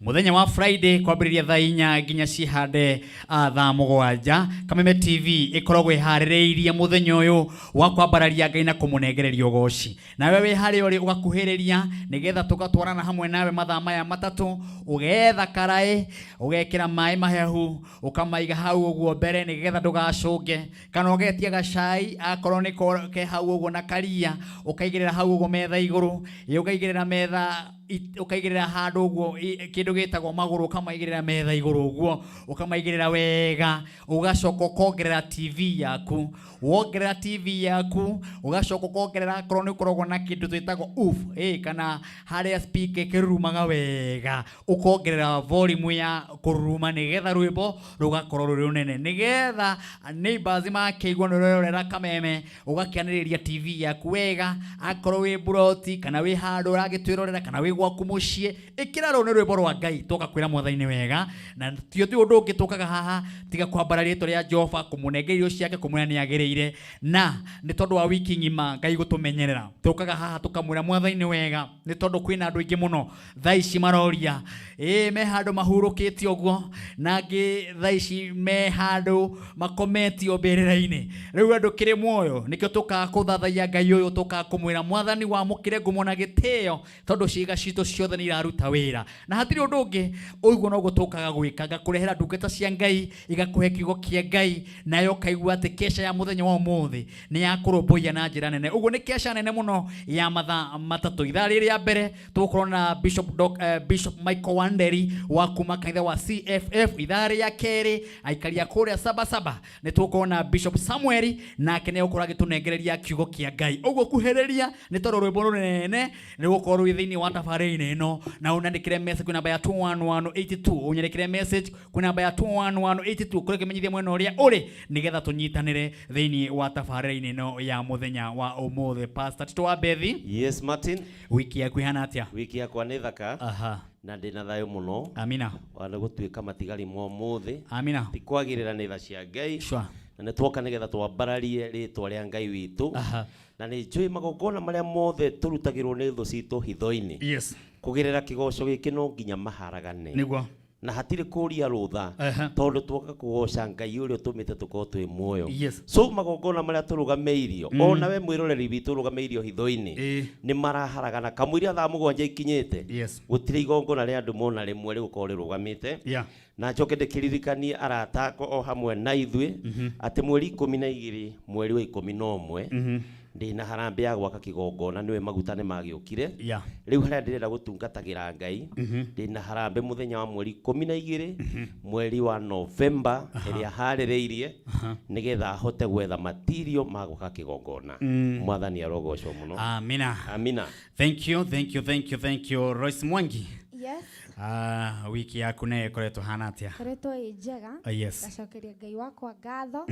Muthenya wa Friday kwambiriria thaa 4 nginya cihande thaa 7 Kameme TV ikoragwo ihaririirie muthenya uyu wa kwambararia Ngai na kumunengereria ugoci. Na wewe hari uri ugakuhiriria nigetha tukatwarana hamwe nawe mathaa maya matatu, ugetha karai, ugekira mai mahehu, ukamaiga hau uguo mbere nigetha ndugacunge, kana ugetia gacai akorwo ni ke hau uguo na karia, ukaigirira hau uguo metha iguru, ukaigirira metha ukaigirira handu uguo kindu gitagwo maguru, ukamaigirira metha iguru uguo, ukamaigirira wega, ugacoka ukongerera TV yaku, wongerera TV yaku, ugacoka ukongerera akorwo ni korogwo na kindu twitagwo kana haria speaker kirurumaga wega, ukongerera volume ya kururuma nigetha rwimbo rugakorwo ruri runene, nigetha neighbors makeigua nurorera Kameme, ugakianiriria TV yaku wega, akorwo wi broti kana wi handu uragitwirorera kana wi gwaku mucii, ikira ro ni rwimbo rwa Ngai tugakwira Mwathani wega, na tio ti undu ungi tukaga haha tiga kwambararia ritwa ria Jehova, kumunengeria irio ciake, kumwira ni agiriire, na ni tondu wa wiki ngima Ngai gutumenyerera tukaga haha tukamwira Mwathani wega, ni tondu kwina andu ingi muno thaa ici maroria me handu mahurukite uguo, nangi thaa ici me handu makometio mbirira-ini. Riu andu kiri muoyo nikio tukaga kuthathaia Ngai uyu, tukaga kumwira Mwathani wa mukire ngumo na gitio, tondu ciiga citu ciothe ni iraruta wira, na hatiri undu ungi uiguo no gutukaga gwika, ngakurehera ndungata cia Ngai, igakuhe kiugo kia Ngai, nayo kaigua ati kesha ya muthenya wa umuthi ni ya kurumbuia na njira nene. Uguo ni kesha nene muno ya mathaa matatu. Ithaa riri ya mbere tugukorwo na Bishop Michael Wanderi wa kuma kanitha wa CFF. Ithaa ria keri aikaria kuria Sabasaba ni tugukorwo na Bishop Samuel, nake ni ukorwo agitunengereria kiugo kia Ngai. Uguo kuheriria ni tondu rwimbo runene ni gukorwo wi thiini wa tabarĩra ino, na unandikire message kuna namba ya 21182, unyandikire message kuna namba ya 21182 kuri kimenyithia mwena uria uri nigetha tunyitanire thiini wa tabarĩra ino ya muthenya wa umuthi. Pastor Tito wa Bethi. Yes Martin. Wiki yaku ihana atia? Wiki yakwa ni thaka. Na ndina thayo muno. Amina. Wana gutuika matigari mo muthi. Amina. Tikwagirira ni tha cia Ngai. Sure. Na nitwoka nigetha twambararie ritwa ria Ngai witu. Na ni njui magongona maria mothe turutagirwo ni thu citu hitho-ini. Yes. Kugirira kigoco giki no nginya maharagane. Niguo. Na hatire kuria rutha tondu twoka kugoca Ngai uria tumite tukorwo twi muoyo. So magongona maria turugameirio ona we mwiroreri bitu rugameirio hitho-ini ni maraharagana kamwiria thaa 7 ikinyite. Gutire igongona ria andu mona rimwe rigukorwo rirugamite. Na njoke ndikiririkanie arata akwa o hamwe na ithui ati mweri 12 mweri wa 11 ndina harambe ya gwaka kigongona niwe maguta ni magiukire. Riu haria ndirenda gutungatagira Ngai ndina harambe muthenya wa mweri 12 mweri wa November iria haririirie nigetha hote gwetha material ma gwaka kigongona. Mwathani arogocwo muno. Amina. Amina. Thank you Royce Mwangi. Yes. Wiki yaku ne koretwo hana atia? Koretwo njega. Yes. Gacokeria Ngai wakwa ngatho.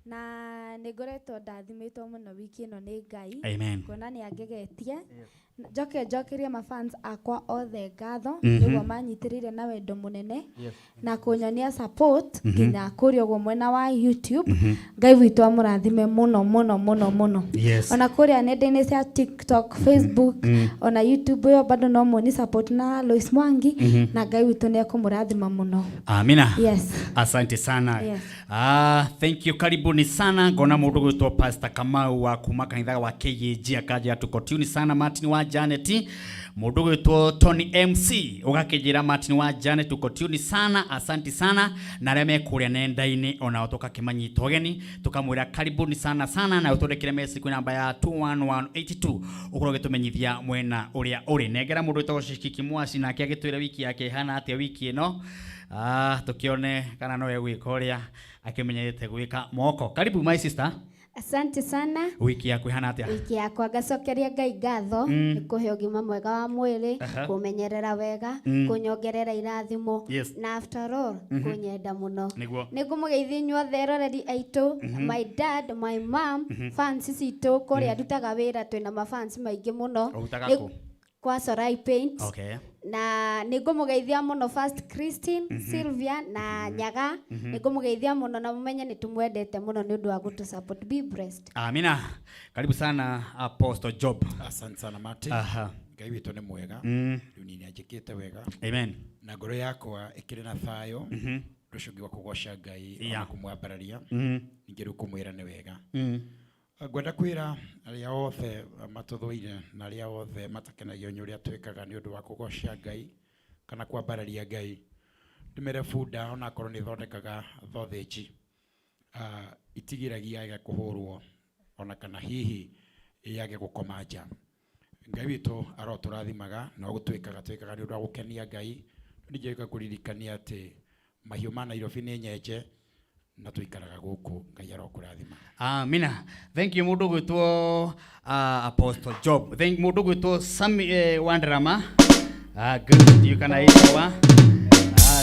Na nigoretwo ndathimitwo muno wiki ino ni Ngai. Amen. Kuona ni angegetie. Njokeria mafans akwa othe ngatho niguo manyitirire na wendo munene na kunyonia support nginya kuria uguo mwena wa YouTube. Ngai witu amurathime muno. Ona kuria nenda-ini cia TikTok, Facebook, ona YouTube yo bado no moni support na Lois Mwangi na Ngai witu ni akumurathima muno. Amina. Yes. Asante sana. Yes. Thank you, karibuni sana. Ngona mundu gwitwo Pastor Kamau wa kuma kanitha wa KAG akaja tukotuni sana. Martin wa Janet, mundu gwitwo Tony MC ugakijira Martin wa Janet tukotuni sana. Asante sana na reme kuria nenda-ini ona otoka kimanyito geni tukamwira karibuni sana na utondekire message kwa namba ya 21182 ukorwo gitumenyithia mwena uria uri negera mundu gwitwo Shikiki Mwasi nake agitwira wiki yake hana atia wiki ino. Tukione kana no egwika uria akimenyete gwika moko. Karibu my sister. Asante sana. Wiki yako ihana atia? Wiki yakwa gacokeria Ngai ngatho ni kuhe ugima mwega wa mwiri, kumenyerera wega, kunyongerera irathimo na after all kunyenda muno. Nigumugeithia nyuothe roreri aitu, my dad, my mom, fans citu kuria ndutaga wira twina mafans maingi muno. Kwa Sorai Paint. Okay. Na nigumugeithia muno First Christine, Sylvia na Nyaga. Nigumugeithia muno na mumenye nitumwendete muno ni undu wa gutu support. Be blessed. Amina. Karibu sana Apostle Job. Asante sana Martin. Ngai witũ nĩ mwega. Rĩu nĩ anjĩkĩte wega. Amen. Na ngoro yakwa ĩkĩrĩ na thayũ. Ndũcũngi wa kũgoca Ngai na kũmwambararia. Ningĩ rĩu kũmwĩra nĩ wega. Ngwenda kwĩra arĩa othe matũthũire na arĩa othe matakenagio nĩ ũrĩa twĩkaga nĩ ũndũ wa kũgoca Ngai kana kwambararia Ngai. Ndĩmere bunda ona korwo nĩ thondekaga thothĩji itigiragia kũhũrwo ona kana hihi yage gũkoma nja. Ngai witũ arotũrathimaga no gũtwĩkaga nĩ ũndũ wa gũkenia Ngai. Ningĩ kũririkania atĩ mahiũ ma Nairobi nĩ nyenje na tuikaraga gũkũ. Ngai arokũrathima. Amina. Thank you mũndũ gwĩtwo Apostle Job. Thank you mũndũ gwĩtwo Sami Wandrama. Good. You can aitwa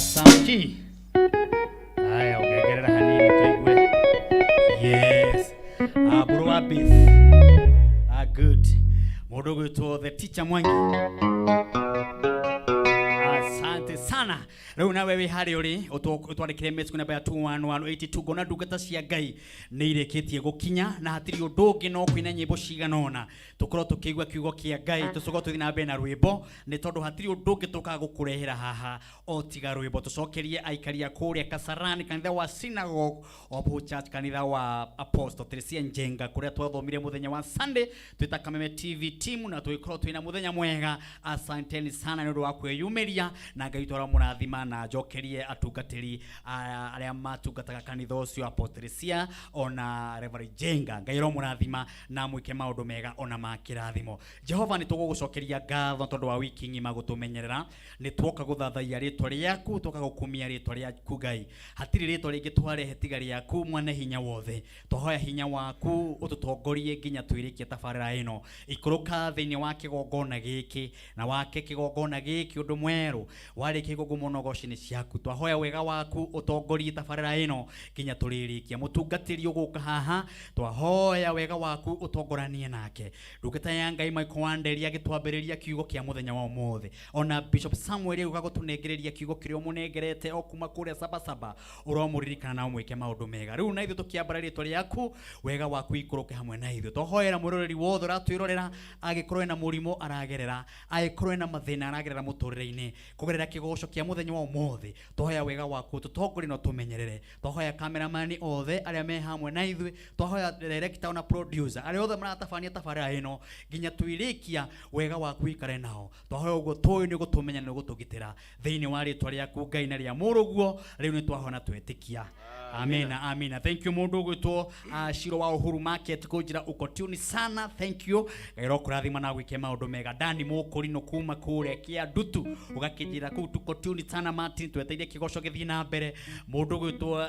Samchi. Haya ugegerera hanini tuigue. Yes. Buru wa beef. Good. Mũndũ gwĩtwo the teacher Mwangi. Asante sana. Rĩu na wewe harĩ ũrĩ ũtwandĩkĩre message namba ya 21182 ngona ndungata cia Ngai nĩ irĩkĩtie gũkinya na hatirĩ ũndũ ũngĩ no kũina nyĩmbo cigana ũna tũkorwo tũkĩigua kiugo kĩa Ngai tũcoka tũthiĩ na mbere na rwĩmbo nĩ tondũ hatirĩ ũndũ ũngĩ tũkaga gũkũrehera haha o tiga rwĩmbo. Tũcokerie aikaria kũrĩa Kasarani kanitha wa Synagogue of Hope Church kanitha wa Apostle Teresia Njenga kũrĩa twathomire mũthenya wa Sunday twĩta Kameme TV team na tũikorwo twĩna mũthenya mwega. Asanteni sana nĩ ũndũ wa kwĩyumĩria na Ngai twara mũrathima na njokerie atungatĩri arĩa matungataga kanitha ũcio Apostle Teresia ona Reverend Njenga. Ngai ro mũrathima na mwĩke maũndũ mega ona makĩrathimo. Jehova nĩ tũgũgũcokeria ngatho tondũ wa wiki ng'ima gũtũmenyerera. Nĩ twoka gũthathaia rĩtwa rĩaku twoka gũkumia rĩtwa rĩaku Ngai. Hatirĩ rĩtwa rĩngĩ twarehe tiga rĩaku Mwene hinya wothe. Tũhoya hinya waku ũtũtongorie nginya twĩrĩkie tabarĩra ĩno. Ikũrũka thĩinĩ wa kĩgongona gĩkĩ na wake kĩgongona gĩkĩ ũndũ mwerũ warĩkie gũkũmonogoci-inĩ ciaku. Twahoya wega waku ũtongorie tabarĩra ĩno nginya tũrĩrĩkia. Mũtungatĩri ũgũka haha twahoya wega waku ũtongoranie nake. Ndungata ya Ngai Michael Wanderia agĩtwambĩrĩria kiugo kĩa mũthenya wa ũmũthĩ. Ona Bishop Samuel ũga gũtũnengereria kiugo kĩrĩa mũnengerete o kuma kũrĩa Sabasaba ũromũririkana na mwĩke maũndũ mega. Rĩu na ithuĩ tũkĩambara rĩtwa rĩaku wega waku ikũrũke hamwe na ithuĩ. Twahoera mũroreri wothe ũratwĩrorera agĩkorwo na mũrimũ aragerera agĩkorwo na mathĩna aragerera mũtũrĩre-inĩ kũgerera kĩgoco kĩa mũthenya wa ũmũthĩ. Twahoya wega waku tũtongorie na tũmenyerere. Twahoya cameraman othe arĩa me hamwe na ithuĩ. Twahoya director na producer arĩa othe maratabania tabarĩra ĩno nginya twĩrĩkia wega waku ikare nao. Twahoya ũguo tũĩ nĩ gũtũmenya nĩ gũtũgitĩra thĩinĩ wa rĩtwa rĩaku Ngai na rĩa mũrũguo rĩu nĩ twahona twetĩkia. Amina, amina. Thank you mũndũ gwĩtwo Shiro wa Uhuru Market kũnjĩra ũkotuni sana. Thank you. Ngai rokũrathima na gwĩke maũndũ mega. Dani Mũkũrino kuma kũrĩa kĩa Ndutu ũgakĩnjĩra kũu tukotuni sana Martin tweteire kĩgoco gĩthiĩ na mbere. Mũndũ gwĩtwo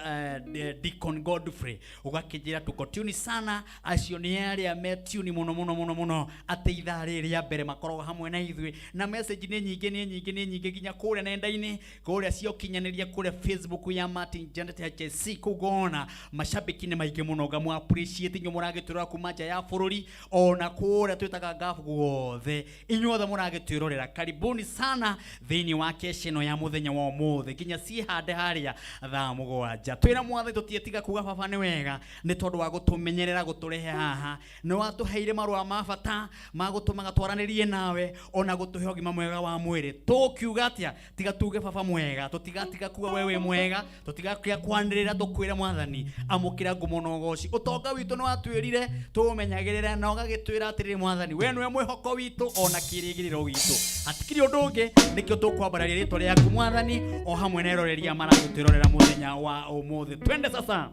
Deacon Godfrey ũgakĩnjĩra tukotuni sana. Acio nĩ arĩa metuni mũno atĩ ithaa rĩrĩa mbere makoragwo hamwe na ithuĩ na message nĩ nyingĩ nginya kũrĩa nenda-inĩ kũrĩa cia ũkinyanĩria kũrĩa Facebook ya Martin Janet HSC kugona mashabiki nĩ maingĩ mũno ngamu appreciate inyuĩ mũragĩtwĩrora kuma nja ya bũrũri ona kũrĩa twĩtaga ngabu guothe inyuothe mũragĩtwĩrorera. Karibuni sana thĩinĩ wa kesheno ya mũthenya wa ũmũthĩ nginya cihande harĩa thaa mũgwanja. Twĩra mwathani tũtietiga kuga baba nĩ wega nĩ tondũ wa gũtũmenyerera gũtũrehe haha. Nĩ watũheire marũa ma bata ma gũtũmaga twaranĩrie nawe ona gũtũhe ũgima mwega wa mwĩrĩ. Tũkiuga atĩa tiga tuge baba mwega tũtigatiga kuga wewe mwega tũtigakia kwanĩrĩra tũkwĩra mwathani amũkĩra ngũmonogoci. Ũtonga witũ nĩ watwĩrire tũmenyagĩrĩra na ũgagĩtwĩra atĩrĩ mwathani we nĩwe mwĩhoko witũ ona kĩrĩgĩrĩro witũ. Hatikĩrĩ ũndũ ũngĩ nĩkĩo tũkwambararia rĩtwa rĩaku mwathani o hamwe na eroreria maragĩtwĩrorera mũthenya wa ũmũthĩ. Twende sasa.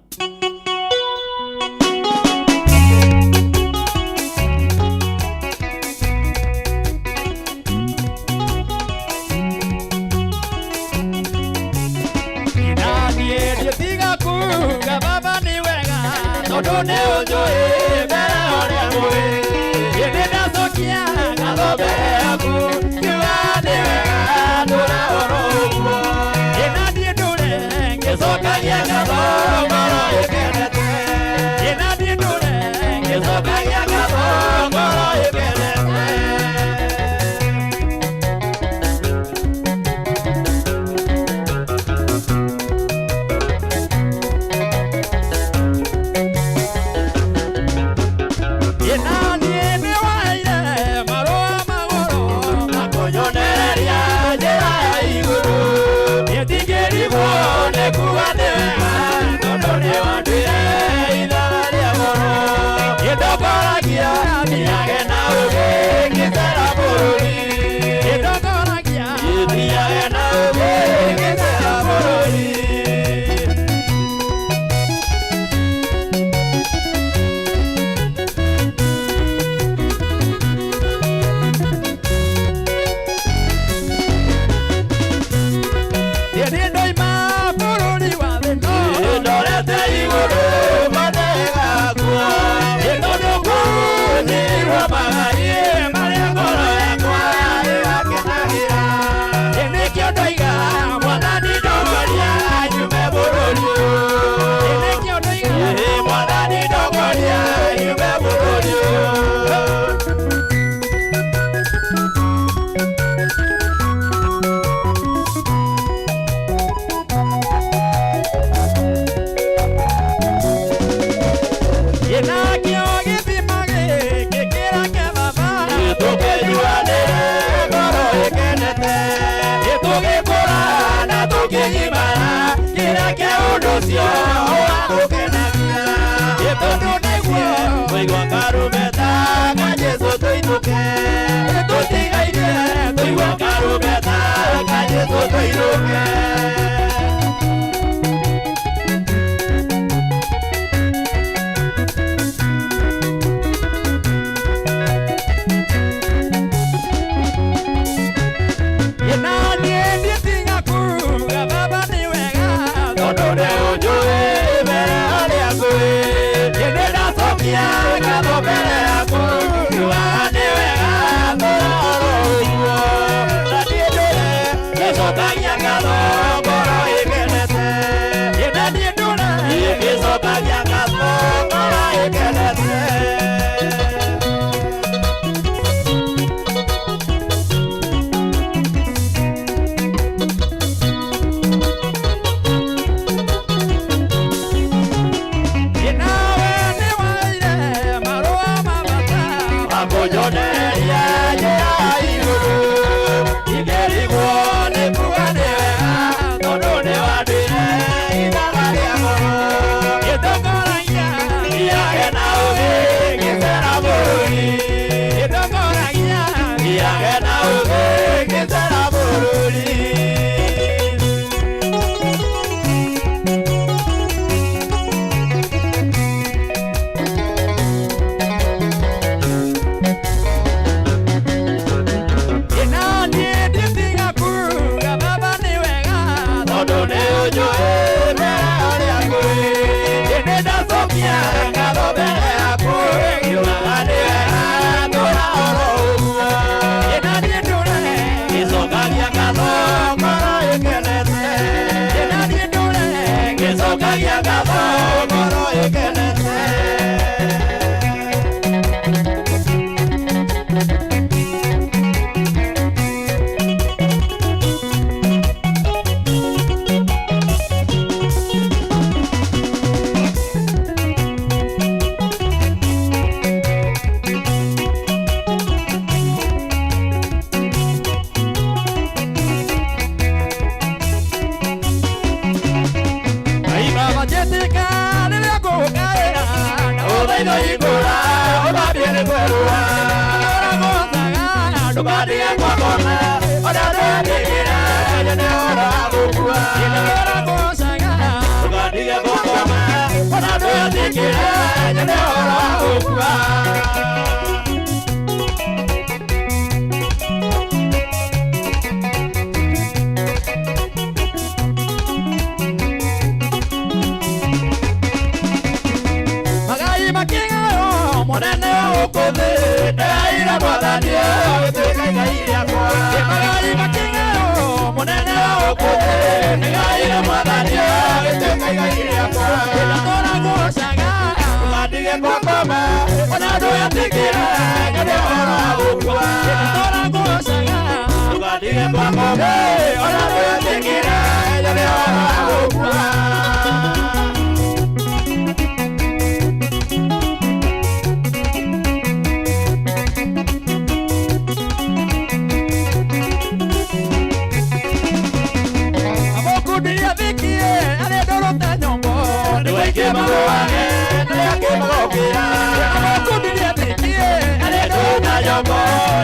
Baba ni wega todo ne ojoe bera ore amore yede da sokia gadobe aku kiwa ni wega dora oro yena di dure ke soka ya gado maro yekenete yena di dure ke soka ya gado maro yekenete. Maro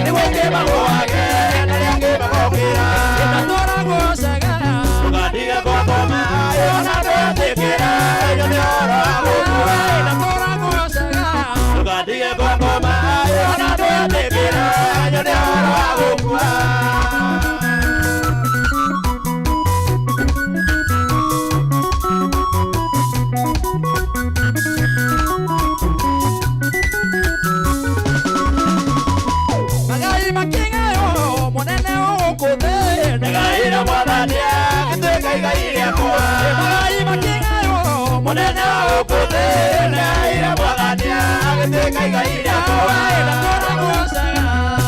Ni weke mago ake, ni weke mago kira. muthe na ira bwagania agiteka igaira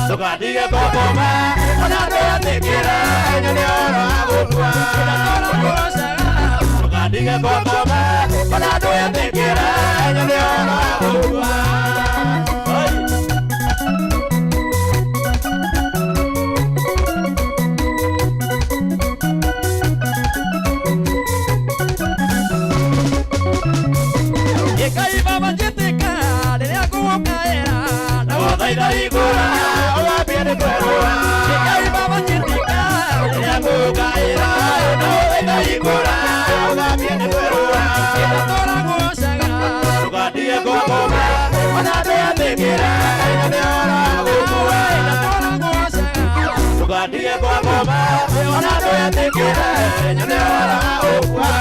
tukatige kokoma ona ndoyatikira nyone oro agukua tukatige kokoma ona ndoyatikira nyone oro agukua Tukadige kwa ngoma, ona ndoyatikira nyone ora ukwa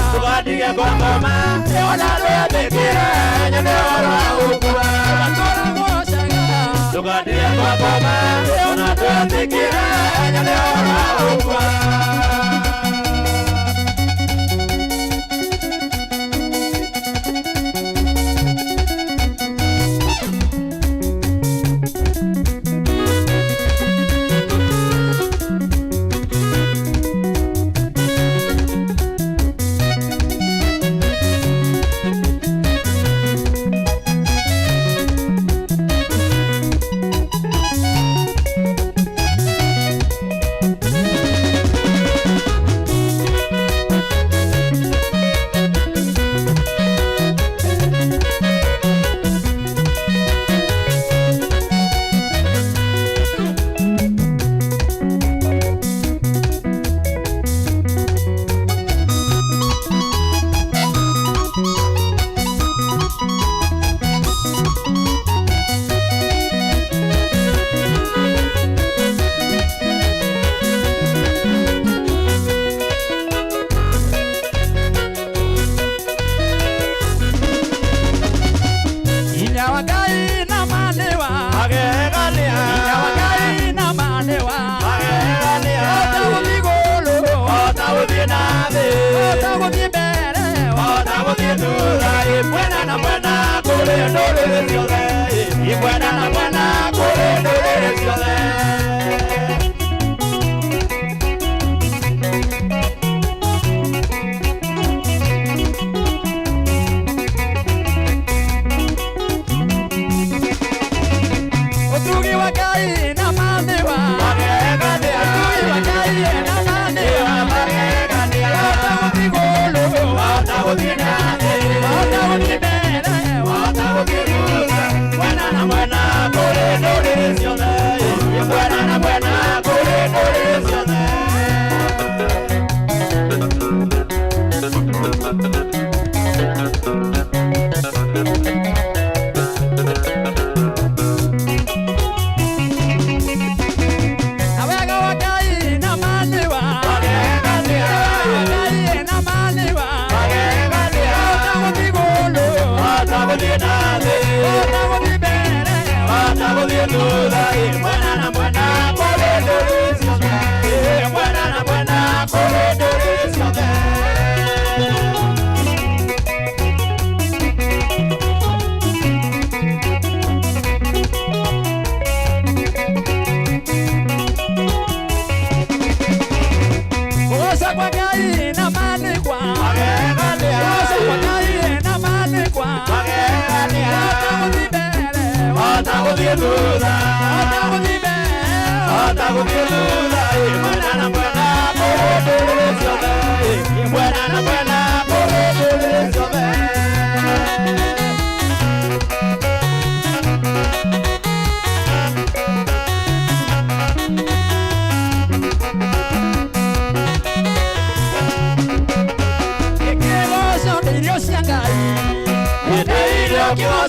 tukadige kwa ngoma, ona ndoyatikira nyone ora ukwa tukadige kwa ngoma, ona ndoyatikira nyone ora ukwa Yeah.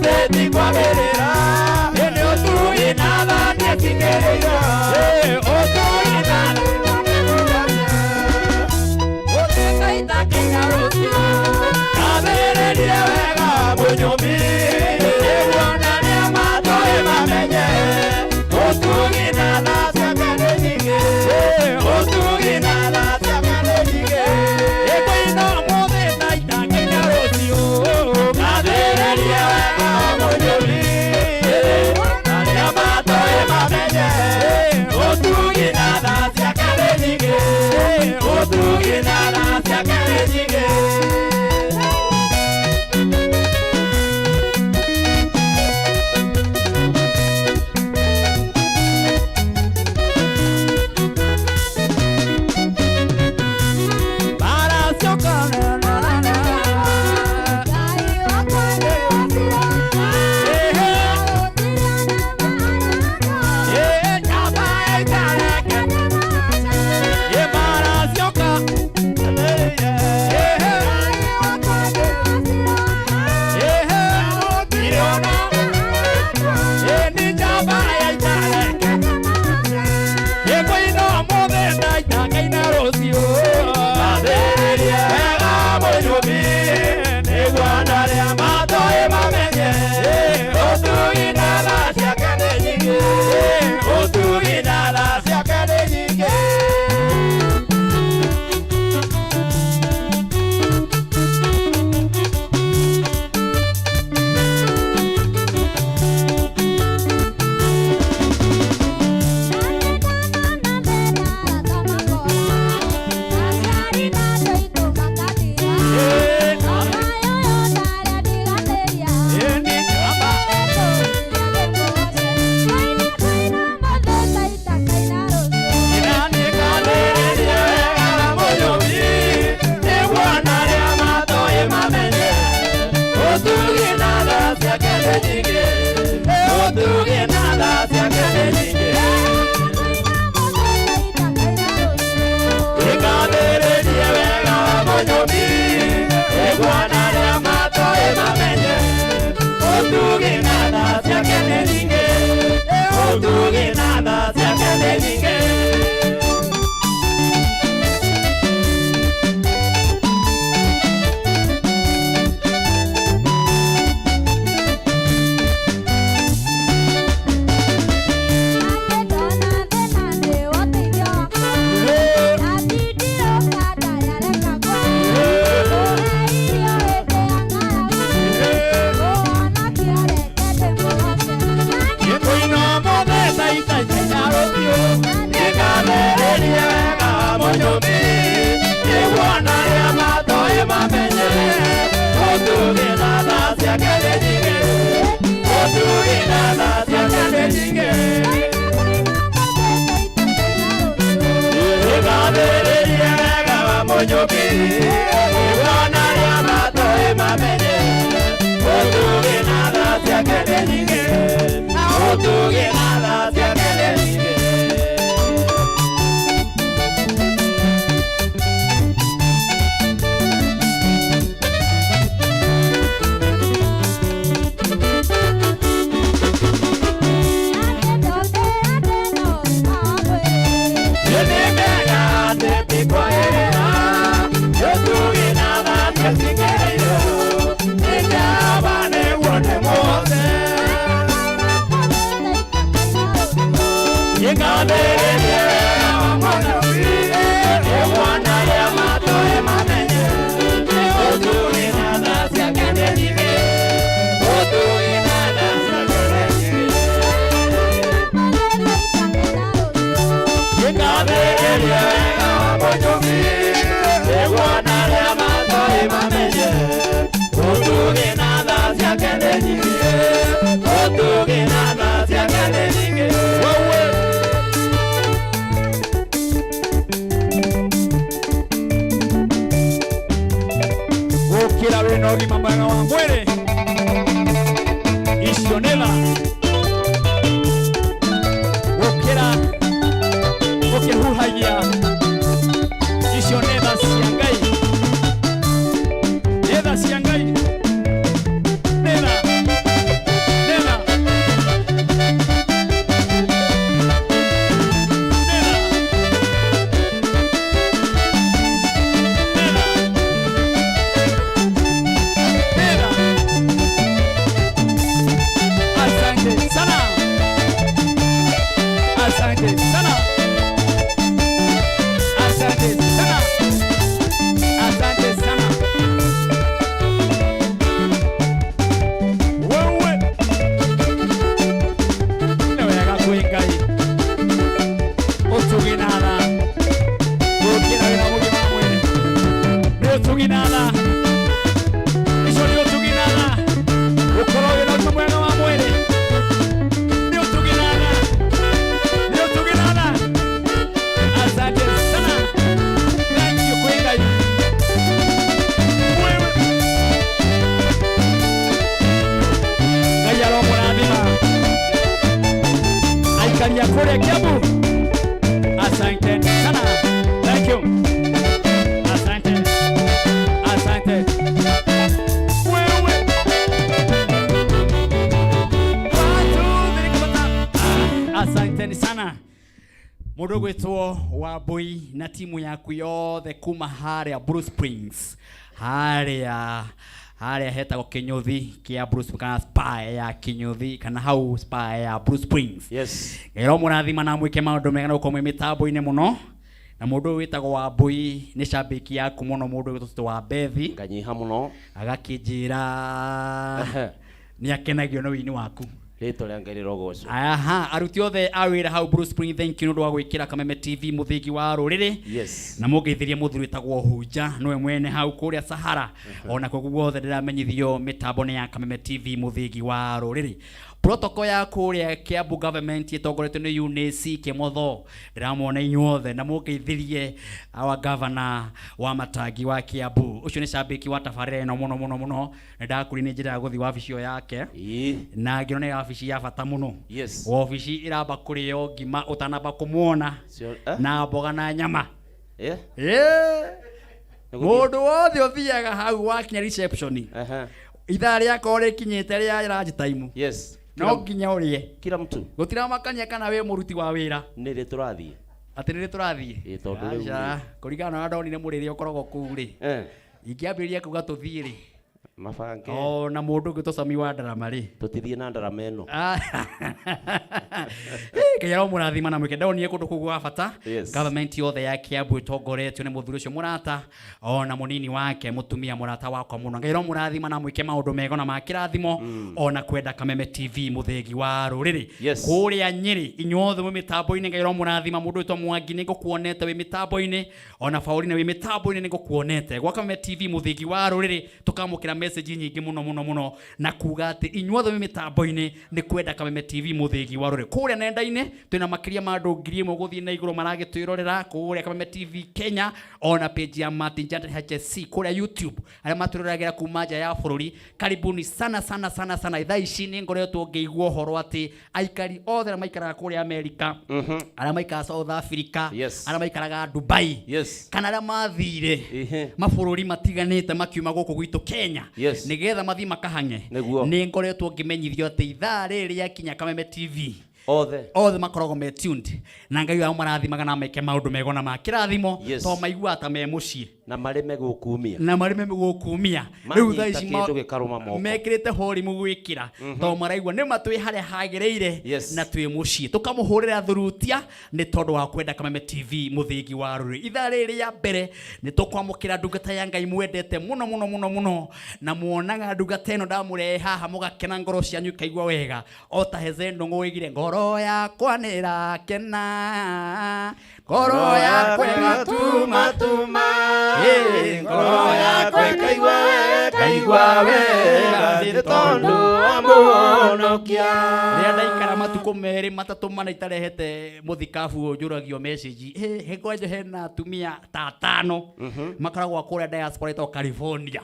Gateti kwa gerera Ene otu inada Nekigereyo Otu inada Oteka itakinga rosio Kabererie wega Bunyomi Ewana ni amato emamenye Otu inada Siakane nige Otu inada Siakane nige Ekwino mode itakinga rosio Kabererie wega Bunyomi Ewana ni amato emamenye Otu inada Siakane nige Otu inada Siakane nige Ogima mwega wa mwere Isionela Okera Okehuhagia Isionela Siangai Eda Siangai Nela kule Kiambu. Asante sana. Thank you. Asante. Wewe. Asante sana. Mudogo wetu wa boy na timu yaku yothe kuma haria Bruce Springs. Haria hetagwo Kinyuthi kia Bruce kana spa ya Kinyuthi kana hau spa ya Bruce Springs. Yes. Ero murathima na mwike maundu mega uko mwe mitambo-ine muno. Na mundu witagwo wa boy ni shabiki yaku muno mundu witagwo wa Bethi. Nganyiha muno. Agakinjira ni akenagio no wini waku. Rito rĩa Ngai rĩrogocwo. Aruti othe awira hau Bruce Spring, thank you nundu wa gwikira Kameme TV muthingi wa ruriri. Yes. Na mungeithirie muthuri witagwo Hunja nowe mwene hau kuria Sahara. Ona koguo guothe ndiramenyithio mitambo ni ya Kameme TV muthingi wa ruriri. Protocol ya kuria Kiambu government itongoretio ni UNC Kimotho ndiramwona inyuothe na mungeithirie our governor wa Matangi wa Kiambu. Ucio ni shabiki wa tabarĩra ĩno muno na ndakuri ni njira guthi wabici yake na ngiro ni wabici ya bata muno. Yes. Wabici iramba kurio ngima utanamba kumuona na mboga na nyama. Mundu wothe uthiaga hau wakinya reception. Ithaa rĩako rĩkinyĩte rĩa lunch time. Yes. No nginya urie kila mtu gutira makania kana we muruti wa wira nĩ rĩ tũrathiĩ ati nĩ rĩ tũrathiĩ tondu rĩu kũringana na ndonire mũrĩre ũkoragwo kũu rĩ ingĩambĩrĩria kuga tũthiĩ rĩ mabange na mũndũ ũngĩ tũcami wa ndarama rĩ tũtithie na ndarama ĩno kĩyaro mũrathima na mwĩke ndonire kũndũ kũu gwa bata. Government yothe ya Kiambu itongoretio nĩ mũthuri ũcio mũrata ona mũnini wake mũtumia mũrata wakwa mũno. Kĩyaro mũrathima na mwĩke maũndũ mega na makĩrathimo ona kwenda Kameme TV mũthingi wa rũrĩrĩ kũrĩa Nyĩrĩ inyuothe mwĩ mĩtambo-inĩ. Kĩyaro mũrathima mũndũ witwa Mwangi nĩ ngũkuonete wĩ mĩtambo-inĩ ona Faũrina wĩ mĩtambo-inĩ nĩ ngũkuonete gwa Kameme TV mũthingi wa rũrĩrĩ tukamũkĩra message nyingĩ muno na kuga atĩ inyuothe mwĩ mĩtambo-inĩ nĩ kwenda Kameme TV mũthingi wa rũrĩrĩ kũrĩa nenda-inĩ twina makiria ma andũ 1000 guthii na iguru maragitwirorera kuria Kameme TV Kenya ona page ya Martin Janta HSC kuria YouTube aria maturiragira kuma nja ya bururi. Karibuni sana ithaa ici ni ngoretwo ngeigua uhoro ati aikari othe maikaraga kuria America aria maikaraga South Africa aria maikaraga Dubai kana aria mathire mabururi matiganite makiuma guku gwitu Kenya nigetha mathi makahange ni ngoretwo ngimenyithio ati ithaa riri yakinya Kameme TV othe makoragwo me tuned na Ngai wao marathimaga na meke maundu mego na makirathimo to maigua ta me mucii na mareme gukumia riu thaa ici mekirite hori mugwikira to maraigua ni matwi haria hagereire na twi mucii tukamuhurira thurutia ni tondu wa kwenda Kameme TV muthingi wa ruri. Ithaa riri ya mbere ni tukwamukira ndungata ya Ngai mwendete muno na muonaga ndungata ino ndamurehe haha mugakena ngoro cianyu ikaigua wega o ta Hezendo ngwigire ngoro yakwa nirakena ngoro yakwa gatuma ngoro yakwa kaigua wega nĩ tondu wa mũhonokia. Rĩrĩa ndaikara matukũ merĩ matatũ mana itarehete mũthikabu njũragio message ngwenje hena atumia ta 5 makoragwo kũrĩa diaspora ĩtagwo California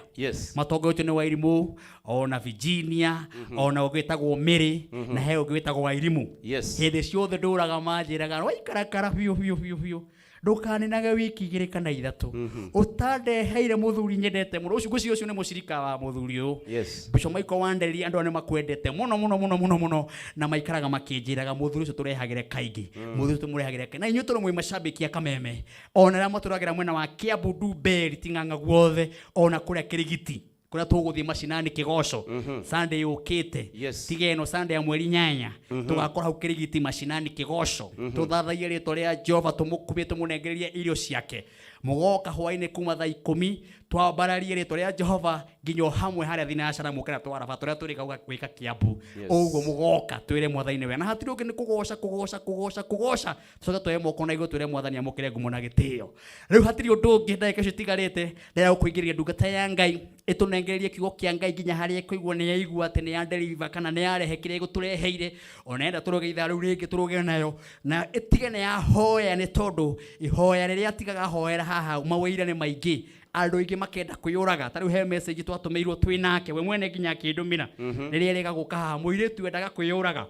matongoretio nĩ Wairimu ona Virginia ona ũgĩtagwo Mĩrĩ na he ũngĩ wĩtagwo Wairimu. Hĩndĩ ciothe ndũraga manjĩraga waikarakara biũ ndukanenage wiki 2 kana 3 utandeheire muthuri nyendete muno ucio nĩ mucirika wa muthuri uyu Bishop Michael Wanderi andu ne makwendete muno na maikaraga makinjiraga muthuri ucio turehagire kaingi muthuri tumurehagire na inyu turu mwe mashabiki ya Kameme ona ra maturagira mwena wa Kiambu Duberi tinganga guothe ona kuria Kirigiti kuria tuguthie macinani Kigoco Sunday ukite tigeno Sunday ya mweri 8 tugakora hau Kirigiti macinani Kigoco tuthathaie rĩtwa rĩa Jehova tumukubie tumunengererie irio ciake mugoka hwaine kuma thaa 10 twambararie rĩtwa rĩa Jehova nginyo hamwe haria thinacara mukira twarafa turia turi kauga gwika Kiambu uguo mugoka twire mwathani we na hatiri ungi ni kugoca tucoke twoe moko na igũrũ twire mwathani amukire ngumo na gĩtĩo. Rĩu hatiri undu ungi ndagĩka icio tigarĩte rĩrĩa ũkũingĩria ndungata ya Ngai itunengererie kiugo kia Ngai nginya haria ĩkũigua nĩ yaigua atĩ nĩ ya deliver kana nĩ yarehe kĩrĩa ĩgũtũreheire ona enda turoge ithaa rĩu rĩngĩ turoge nayo na ĩtige nĩ yahoya nĩ tondu ihoya rĩrĩa atigaga hoera haha mawĩira nĩ maingĩ andå aingä makenda kwä å raga tarä u he message twatå irwo twä nake we mwene nginya akä ndå mä ra rä rä erega gå ka haha må irä tu endaga kwä å raga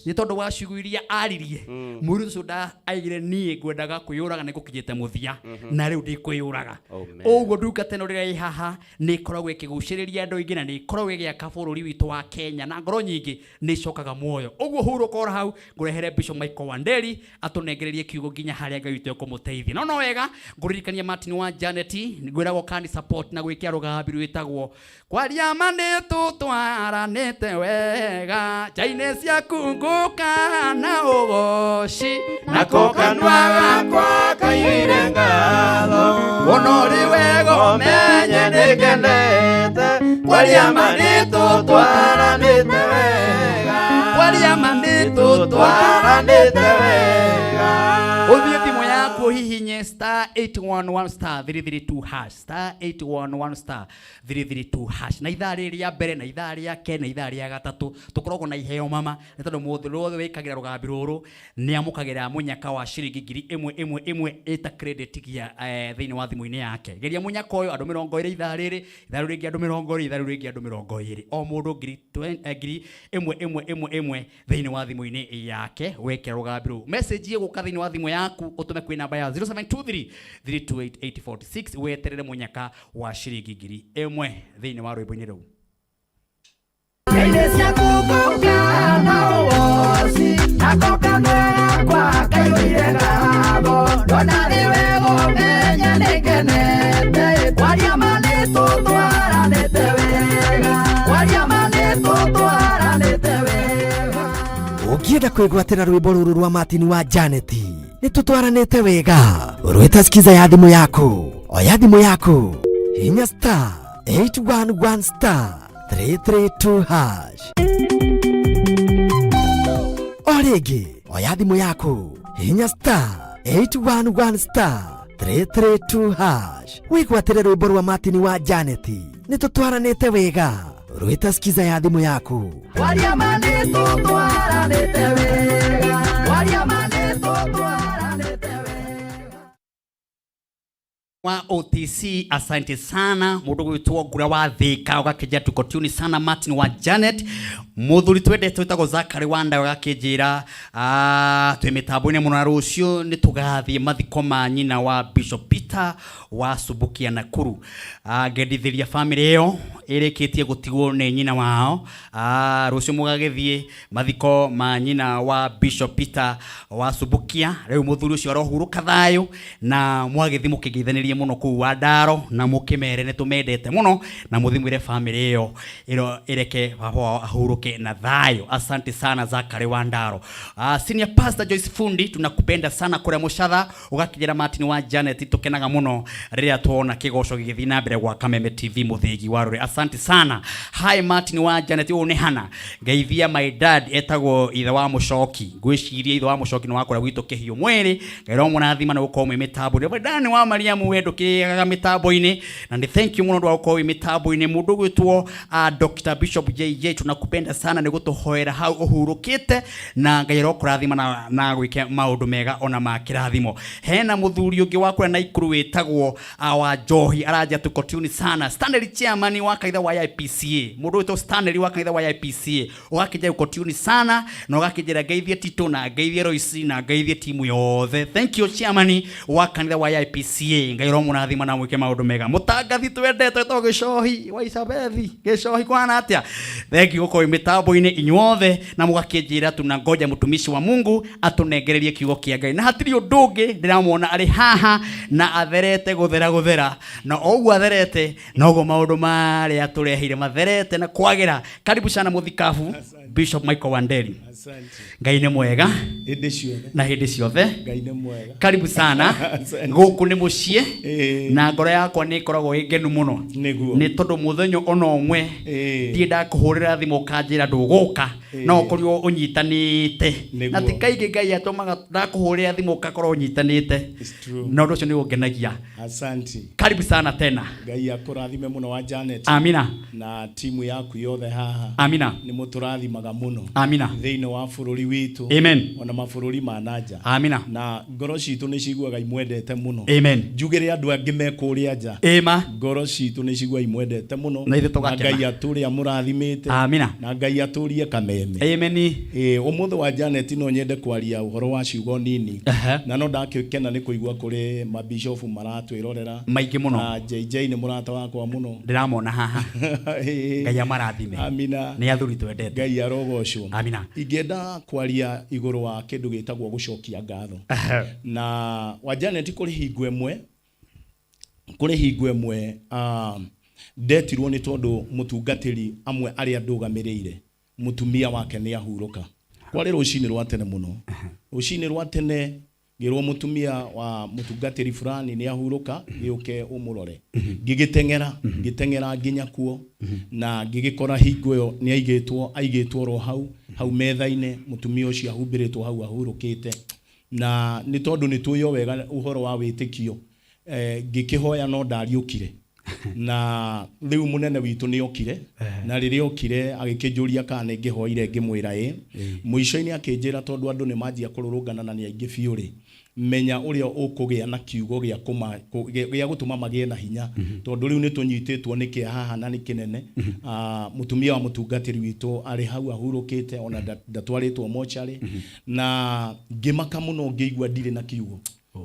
nä tondå wa ciugo iria aririe må irä å cio aigire niä ngwendaga kwä å raga nä gå kinyä te må thia na rä u ndä kwä å raga å guo ndungata ä no rä rä a ä haha nä ikoragwo ä kä gå cä rä ria andå aingä na nä ikoragwo ä gä aka bå rå ri witå wa Kenya na ngoro nyingä nä icokaga muoyo å guo hå rå kora hau ngå rehere Bishop Michael Wanderi atå nengererie kiugo nginya harä a Ngai witå ekå må teithia no wega ngå ririkania Martin wa Janet ngwiragwo kandi support na gwä kä a rå gambi rwä tagwo kwaria ma nä tå twaranä te wega njainä ciaku ngå ka na å goci nako kanua gakwa kaiyire ngatho wono rä wega menye nä ngenete kwaria ma nä tå twaranä te wega kwaria ma nä tå twaranä te wega Uthie thimu yaku hihinye star 811 star 332 hash star 811 star 332 hash na ithaa rĩrĩa mbere na ithaa rĩa ke na ithaa rĩa gatatũ tukoragwo na iheo mama nĩ tondũ mũndũ rwothe wĩkagĩra rũgambi rũrũ nĩ amũkagĩra mũnyaka wa ciringi ngiri ĩmwe ĩta credit gia thĩinĩ wa thimũ-inĩ yake geria mũnyaka ũyũ andũ 20 ithaa rĩrĩ rĩngĩ andũ 20 ithaa rĩngĩ andũ 20 o mũndũ ngiri ĩmwe thĩinĩ wa thimũ-inĩ yake wekĩra rũgambi rũu message ĩgũka thĩinĩ wa thimũ yaku ũtũme kwĩ namba ya 0723 328 weterere mũnyaka wa ciringi ngiri ĩmwe thĩinĩ wa rwĩmbo-inĩ rũu Ukienda kwĩgwatĩra rwĩmbo rũrũ rwa Martin wa Janet nĩ tũtwaranĩte wega rwĩta skiza ya thimũ yaku oya thimũ yaku hinya star 811 star 332 hash o rĩngĩ oya thimũ yaku hinya star 811 star 332 hash wĩgwatĩre rwĩmbo rwa Martin wa Janet nĩ tũtwaranĩte wega rwĩta skiza ya thimũ yaku waria manĩtũ twaranĩte wega waria manĩtũ twaranĩte wega wa OTC asante sana mundu gwitwo ngura wa thika ugakeja tuko tune sana Martin wa Janet muthuri twende twitagwo Zakari Wanda ugakinjira twi mitambo-ini muno rucio ni tugathie mathiko ma nyina wa Bishop Peter wa Subukia Nakuru ngendithiria family iyo irikitie gutigwo ni nyina wao rucio mugagithie mathiko ma nyina wa Bishop Peter wa Subukia riu muthuri ucio arohuruka thayo na mwagithi mukigithanirie muno ku wa Ndaro na mukimere ne tumendete muno na muthimwire family iyo ireke ahuruke na thayo asante sana Zakari wa Ndaro senior pastor Joyce Fundi tunakupenda sana kure Mushatha ugakijira Martin wa Janet tukenaga muno riria tuona kigoco gigithii na mbere gwa Kameme TV muthigi warure asante sana hi Martin wa Janet une hana ngeithia my dad etagwo ithe wa Mucoki ngwiciria ithe wa Mucoki no wakora gwito kihio mwiri ngero munathima na uko mwe mitambo ni dani wa Mariamu wendo kigaga mitambo-ini na ni thank you muno ndwa uko mitambo-ini mundu gwitwo Dr. Bishop JJ tunakupenda sana ni gutuhoera hau uhurukite na Ngai rokurathima na gwike maundu mega ona ma kirathimo hena muthuri ungi wakura na ikuru wetagwo wa Njohi araja tuko tune sana Stanley chairman wa kaitha wa IPCA mundu wetwo Stanley wa kaitha wa IPCA ugakija uko tune sana na ugakijira Ngeithie Tito na Ngeithie Royce na Ngeithie timu yothe thank you chairman wa kanitha wa IPCA Ngai romunathima na mwike maundu mega mutangathi twendete to Gicohi wa Isabethi Gicohi kwana atia thank you uko mitambo-ini inyuothe na mugakinjira tunangoja mutumishi wa Mungu atunengererie kiugo kia Ngai na hatiri undu ungi ndiramwona ari haha na atherete guthera na ogu atherete nogo maundu mari aturehire matherete na kwagira karibu sana muthikabu Bishop Michael Wanderi asante Ngai ni mwega na hindi ciothe Ngai ni mwega karibu sana guku ni mucie na ngoro yakwa ni koragwo igenu muno ni tondu muthenyo ona omwe ndi ndakuhurira thimu kanjira nduguka no kurio unyitanite na tikaige Ngai atomaga ndakuhurira thimu kakorwo unyitanite na ndu cio ni ungenagia asante karibu sana tena Ngai akurathime muno wa Janet amina na timu yaku yothe haha amina ni muturathima maga muno. Amina. Thĩinĩ wa bũrũri witũ. Amen. Ona mabũrũri ma nanja. Amina. Na ngoro citũ nĩ ciguaga imwendete muno. Amen. Njugĩre andũ angĩ me kũrĩa nja. Ema. Ngoro citũ nĩ ciguaga imwendete muno. Na ithuĩ tũgakena. Ngai atũrĩa mũrathimĩte. Amina. Na Ngai atũrie kameme. Amen. Ũmũthĩ wa Janet no nyende kwaria ũhoro wa ciugo nini. Na no ndakĩkena nĩ kũigua kũrĩ mabishofu maratwĩrorera. Maingĩ mũno. Na JJ nĩ mũrata wakwa muno. Ndiramona haha. Ngai amarathime. Amina. Nĩ athuri twendete. Ngai arogocwo. Amina. Ingĩenda kwaria igũrũ wa kĩndũ gĩtagwo gũcokia ngatho. Na wa Janet kũrĩ hingo ĩmwe ndetirwo nĩ tondũ mũtungatĩri amwe arĩa ndũgamĩrĩire mũtumia wake nĩ ahurũka. Kwarĩ rũcinĩ rwa tene mũno. Rũcinĩ rwa tene ngĩrwo mũtumia wa mũtungatĩri fulani nĩ ahurũka, gĩũke ũmũrore. Ngĩteng'era nginya kuo na ngĩgĩkora hingo ĩyo nĩ aigĩtwo ro hau metha-inĩ, mũtumia ũcio ahumbĩrĩtwo hau ahurũkĩte. Na nĩ tondũ nĩ tũyo wega ũhoro wa wĩtĩkio, ngĩkĩhoya no ndariũkire. Na rĩu mũnene witũ nĩ okire, na rĩrĩa okire agĩkĩnjũria kana ngĩhoire ngĩmwĩra mũico-inĩ akĩnjĩra tondũ andũ nĩ manjia kũrũrũngana na nĩ aingĩ biũ rĩ, menya ũrĩa ũkũgĩa na kiugo gĩa gũtũma magĩe na hinya, tondũ rĩu nĩ tũnyitĩtwo nĩ kĩeha haha na nĩ kĩnene. Mũtumia wa mũtungatĩri witũ arĩ hau ahurũkĩte, ona ndatwarĩtwo mocarĩ, na ngĩmaka mũno ngĩigua ndirĩ na kiugo.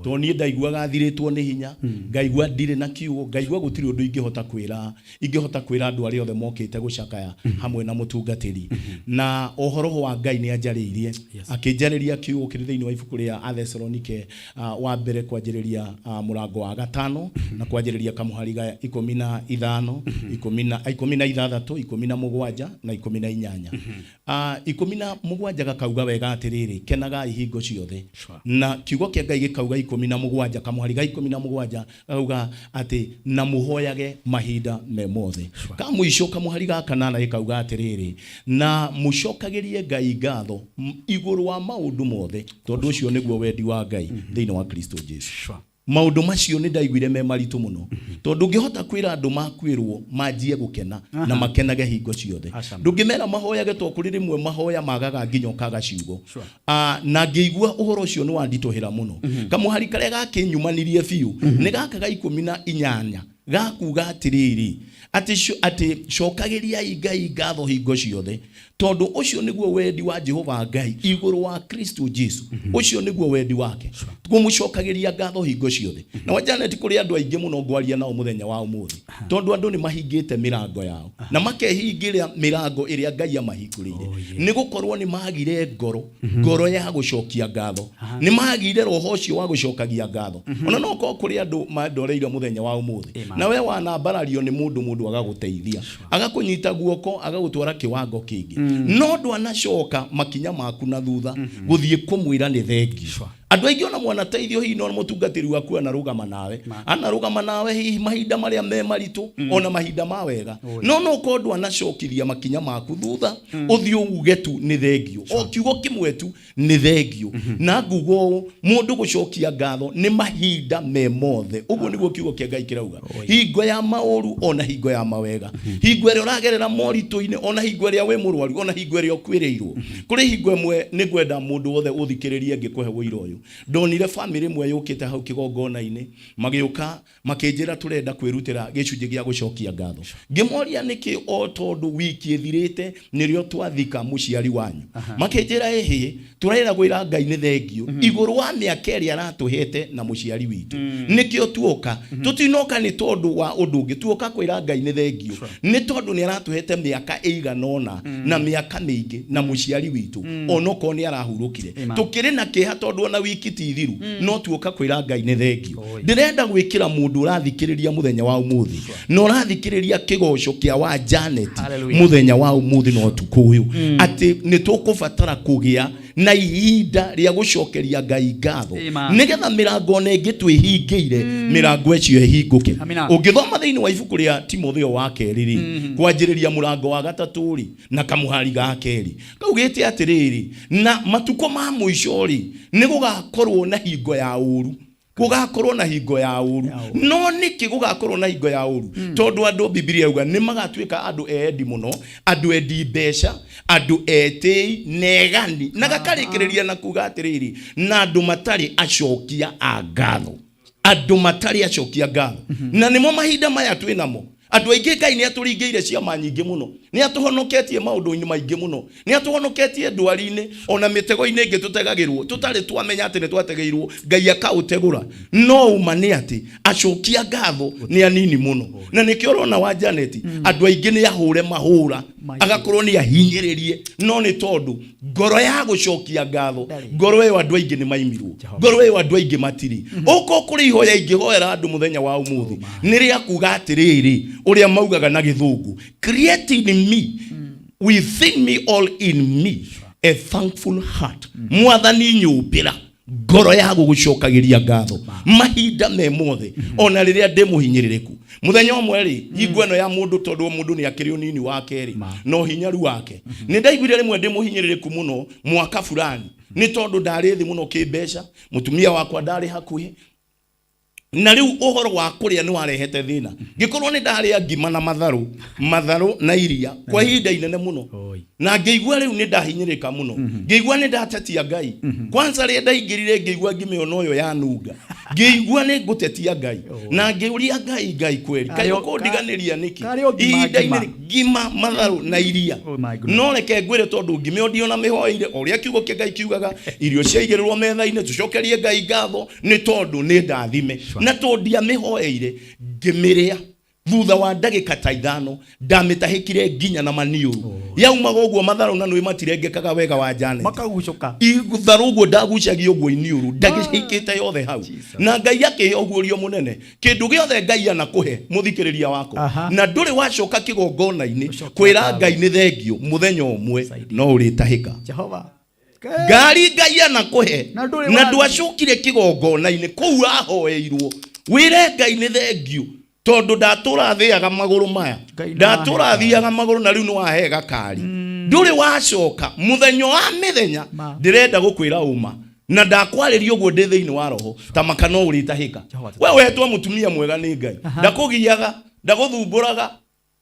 To niĩ ndaiguaga thirĩtwo nĩ hinya, ngaigua ndirĩ na kiugo, ngaigua gũtirĩ ũndũ ingĩhota kwĩra andũ arĩa othe mokĩte gũcakaya hamwe na mũtungatĩri. Na ũhoro wa Ngai nĩ anjarĩirie, akĩnjarĩria kiugo kĩrĩ thĩinĩ wa ibuku rĩa Athesalonike wa mbere kwanjĩrĩria mũrango wa 5 na kwanjĩrĩria kamũhari ga 15, 16, 17 na 18. 17 gakauga wega atĩrĩrĩ, kenagai hingo ciothe. Na kiugo kĩa Ngai gĩkauga 17 kamũhari ga 17 gauga atĩ na mũhoyage mahinda me mothe. Kamũico kamũhari ga 8 gĩkauga atĩrĩrĩ, na mũcokagĩrie Ngai ngatho igũrũ wa maũndũ mothe, tondũ ũcio nĩguo wendi wa Ngai thĩinĩ wa Kristo Jesu. Maũndũ macio nĩ ndaiguire me maritũ mũno, tondũ ngĩhota kwĩra andũ makwĩrwo manjie gũkena na makenage hingo ciothe. Ndũngĩmera mahoyage to kũrĩ rĩmwe mahoya magaga nginya ũkaga ciugo. Na ngĩigua ũhoro ũcio nĩ wanditũhĩra mũno. Kamũhari karĩa gakĩnyumanirie biũ nĩ gaka ga 18 gakuga atĩrĩrĩ, atĩ cokagĩriai Ngai ngatho hingo ciothe, tondũ ũcio nĩguo wendi wa Jehova Ngai igũrũ wa Kristo Jesu. Ũcio nĩguo wendi wake, tũmũcokagĩria ngatho hingo ciothe. Na wa Janet kũrĩ andũ aingĩ mũno ngwaria nao mũthenya wa ũmũthĩ, tondũ andũ nĩ mahingĩte mĩrango yao na makehingĩra mĩrango ĩrĩa Ngai amahingũrĩire. Nĩ gũkorwo nĩ magire ngoro ya gũcokia ngatho, nĩ magire roho ũcio wa gũcokagia ngatho. Ona no kũrĩ andũ mandoreire mũthenya wa ũmũthĩ, na we wanambarario nĩ mũndũ agagũteithia, agakũnyita guoko, agagũtwara kĩwango kĩngĩ, no ndwanacoka makinya maku na thutha gũthiĩ kũmwĩra nĩ thengiũ. Andũ aingĩ ona mwanateithio hihi no mũtungatĩri waku anarũgama nawe hihi mahinda marĩa me maritũ, ona mahinda ma wega, no ko ndwanacokithia makinya maku thutha ũthiĩ uge tu nĩ thengiũ. O kiugo kĩmwe tu nĩ thengiũ. Na ngugo mũndũ gũcokia ngatho nĩ mahinda me mothe. Ũguo nĩguo kiugo kĩa Ngai kĩrauga. Hingo ya maũru ona hingo ya mawega, hingo ĩrĩa ũragerera moritũ-inĩ ona hingo ĩrĩa wĩ mũrwaru, ona hingo ĩrĩa ũkwĩrĩirwo. Kũrĩ hingo ĩmwe nĩ ngwenda mũndũ wothe ũthikĩrĩrie ngĩkũhe ũira ũyũ. Ndonire family ĩmwe yũkĩte hau kĩgongona-inĩ, magĩũka makĩnjĩra tũrenda kwĩrutĩra gĩcunjĩ gĩa gũcokia ngatho. Ngĩmoria nĩkĩ, o tondũ wiki ĩthirĩte nĩrĩo twathika mũciari wanyu. Makĩnjĩra tũrenda gwĩra Ngai nĩ thengiũ igũrũ wa mĩaka ĩrĩa aratũhete na mũciari witũ. Nĩkĩo tuoka, tũtinoka nĩ tondũ wa ũndũ ũngĩ, tuoka kwĩra Ngai nĩ thengiũ nĩ tondũ nĩ aratũhete mĩaka ĩiganona na mĩaka mĩingĩ na mũciari witũ, onokorwo nĩ arahurũkire. Tũkĩrĩ na kĩeha tondũ ona wiki ti thiru, no tuoka kwĩra Ngai nĩ thengiũ. Ndĩrenda gwĩkĩra mũndũ ũrathikĩrĩria mũthenya wa ũmũthĩ, na ũrathikĩrĩria kĩgoco kĩa wa Janet mũthenya wa ũmũthĩ na ũtukũ ũyũ, atĩ nĩ tũkũbatara kũgĩa na ihinda rĩa gũcokeria Ngai ngatho, nĩgetha mĩrango ona ĩngĩ twĩhingĩire mĩrango ĩcio ĩhingũke. Ũngĩthoma thĩinĩ wa ibuku rĩa Timotheo wa kerĩ kwanjĩrĩria mũrango wa 3 na kamũhari ga 2 kaugĩte atĩrĩrĩ, na matukũ ma mũico nĩ gũgakorwo na hingo ya ũru gugakorwo na hingo ya uru no niki gugakorwo na hingo ya uru tondu andu Biblia yuga ni magatuika andu endi muno andu endi mbeca andu eti negani na gakarikiriria na kuga atiriri na andu matari acokia a ngatho andu matari acokia ngatho na nimo mahinda maya twinamo andu aingi Ngai ni aturingiire ciama nyingi muno ni atuhonoketie maundu-ini maingi muno ni atuhonoketie ndwari-ini ona mitego-ini ingi tutegagirwo tutari twamenya ati ni twategeirwo Ngai akautegura no uma ni ati acokia ngatho ni anini muno na nikio rona wa Janet andu aingi ni ahure mahura agakorwo ni ahinyiririe no ni tondu ngoro ya gucokia ngatho ngoro yo andu aingi ni maimirwo ngoro yo andu aingi matiri uko kuri ihoya ingi hoera andu muthenya wa umuthi ni ria kuga atiriri uria maugaga na githungu creating me within me all in me a thankful heart mwathani nyumbira ngoro ya gugucokagiria ngatho mahinda me mothe ona riria ndimuhinyiririku muthenya umwe ri hingo eno ya mundu tondu mundu ni akiri unini wake ri no hinyaru wake ni ndaiguire rimwe ndimuhinyiririku muno mwaka fulani ni tondu ndari thi muno kimbeca mutumia wakwa ndari hakuhi na riu uhoro wa kuria ni warehete thina ngikorwo ni ndaria ngima na matharu na iria kwa hinda inene muno na ngeigua riu ni ndahinyirika muno ngeigua ni ndatetia Ngai kwanza ri ndaingirire ngeigua ngime ono yo ya nunga ngeigua ni ngutetia Ngai na ngeuria Ngai kweri kayo kundiganiria niki hinda inene ngima matharu na iria no reke ngwire tondu ngime ondio na mihoire uria kiugo kia Ngai kiugaga irio ciaigirirwo metha-ini tucokerie Ngai ngatho ni tondu ni ndathime na tondia mihoeire ngimiria thutha wa ndagika ta 5 ndamitahikire nginya na maniuru yaumaga uguo matharu na nui matirengekaga wega wa Janet makagucoka itharu uguo ndagucagia uguo iniuru ndagicikite yothe hau na Ngai akiyogurio munene kindu giothe Ngai anakuhe muthikiriria wako na nduri wacoka kigongona-ini kwira Ngai ni thengio muthenya umwe no uritahika Jehova ngari Ngai anakuhe na ndwacukire kigongona-ini kuu ahoeirwo wire Ngai ni thengio tondu ndatura thiaga maguru maya ndatura thiaga maguru na riu ni wahe gakari nduri wacoka muthenya wa mithenya ndirenda gukwira uma na ndakwariria uguo ndi thiini wa roho ta makano uritahika we wetwa mutumia mwega ni Ngai ndakugiaga ndaguthumburaga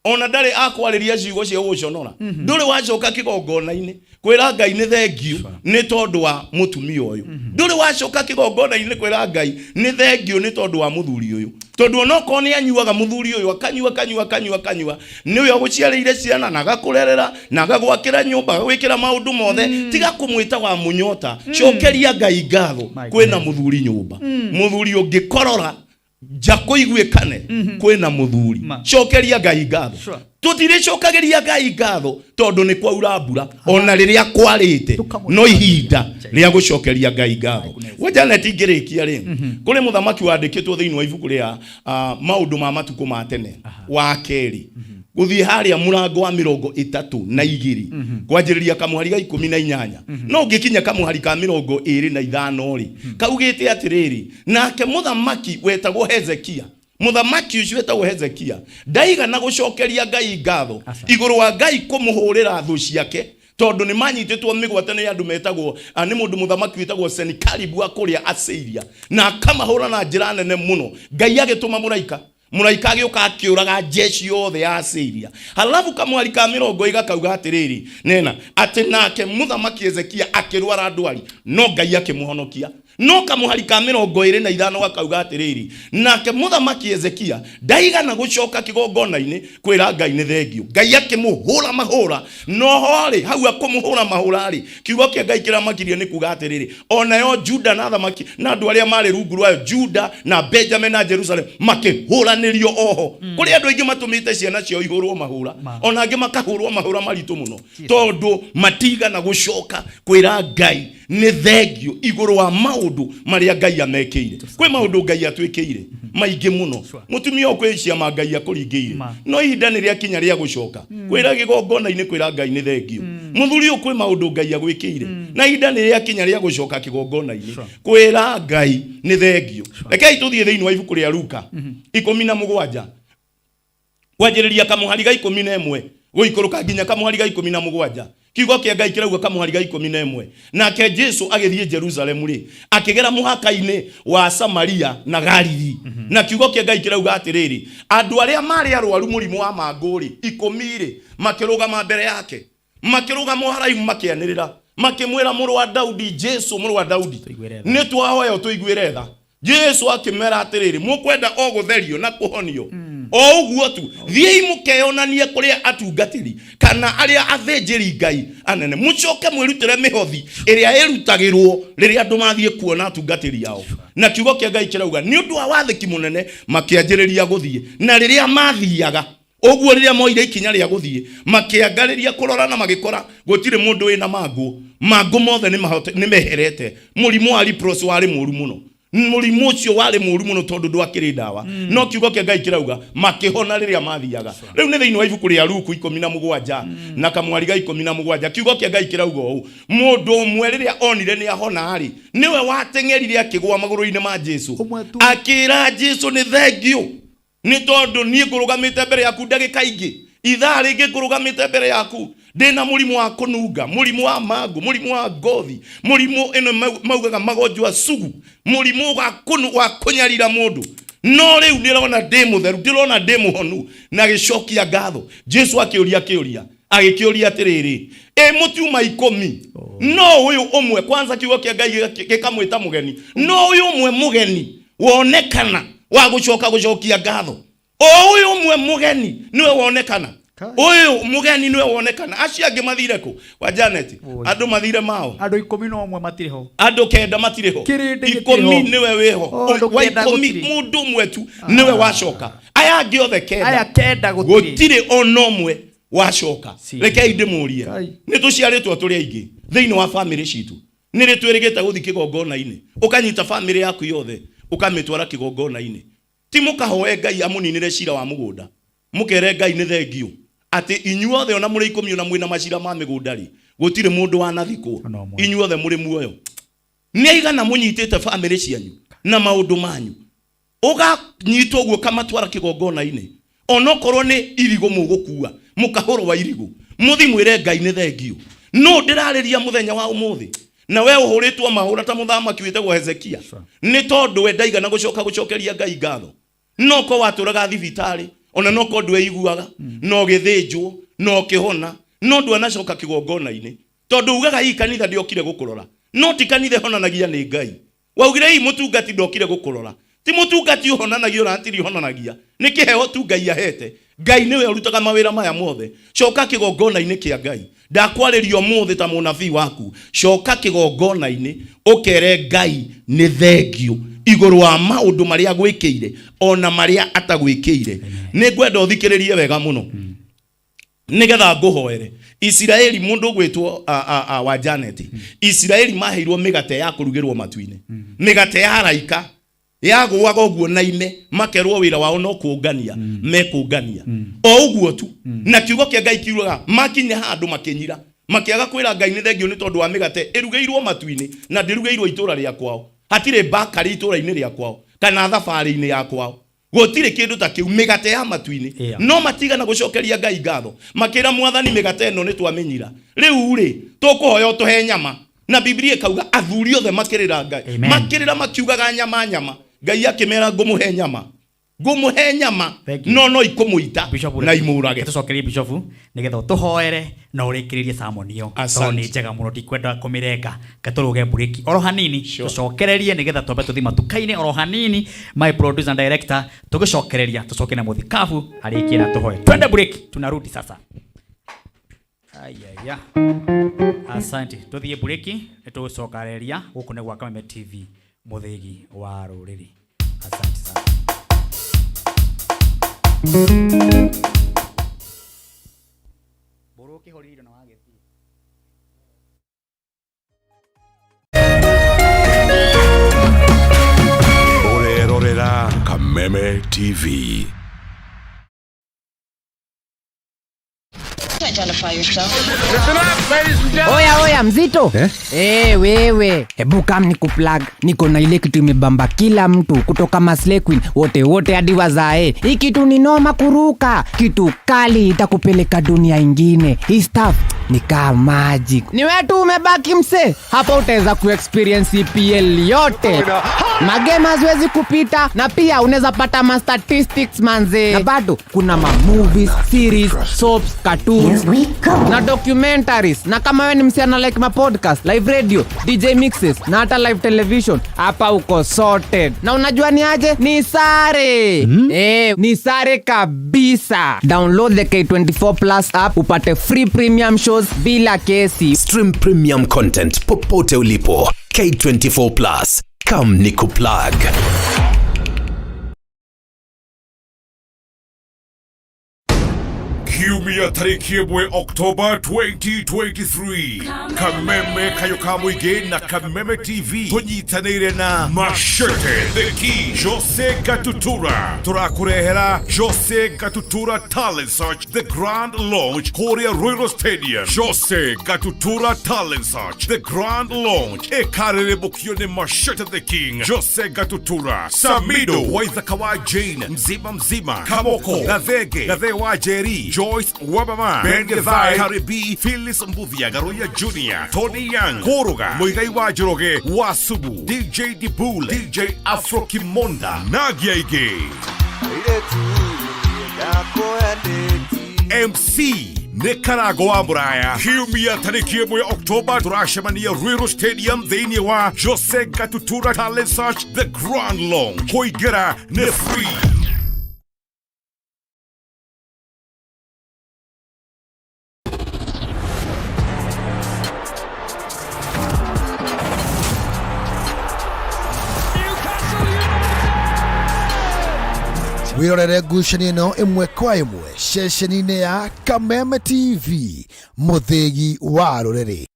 ona ndari akwariria ciugo cia guconora nduri wacoka kigongona-ini kwira Ngai ni thengio ni tondu wa mutumia uyu nduri wacoka kigongona-ini kwira Ngai ni thengio ni tondu wa muthuri uyu tondu onoko ni anyuaga muthuri uyu akanyua niwe aguciarire ciana na gakurerera na gagwakira nyumba gwikira maundu mothe tiga kumwita wa munyota cokeria Ngai ngatho kwina muthuri nyumba muthuri ungikorora jakuiguikane kwina muthuri cokeria Ngai ngatho tutiricokagiria Ngai ngatho tondu ni kwaura mbura ona riria kwarite no ihinda ria gucokeria Ngai ngatho we Janet ngirikia ri kuri muthamaki wandikitwo thiini wa ibuku ria maundu ma matuko ma tene wa keri guthie haria murango wa 32 kwanjiriria kamuhari ga 18 no ngikinya kamuhari ka 25 ri kaugite atiriri nake muthamaki wetagwo Hezekia muthamaki ucio wetagwo Hezekia ndaiga na gucokeria Ngai ngatho iguru wa Ngai kumuhurira thu ciake tondu ni manyititwo migwatane ya andu metagwo ni mundu muthamaki wetagwo Senikaribu akuria Asiria na kamahura na njira nene muno Ngai agituma muraika agioka akiuraga jeshi yothe ya Asiria halafu kamuhari ka 20 kauga atiriri nena ati nake muthamaki Hezekia akirwara ndwari no Ngai akimuhonokia no kamuhari ka 25 gakauga atiriri nake muthamaki Hezekia ndaigana gucoka kigongona-ini kwira Ngai ni thengio Ngai akimuhura mahura no hori hau akumuhura mahura ri kiugo kia Ngai kiramakirie ni kuga atiriri ona yo Juda na thamaki na andu aria mari rungu rwa Juda na Benjamin na Jerusalem makihuranirio oho kuri andu aingi matumite ciana cio ihurwo mahura ona angi makahurwo mahura maritu muno tondu matiga na gucoka kwira Ngai ni thengio iguru wa maundu maria Ngai amekeire kwi maundu Ngai atwikeire maingi muno mutumia okwishia ma Ngai akuringiire no ihinda ni ria kinya ria gucoka kwira gigongona-ini kwira Ngai ni thengio muthuri ukwi maundu Ngai agwikeire na ihinda ni ria kinya ria gucoka kigongona-ini kwira Ngai ni thengio rekei tuthie thiini wa ibuku ria Luka 17 kwanjiriria kamuhari ga 11 guikuruka nginya kamuhari ga 17 kiugo kia Ngai kirauga kamuhari ga 11 nake Jesu agithie Jerusalemu ri akigera muhaka-ini wa Samaria na Galili na kiugo kia Ngai kirauga atiriri andu aria mari arwaru murimu wa manguri 10 ri makirugama mbere yake makirugama haraihu makianirira makimwira muru wa Daudi Jesu muru wa Daudi ni twahoya tuiguire tha Jesu akimera atiriri mukwenda o gutherio na kuhonio o uguo tu thiei mukeyonanie kuria atungatiri kana aria athenjeri Ngai anene mucoke mwirutire mihothi iria irutagirwo riria andu mathie kuona atungatiri yao na kiugo kia Ngai kirauga ni undu wa wathiki munene makianjiriria guthie na riria mathiaga oguo riria moire ikinya ria guthie makiangariria kurora na magikora gutire mundu wina mangu mothe ni meherete murimu wa leprosy wari muru muno murimu ucio wari muru muno tondu ndwakiri ndawa no kiugo kia Ngai kirauga makihona riria mathiaga riu ni thiini wa ibuku ria Luku 17 na kamwari ga 17 kiugo kia Ngai kirauga u mundu umwe riria onire ni ahona ari niwe wateng'erire akigwa maguru-ini ma Jesu akira Jesu ni thengio ni tondu ni ngurugamite mbere yaku ndagika ingi ithaa ringi ngurugamite mbere yaku ndina murimu wa kununga murimu wa mangu murimu wa ngothi murimu ino maugaga magonjwa sugu murimu wa kunyarira mundu no riu ndirona ndimutheru ndirona ndimuhonu na gicokia ngatho Jesu akiuria agikiuria atiriri mutiuma 10 no uyu umwe kwanza kiugo kia Ngai gikamwita mugeni no uyu umwe mugeni wonekana wa gucokia ngatho uyu umwe mugeni niwe wonekana uyu mugeni niwe wonekana acio angi mathire ku wa Janet andu mathire mao andu 11 matiriho andu 9 matiriho 10 niwe wiho wa 10 mundu umwe tu niwe wacoka aya angi othe kenda gutire onomwe wacoka rekei ndimurie ni tuciaritwo turi aingi thiini wa family citu ni ritwirigite guthi kigongona-ini ukanyita family yaku yothe ukamitwara kigongona-ini ti mukahoe Ngai amuninire cira wa mugunda mukere Ngai ni thengio ati inyuothe ona muri 10 na mwina macira ma migunda ri gutire mundu wanathikwo inyuothe muri muoyo ni aigana munyitite family cianyu na maundu manyu uganyitwo guo kamatwara kigongona-ini onokorwo ni irigo mugukua mukahoro wa irigo muthi mwire Ngai ni thengio no ndirariria muthenya wa umuthi na we uhuritwo mahura ta muthamaki witagwo Hezekia ni tondu we ndaigana gucokeria Ngai ngatho no ko waturaga thibitari ona no ko ndwe iguaga no githinjwo no kihona no ndwe anacoka kigongona-ini tondu ugaga hii kanitha ndiokire gukurora no ti kanitha honanagia ni Ngai waugire hii mutungati ndokire gukurora ti mutungati uhonanagia na atiri honanagia ni kiheo tu Ngai ahete Ngai niwe urutaga mawira maya mothe coka kigongona-ini kia Ngai ndakwaririo muthi ta munabii waku coka kigongona-ini ukere Ngai ni thengio iguru wa maundu maria gwikire ona maria atagwikire ni ngwenda uthikiririe wega muno nigetha nguhoere Israeli mundu gwitwo wa Janet Israeli maheirwo migate ya kurugirwo matu-ini migate ya raika ya gwaga uguo naine makerwo wira wao no kuungania mekungania o uguo tu na kiugo kia Ngai kiuga makinya handu makinyira makiaga kwira Ngai ni thengio ni tondu wa migate irugeirwo matu-ini na ndirugeirwo itura ria kwao hatire bakari itura-ini ria kwao kana thabari-ini ya kwao gutire kindu ta kiu migate ya matu-ini no matigana gucokeria Ngai ngatho makira mwathani migate no ni twamenyira riu ri tukuhoya tuhe nyama na Biblia ikauga athuri othe makirira Ngai makirira makiugaga nyama Ngai akimera ngumuhe nyama no ikumuita na imurage tucokerie bishofu nigetha tuhoere na urikiririe samonio to ni njega muno ndikwenda kumirenga gaturuge buriki oro hanini tucokererie nigetha twambe tuthi matukaine oro hanini my producer and director tugicokereria tucoke na muthikabu harikira tuhoe twende buriki tunarudi sasa ayaya asante tuthie buriki tucokereria guku ni gwa Kameme TV muthigi wa ruriri asante sana Boroke horido na wage Orerorera Kameme TV. Identify identify yourself. Listen up, ladies and gentlemen. Oya mzito. Wewe, hebu kam nikuplug. Niko na ile kitu imebamba kila mtu kutoka Maslay Queen wote hadi wazae. Hii kitu ni noma kuruka. Kitu kali itakupeleka dunia ingine. Hii stuff ni kama magic. Ni wewe tu umebaki mse. Hapa utaweza kuexperience EPL yote. Magame haziwezi kupita na pia unaweza pata ma statistics manze. Na bado kuna ma movies, series, soaps, cartoons na documentaries. Na kama wewe ni msichana like ma podcast, live radio, DJ mixes na hata live television, hapa uko sorted. Na unajua ni aje? Ni sare. Ni sare kabisa. Download the K24 Plus app upate free premium shows bila kesi. Stream premium content popote ulipo. K24 Plus. Come nikuplug. Kiumia tariki mwe October 2023 Kameme kayo kamwige na Kameme TV tunyitanire na Machete the Key Jose Gatutura turakurehera Jose Gatutura Talent Search the Grand Launch Korea Royal Stadium. Jose Gatutura Talent Search the Grand Launch ekarere bukione Machete the King Jose Gatutura Samido Waithakawa Jane mzima Kamoko Gavege Gavewa Jerry Joyce Wabama, Ben Gavai, Karibi, Phyllis Mbuvia, Garoya Jr., Tony Young, Koroga, Moigai Wajiroge, Wasubu, DJ Dibul, DJ Afro Kimonda, Nagyaige, MC Nekarago Amburaya. Kiumia tariki mwe October turashemania Ruiru Stadium thĩinĩ wa Jose Gatutura Talent Search the Grand Launch. Kuingĩra nĩ free. Wirorere ngucanio ĩno ĩmwe kwa ĩmwe ceceni-inĩ ya Kameme TV, mũthĩgi wa rũrĩrĩ.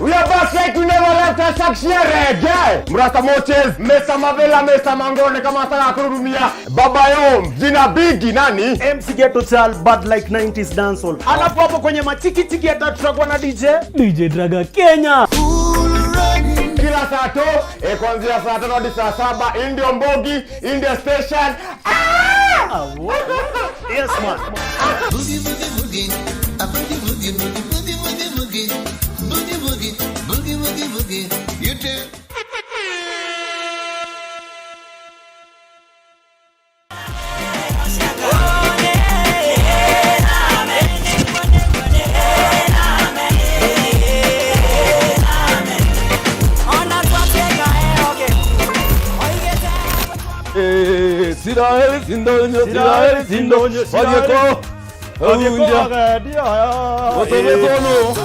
We are back like we never left us Shakshire. Mrasta Moches, Mesa Mavela, Mesa Mangone kama sana kurumia. Baba Yom, jina bigi nani? MC Ghetto Chal, bad like 90s dancehall. Alafu hapo kwenye matiki tiki atatrackwa na DJ Draga Kenya. Kila saa to, kuanzia saa 5 hadi saa 7 Indio Mbogi, India Station. Yes man. Boogie boogie boogie, a boogie boogie boogie boogie boogie boogie. Boogie boogie, boogie boogie boogie, you too. Sirael Sindonyo, Sirael Sindonyo, Wadieko, Unja, Otomekono.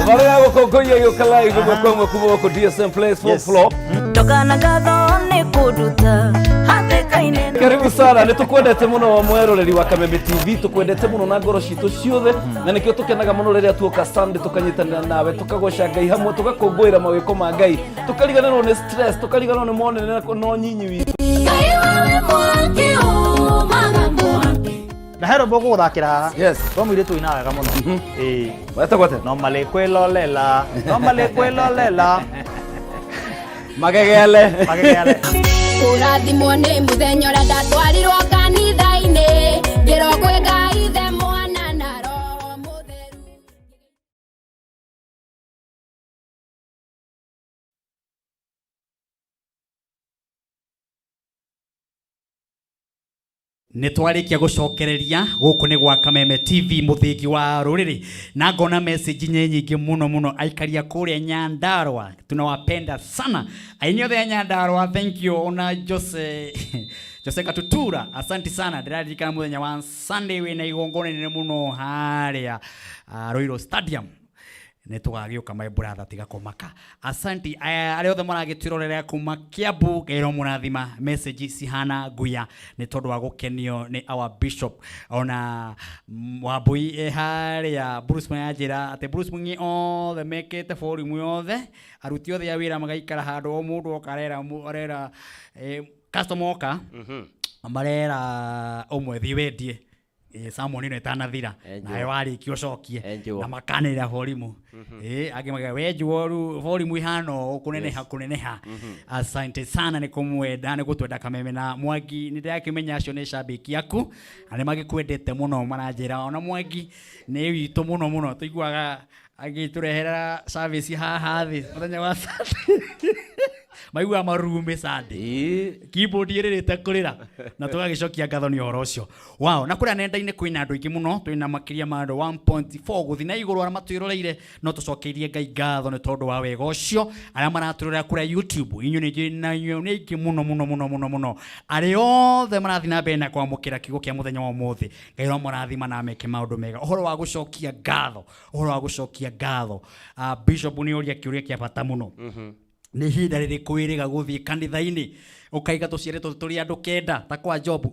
Vale hago kokoya yo kalai go kwa kuboko DSM Place for floor. Tokana gathone kuduta hate kaine. Karibu sana nitukwendete muno wa mweroreri wa Kameme TV tukwendete muno na ngoro citu ciothe na nikio tukenaga muno riria tuoka Sunday tukanyitanira nawe tukagoca Ngai hamwe tugakungwira mawiko ma Ngai tukariganirwo ni stress tukariganirwo ni monene no nyinyi witu. Ngai wawe mwake o magambo Na hero boko guthakira. Yes. Twamwire tu ina wega muno. Weta gwate. No male kwelolela. No male kwelolela. Magegele. Urathimwo nĩ mũthenya ũrĩa ndatwarirwo kanitha-inĩ ngĩrwo kwĩ Ngai ithe mwana na roho mũtheru. Nitwarikia gucokereria guku ni gwa Kameme TV muthigi wa ruriri na ngona message nyingi muno aikaria kuria Nyandarua tunawapenda sana ainyo the Nyandarua. Thank you ona Jose Gatutura, asante sana ndiradikana muthenya wa Sunday we na igongone nene muno haria Royal Stadium nitugagioka my brother tiga komaka. Asanti arĩa othe maragĩtwĩrorera kuma Kiambu Gairo mũrathima message cihana nguya nĩ tondũ wa gũkenio nĩ our bishop ona Wambui harĩa Bruce Mayanjĩra atĩ Bruce Mungi othe mekĩte forum yothe aruti othe a wĩra magaikara handũ o mũndũ oka arera customer oka marera ũmwe thi wendie Samuel ino etanathira nawe warĩkia ũcokie na makanĩra borimu agĩmaga wenjuoru borimu ihano kũneneha asante sana nĩ kũmwenda nĩ gũtwenda Kameme na Mwangi nĩ ndĩrakĩmenya acio nĩ shabiki yaku na nĩ magĩkwendete mũno maranjĩra ona Mwangi nĩ witũ mũno tũiguaga agĩtũrehera service haha thĩ mũthenya wa maigua marume Sunday keyboard yerete kurira na tugagĩcokia ngatho nĩ ũhoro ũcio wow na kũrĩa nenda-inĩ kwĩna andũ aingĩ mũno twĩna makĩria ma andũ 1.4 gũthi na igũrũ arĩa matwĩroreire no tũcokeirie Ngai ngatho nĩ tondũ wa wega ũcio arĩa maratwĩrorera kũrĩa YouTube inyuĩ nĩ aingĩ mũno arĩa othe marathi na mbere na kwamũkĩra kiugo kĩa mũthenya wa ũmũthĩ Ngai ro marathima na meke maũndũ mega ũhoro wa gũcokia ngatho bishop nĩ ũria kĩũria kĩa bata mũno nĩ hinda rĩrĩkũ wĩrĩga gũthiĩ kanitha-inĩ ũkaiga tũciarĩtwo tũrĩ andũ kenda ta kwa Job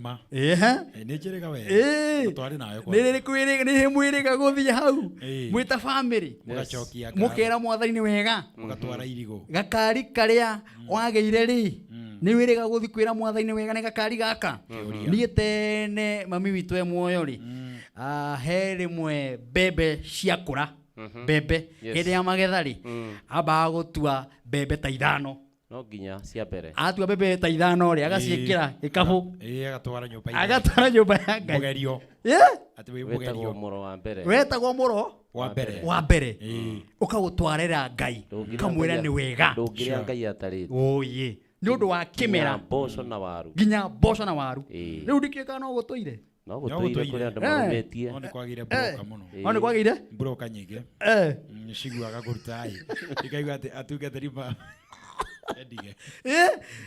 ma nĩ njĩrĩga wega twarĩ nayo nĩ rĩrĩkũ wĩrĩga nĩ mwĩrĩga gũthiĩ hau mwĩta family mũkera mwathani wega mũgatwara irigũ gakari karĩa wagĩire rĩ nĩ wĩrĩga gũthiĩ kwĩra mwathani wega nĩ gakari gaka niĩ tene mami witũ e muoyo rĩ he rĩmwe mbembe ciakũra bebe hĩndĩ ya magetha rĩ ambaga gũtua mbembe ta 5 no nginya cia mbere atua mbembe ta 5 rĩ agaciĩkĩra gĩkabũ agatwara nyũmba ya Ngai mũgerio atĩ wĩ mũgerio mũro wa mbere wetagwo mũro wa mbere ũkagũtwarĩra Ngai kamwĩra nĩ wega ndũngĩrĩa Ngai atarĩte oye nĩ ũndũ wa kĩmera nginya mboco na waru rĩu ndikĩka no gũtũire no gũtũire kũrĩa andũ marũmĩtie nĩ kwagĩire broka mũno nĩ kwagĩire broka nyingĩ ciguaga kũruta ikaigua atĩ atungatĩri endige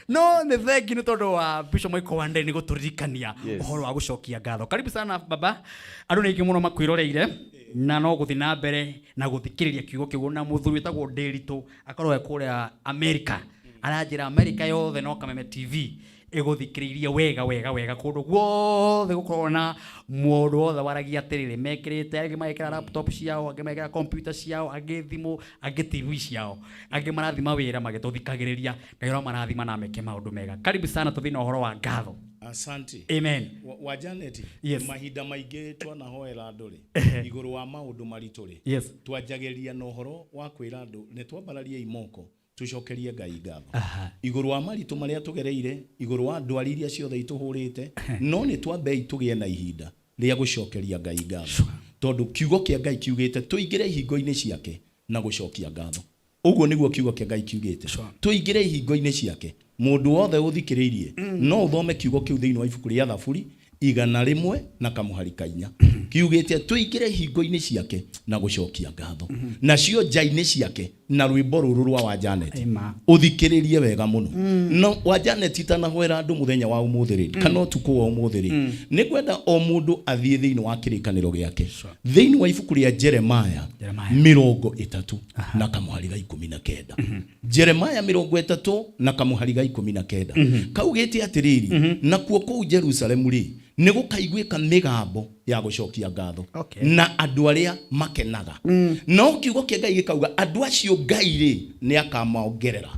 no nĩ thengi nĩ tondũ wa Bishop Michael Wande nĩ gũtũririkania ũhoro wa gũcokia ngatho karibu sana baba andũ nĩ aingĩ mũno makwĩroreire na no gũthiĩ na mbere na gũthikĩrĩria kiugo kĩu na mũthuri wĩtagwo Ndĩritũ akorwo kũrĩa America aranjĩra America yothe no Kameme TV egũthikĩrĩirie wega kũndũ guothe gũkorwo na mũndũ wothe waragia atĩrĩrĩ mekĩrĩte angĩ magĩkĩra laptop ciao angĩ magĩkĩra computer ciao angĩ thimũ angĩ TV ciao angĩ marathima wĩra magĩtũthikagĩrĩria Ngai ro marathima na meke maũndũ mega karibu sana tũthiĩ na ũhoro wa ngatho asante amen wa Janet mahinda maingĩ twanahoera andũ igũrũ wa maũndũ maritũ twanjagĩria na ũhoro wa kwĩra andũ nĩ twambararia imoko tucokerie Ngai ngatho igũrũ wa maritũ marĩa tũgereire igũrũ wa ndwari iria ciothe itũhũrĩte no nĩ twambe tũgĩe na ihinda rĩa gũcokeria Ngai ngatho tondũ kiugo kĩa Ngai kiugĩte tũingĩre ihingo-inĩ ciake na gũcokia ngatho ũguo nĩguo kiugo kĩa Ngai kiugĩte tũingĩre ihingo-inĩ ciake mũndũ wothe ũthikĩrĩirie no ũthome kiugo kĩu thĩinĩ wa ibuku rĩa Thaburi 100 na kamũhari 4 kiugĩte tũingĩre ihingo-inĩ ciake na gũcokia ngatho nacio nja-inĩ ciake na rwĩmbo rũrũ rwa wa Janet ũthikĩrĩrie wega mũno no wa Janet itanahoera andũ mũthenya wa ũmũthĩ rĩ kana ũtukũ wa ũmũthĩ rĩ nĩ kwenda o mũndũ athiĩ thĩinĩ wa kĩrĩkanĩro gĩake thĩinĩ wa ibuku rĩa Jeremiah 30 na kamũhari 19 Jeremiah 30 na kamũhari 19 kaugĩte atĩrĩrĩ nakuo kũu Jerusalemu rĩ nĩ gũkaiguĩka mĩgambo ya gũcokia ngatho na andũ arĩa makenaga no kiugo kĩa Ngai gĩkauga andũ acio Ngai rĩ nĩ akamaongerera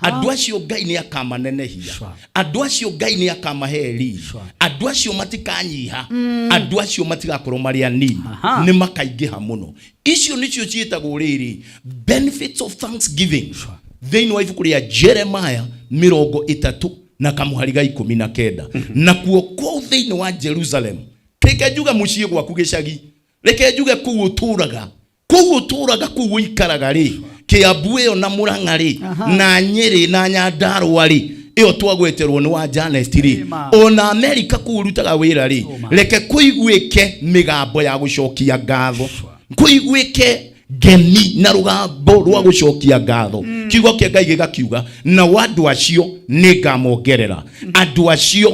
andũ acio Ngai nĩ akamanenehia andũ acio Ngai nĩ akamahe riri andũ acio matikanyiha andũ acio matigakorwo marĩ anini nĩ makaingĩha mũno icio nĩcio ciĩtagwo rĩrĩ benefits of thanksgiving thĩinĩ wa ibuku rĩa Jeremiah 30 na kamũhari 19 na kuo kũu thĩinĩ wa Jerusalem reke njuge mũciĩ gwaku gĩcagi reke njuge kũu ũtũraga kũu ũikaraga rĩ Kiambu ĩyo na Mũrang'a rĩ na Nyĩrĩ na Nyandarũa rĩ ĩyo twagweterwo nĩ wa Janet rĩ ona America kũu ũrutaga wĩra rĩ reke kũiguĩke mĩgambo ya gũcokia ngatho kũiguĩke gemi na rũgambo rwa gũcokia ngatho kiugo kĩa Ngai gĩgakiuga na andũ acio nĩ ngamongerera andũ acio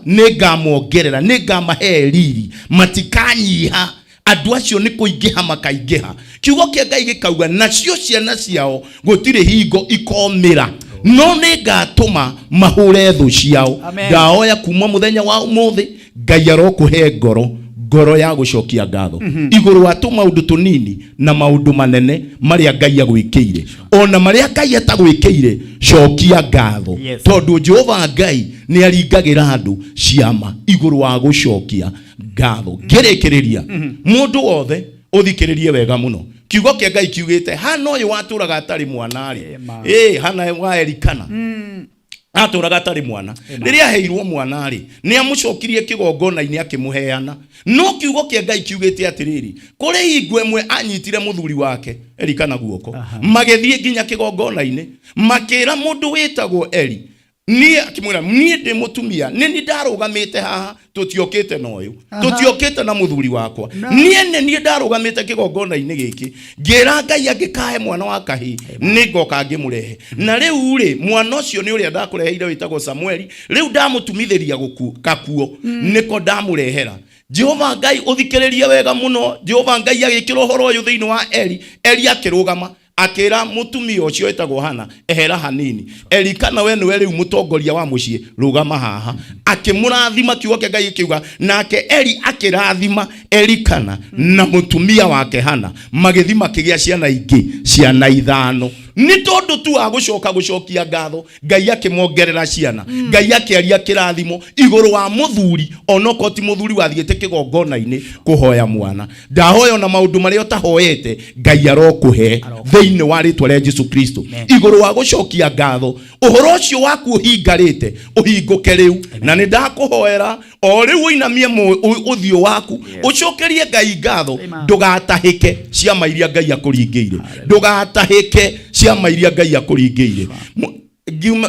nĩ ngamongerera nĩ ngamahe riri matikanyiha andu acio ni kuingiha makaigiha kiugo kia Ngai gikauga nacio ciana ciao gutire hingo ikomira no ni ngatuma mahure thu ciao. Ndaoya kuma muthenya wa umuthi Ngai arokuhe ngoro ya gucokia ngatho iguru wa tu maundu tunini na maundu manene maria Ngai agwikire ona maria Ngai atagwikire cokia ngatho tondu Jehova Ngai ni aringagira andu ciama iguru wa gucokia ngatho. Ngerekereria mundu wothe uthikiririe wega muno kiugo kia Ngai kiugite hana uyu waturaga atari mwana ri hana wa Elikana aturaga atari mwana riria heirwo mwana ri ni amucokirie kigongona-ini akimuheana no kiugo kia Ngai kiugite atiriri kuri ingwe mwe anyitire muthuri wake Elikana guoko magethie nginya kigongona-ini makira mundu witagwo Eli ni akimwira ni ndi mutumia ni ndarugamite haha tutiokite noyo tutiokite na muthuri wakwa ni ndarugamite kigongona-ini giki ngira Ngai agikahe mwana wa kahi ni ngoka ngimurehe na riu ri mwana ucio ni uria ndakureheire witagwo Samueli riu ndamutumithiria gakuo niko ndamurehera. Jehova Ngai uthikiririe wega muno. Jehova Ngai agikira horo uyu thiini wa Eli akirugama akira mutumia ucio etagwo Hana ehera hanini Elikana we niwe riu mutongoria wa mucii rugama haha akimurathima kiugo kia Ngai kiuga nake Eli akirathima Elikana na mutumia wake Hana magithima kigia ciana ingi ciana 5 ni tondu tu gucokia ngatho Ngai akimwongerera ciana Ngai akiaria kirathimo iguru wa muthuri onoko ti muthuri wathiete kigongona-ini kuhoya mwana. Ndahoya na maundu maria utahoyete Ngai arokuhe thiini wa ritwa ria Jesu Kristo iguru wa gucokia ngatho uhoro ucio waku uhingarite uhinguke riu na ni ndakuhoera o riu inamie uthio waku ucokerie Ngai ngatho ndugatahike ciama iria Ngai akuringiire ndugatahike ciama iria Ngai akuringiire.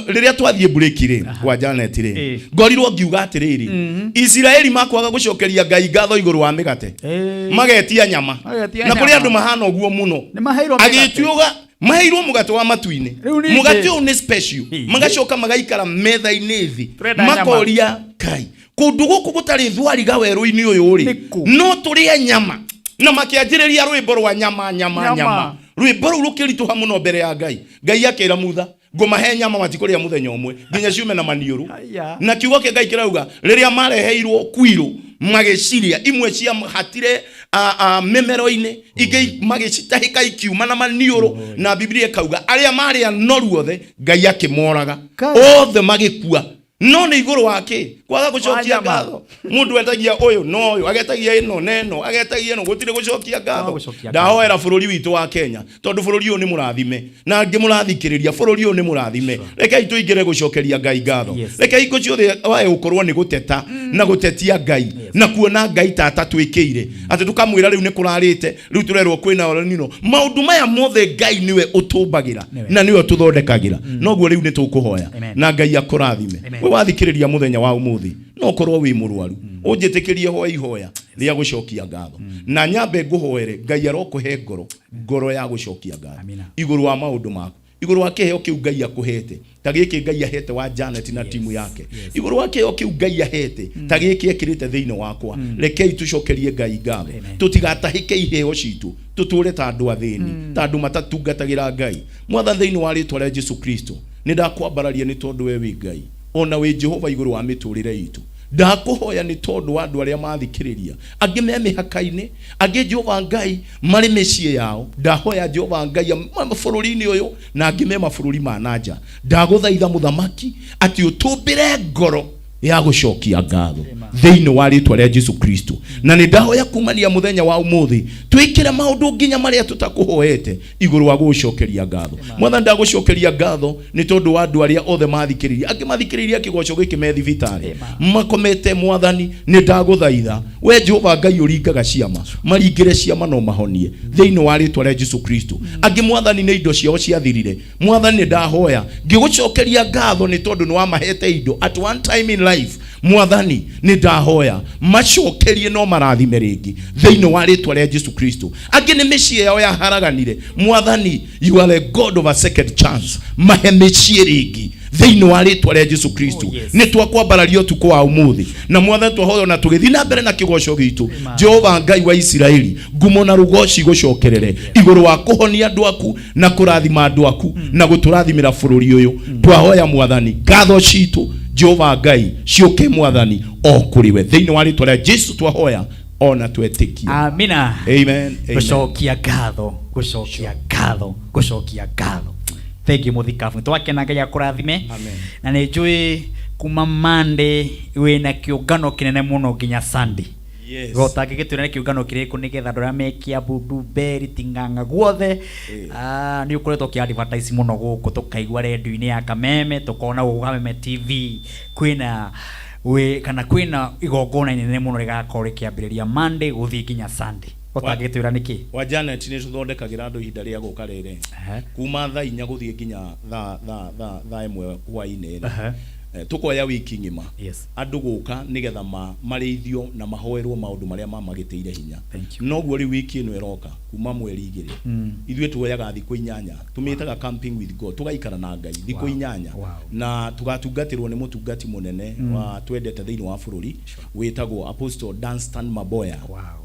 Riria twathie break-ri kwa Janet ri ngorirwo ngiuga atiriri Israeli makwaga gucokeria Ngai ngatho iguru wa migate magetia nyama na kuri andu mahana oguo muno agituga maheirwo mugate wa matu-ini mugate ni special magacoka magaikara metha-ini thi makoria Kai kundu guku gutari thwari ga weru-ini uyu ri no turia nyama na makianjiriria rwimbo rwa nyama rwimbo ru rukirituha muno mbere ya Ngai akira mutha ngumahe nyama matikuria muthenya umwe nginya ciume na maniuru na kiugo kia Ngai kirauga riria mareheirwo kwiro mageciria imwe cia hatire memero-ini ingi magicitahika ikiuma na maniuru na Biblia ikauga aria mari anoru othe Ngai akimoraga othe magikua no ni iguru wake kwaga gucokia ngatho mundu etagia uyu no uyu agetagia ino neno agetagia no gutire gucokia ngatho. Ndahoera bururi witu wa Kenya tondu bururi uyu ni murathime na ngimurathikiriria bururi uyu ni murathime rekei tuingire gucokeria Ngai ngatho rekei ko ciothe wae ukorwo ni guteta na gutetia Ngai na kuona Ngai tata twikire ati tukamwira riu ni kurarite riu turerwo kwina nino maundu maya mothe Ngai niwe utumbagira na niwe tuthondekagira noguo riu ni tukuhoya na Ngai akurathime. Wathikiriria muthenya wa umuthi no korwo wi murwaru unjitikirie ihoya ria gucokia ngatho na nyambe nguhoere Ngai arokuhe ngoro ya gucokia ngatho iguru wa maundu maku iguru wa kiheo kiu Ngai akuhete ta giki Ngai ahete wa Janet na timu yake iguru wa kiheo kiu Ngai ahete ta giki ekirite thiini wakwa rekei tucokerie Ngai ngatho tutigatahike iheo citu tuture ta andu athini ta andu matatungatagira Ngai mwatha thiini wa ritwa ria Jesu Kristo ni ndakwambararia ni tondu we wi Ngai ona we Jehova iguru wa miturire itu ndakuhoya ni tondu wa andu aria mathikiriria angi me mihaka-ini angi Jehova Ngai mari micii yao ndahoya Jehova Ngai mabũrũri-inĩ uyu na angi me mabũrũri ma nanja ndaguthaitha muthamaki ati utumbire ngoro ya gucokia ngatho thiini wa ritwa ria Jesu Kristo na ni ndahoya kumania muthenya wa umuthi twikire maundu nginya maria tutakuhoete iguru wa gucokeria ngatho mwana ndagucokeria ngatho ni tondu wa andu aria othe mathikiriria angi mathikiriria kigoco giki me thibitari makomete mwathani ni ndaguthaitha we Jehova Ngai uringaga ciama maringire ciama no mahonie thiini wa ritwa ria Jesu Kristo angi mwathani ni indo ciao ciathirire mwathani ni ndahoya ngigucokeria ngatho ni tondu ni wa mahete indo at one time in life mwathani ni ndahoya macokerie no marathime ringi thiini wa ritwa ria Jesu Kristo angi ni micii yao yaharaganire mwathani you are a God of a second chance mahe micii ringi thiini wa ritwa rĩa Jesu Kristo. Nĩ twakwambararia ũtukũ wa ũmũthĩ na Mwathani twahoya na tũgĩthiĩ na mbere na kĩgoco gitũ. Jehova Ngai wa Isiraeli, ngumo na rugoci gũcokerere igũrũ wa kũhonia andũ aku na kũrathima andũ aku na gũtũrathimĩra bũrũri ũyũ. Twahoya Mwathani, ngatho citũ Jehova Ngai ciũke Mwathani o kũrĩ we, thĩinĩ wa ritwa rĩa Jesu twahoya ona twetĩkia. Amina. Amen. Gũcokia ngatho, gũcokia ngatho, gũcokia ngatho. Thank you muthikabu. Twakenaga ya kũrathime. Amen. Na nĩ njũĩ kuma Monday wĩna kĩũngano kĩnene mũno nginya Sunday. Yes. Gota gĩgĩtwĩra kĩũngano kĩrĩkũ nĩgetha andũ arĩa me Kiambu, Beri, Ting'ang'a guothe nĩ ũkoretwo kĩ-advertise mũno gũkũ, tũkaigua redio-inĩ ya Kameme, tũkona gũkũ Kameme TV kwĩna kwĩna igongona inene mũno rĩgakorwo rĩkĩambĩrĩria Monday gũthiĩ nginya Sunday. Gotagĩtwĩra nĩkĩ? Wa Janet nĩ tũthondekagĩra andũ ihinda rĩa gũka rĩrĩ kuma thaa 4 gũthiĩ nginya thaa 1 hwaĩ-inĩ. Tukoya wiki ngima andũ gũka nigetha marĩithio na mahoerwo maũndũ marĩa mamagĩtĩire hinya. Noguo rĩ wiki ĩno ĩroka kuma mweri 2 ithuĩ tuoyaga thikũ 8 tumĩtaga camping with God, tugaikara na Ngai thikũ 8 na tugatungatĩrwo nĩ mũtungati mũnene wa twendete thĩinĩ wa bũrũri wĩtagwo Apostle Danstan Maboya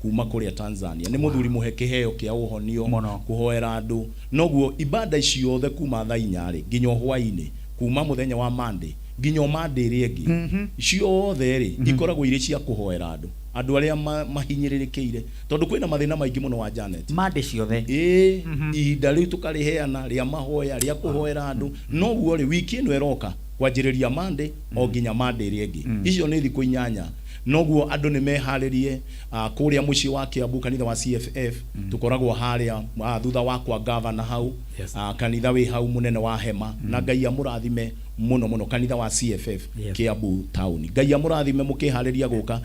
kuma kũrĩa Tanzania. Nĩ mũthuri mũhe kĩheo kĩa ũhonio kũhoera andũ. Noguo ibada icio othe kuma thaa 4 rĩ nginya hwaĩ-inĩ kuma mũthenya wa Monday nginya Monday rĩngĩ ciothe rĩ ikoragwo irĩ cia kũhoera andũ arĩa mahinyĩrĩrĩkĩire tondũ kwĩna mathĩna maingĩ mũno wa Janet. Monday ciothe ihinda rĩu tũkarĩheana rĩa mahoya rĩa kũhoera andũ. Noguo rĩ wiki ĩno ĩroka kwanjĩrĩria Monday o nginya Monday rĩngĩ icio nĩ thikũ 8. Noguo andũ nĩ meharĩrie kũrĩa mũciĩ wa Kiambu kanitha wa CFF tukoragwo harĩa thutha wa kwa governor hau kanitha wĩ hau mũnene wa hema na Ngai amũrathime mũno kanitha wa CFF Kiambu town. Ngai amũrathime mũkĩharĩria gũka